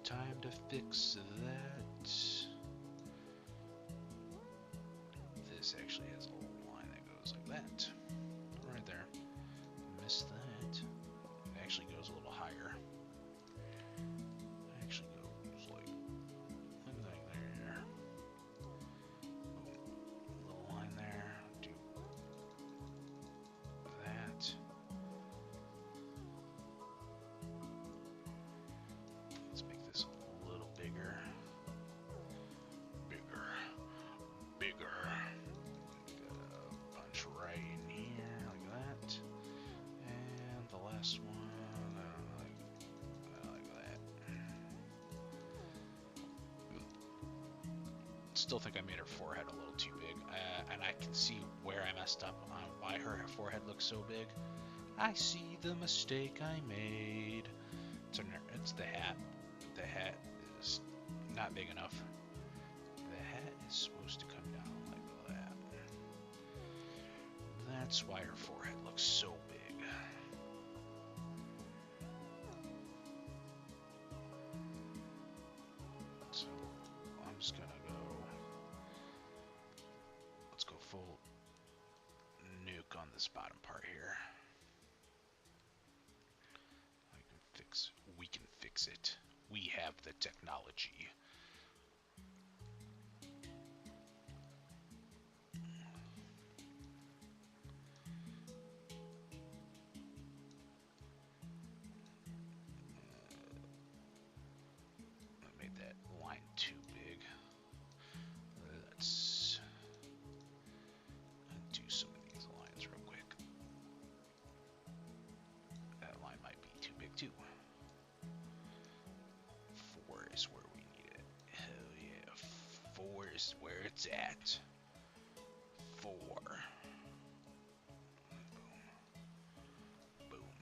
Time to fix that. This actually has a little line that goes like that. Right there. Missed that. It actually goes a little higher. It actually goes like there. Boom. Little line there. Do that. Let's make this a little bigger. Bigger. Got a bunch right in here, like that. And the last one, I like that. Still think I made her forehead a little too big, and I can see where I messed up on why her forehead looks so big. I see the mistake I made. It's the hat. The hat is not big enough. The hat is supposed to come down like that. That's why her forehead looks so big. So I'm just gonna go. Let's go full nuke on this bottom part here. We can fix it. We have the technology. I made that line too big. Let's do some of these lines real quick. That line might be too big too. 4 is where we need it. Hell yeah. 4 is where it's at. 4. Boom. Boom.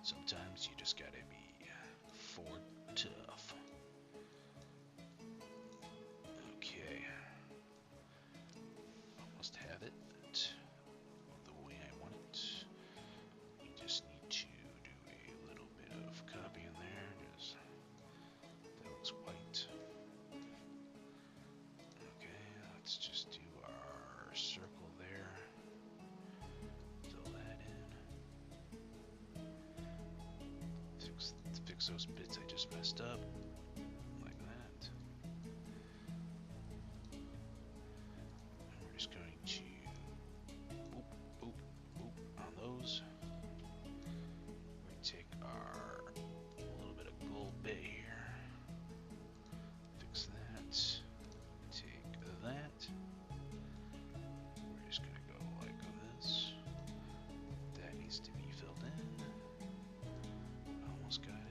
Sometimes you just gotta be 4 tough. Okay. Almost have it the way I want it. We just need to do a little bit of copy in there. Just that looks white. Okay, let's just do our circle there. Fill that in. fix those bits I just messed up. Like that. And we're just going to boop, boop, boop on those. We take our little bit of gold bit here. Fix that. Take that. We're just going to go like this. That needs to be filled in. Almost got it.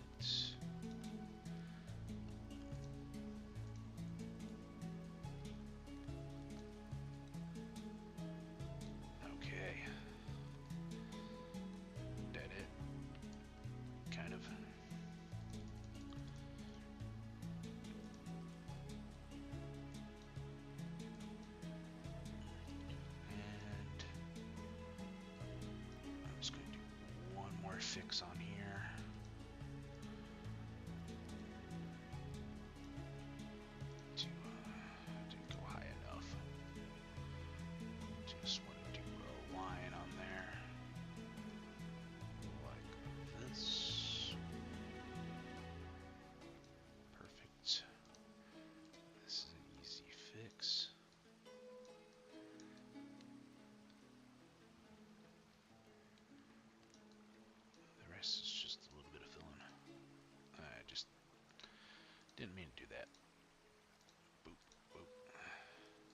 Okay. That it? Kind of. And I'm just going to do one more fix on here. Didn't go high enough. Just want to do a line on there. Like this. Perfect. This is an easy fix. The rest is just a little bit of filling. I just didn't mean to do that. Boop, boop. I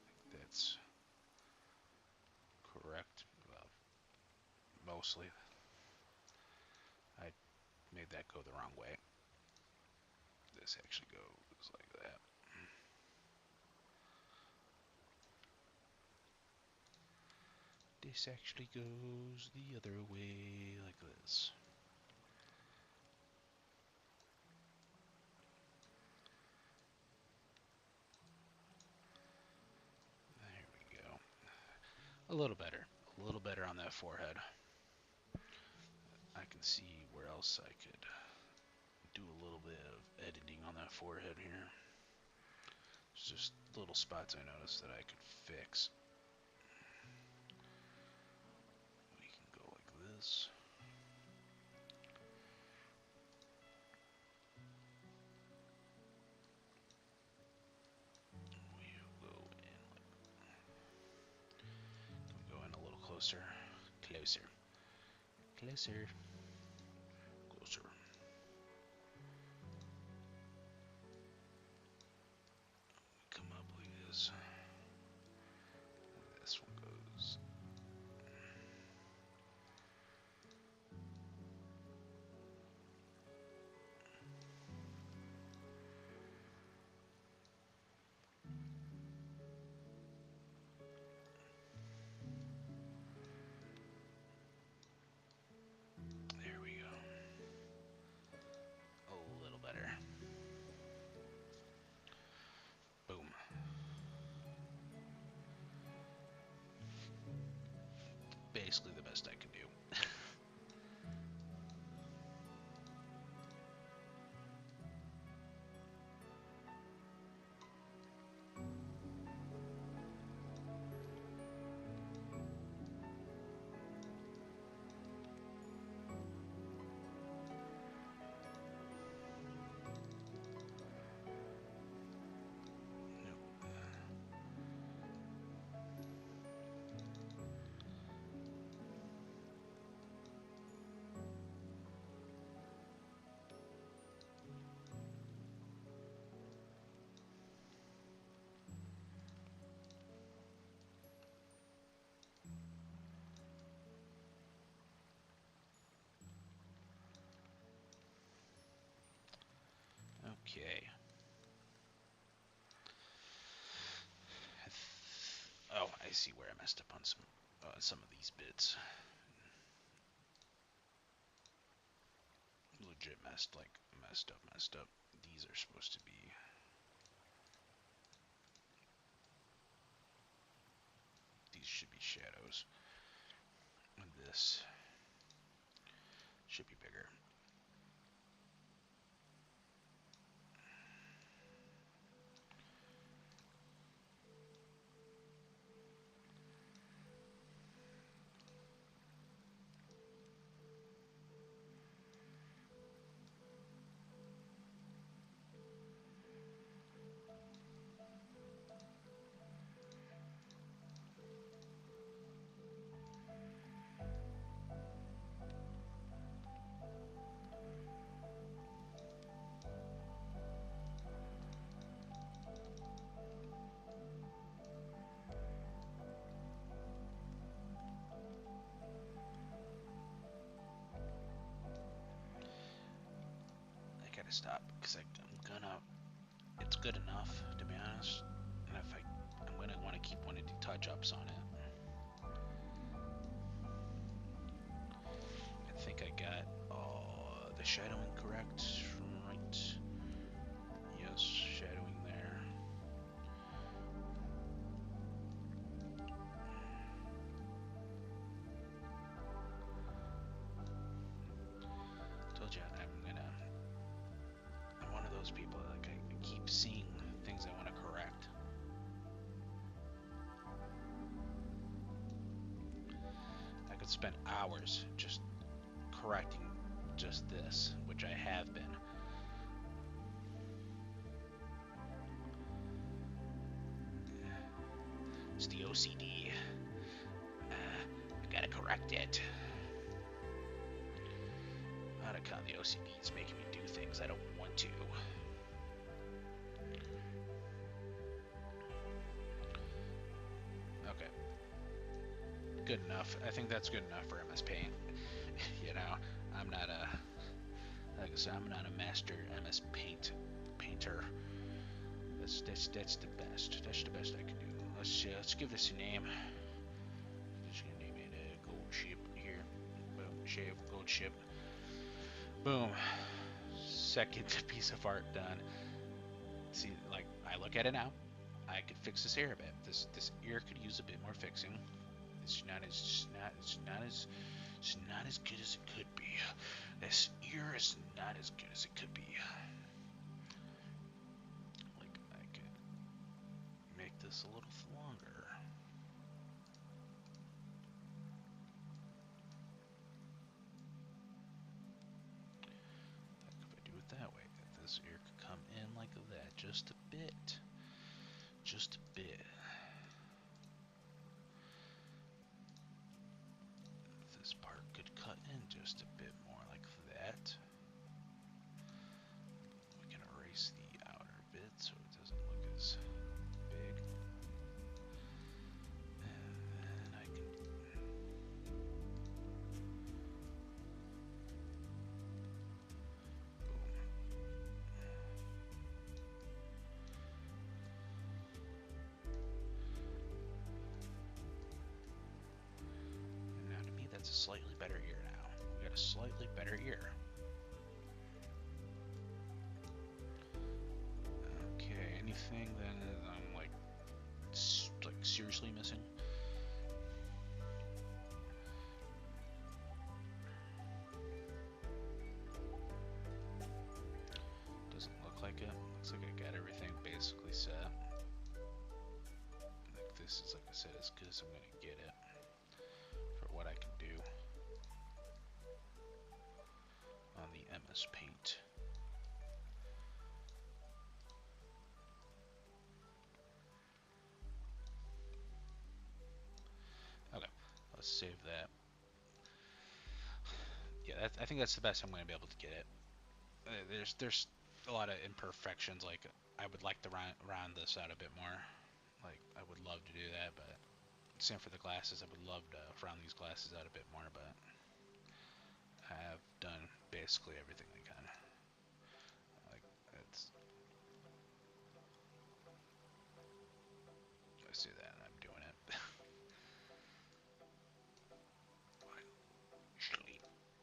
think that's correct. Well, mostly. I made that go the wrong way. This actually goes like that. This actually goes the other way, like this. There we go. A little better. A little better on that forehead. I can see where else I could do a little bit of editing on that forehead here. There's just little spots I noticed that I could fix. We can go like this. We'll go in a little closer. Closer. Closer. Closer. Come up like this. This one goes. There we go. A little better. Boom. Basically the best I can do. Okay. Oh, I see where I messed up on some of these bits. Legit messed up. These are supposed to be. These should be shadows. And this should be bigger. stop because I'm gonna. It's good enough, to be honest. And if I'm gonna want to keep wanting to touch ups on it. I think I got the shadowing correct, right? Yes, shadowing there. Told you I'm one of those people, like I keep seeing things I want to correct. I could spend hours just correcting just this, which I have been. It's the OCD. I gotta correct it. On account the OCD is making me do things I don't want to. Okay. Good enough. I think that's good enough for MS Paint. You know, I'm not a, like I said, I'm not a master MS Paint painter. That's the best. That's the best I can do. Let's give this a name. Just gonna name it a gold ship here. Boom, shave gold ship. Boom. Second piece of art done. See, like I look at it now, I could fix this ear a bit. This ear could use a bit more fixing. It's not as good as it could be. This ear is not as good as it could be. Like I could make this a little longer. Like if I do it that way, this ear could come in like that, just a bit. Just a bit. This part could cut in just a bit more like that. We can erase the outer bit so it doesn't look as big. And then I can... And now to me that's a slightly better ear now. We got a slightly better ear. Okay, anything then I'm like seriously missing? Doesn't look like it. Looks like I got everything basically set. Like this is, like I said, as good as I'm gonna get it for what I can do on the MS Paint. Okay, let's save that. Yeah, I think that's the best I'm going to be able to get it. There's a lot of imperfections. Like I would like to round this out a bit more. Like I would love to do that, but same for the glasses. I would love to round these glasses out a bit more, but I have done basically everything I can. Like it's. I see that, and I'm doing it.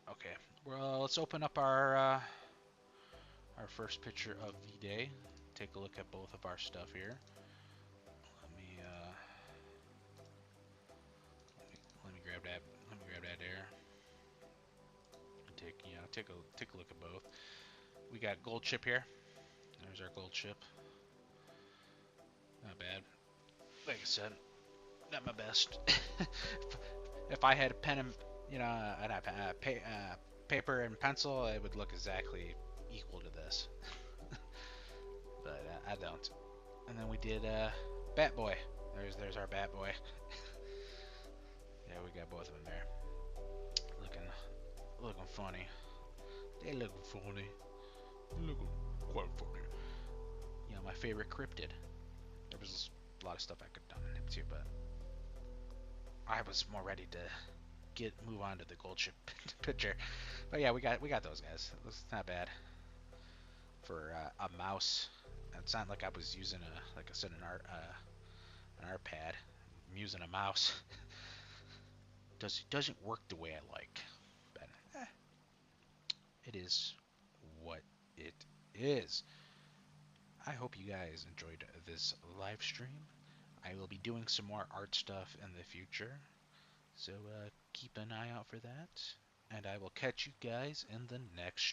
Okay, well, let's open up our first picture of the day. Take a look at both of our stuff here. Let me grab that. Let me grab that there. And take a look at both. We got gold chip here. There's our gold chip. Not bad. Like I said, not my best. If I had a pen and I'd have paper and pencil, it would look exactly equal to this. But I don't. And then we did Bat Boy. There's our Bat Boy. Yeah, we got both of them there. Looking funny. They looking funny. Looking quite funny. My favorite cryptid. There was a lot of stuff I could have done in it too, but I was more ready to move on to the gold chip picture. But yeah, we got those guys. It's not bad. for a mouse. It's not like I was using like I said, an art pad. I'm using a mouse. Doesn't work the way I like, but it is what it is. I hope you guys enjoyed this live stream. I will be doing some more art stuff in the future, so keep an eye out for that. And I will catch you guys in the next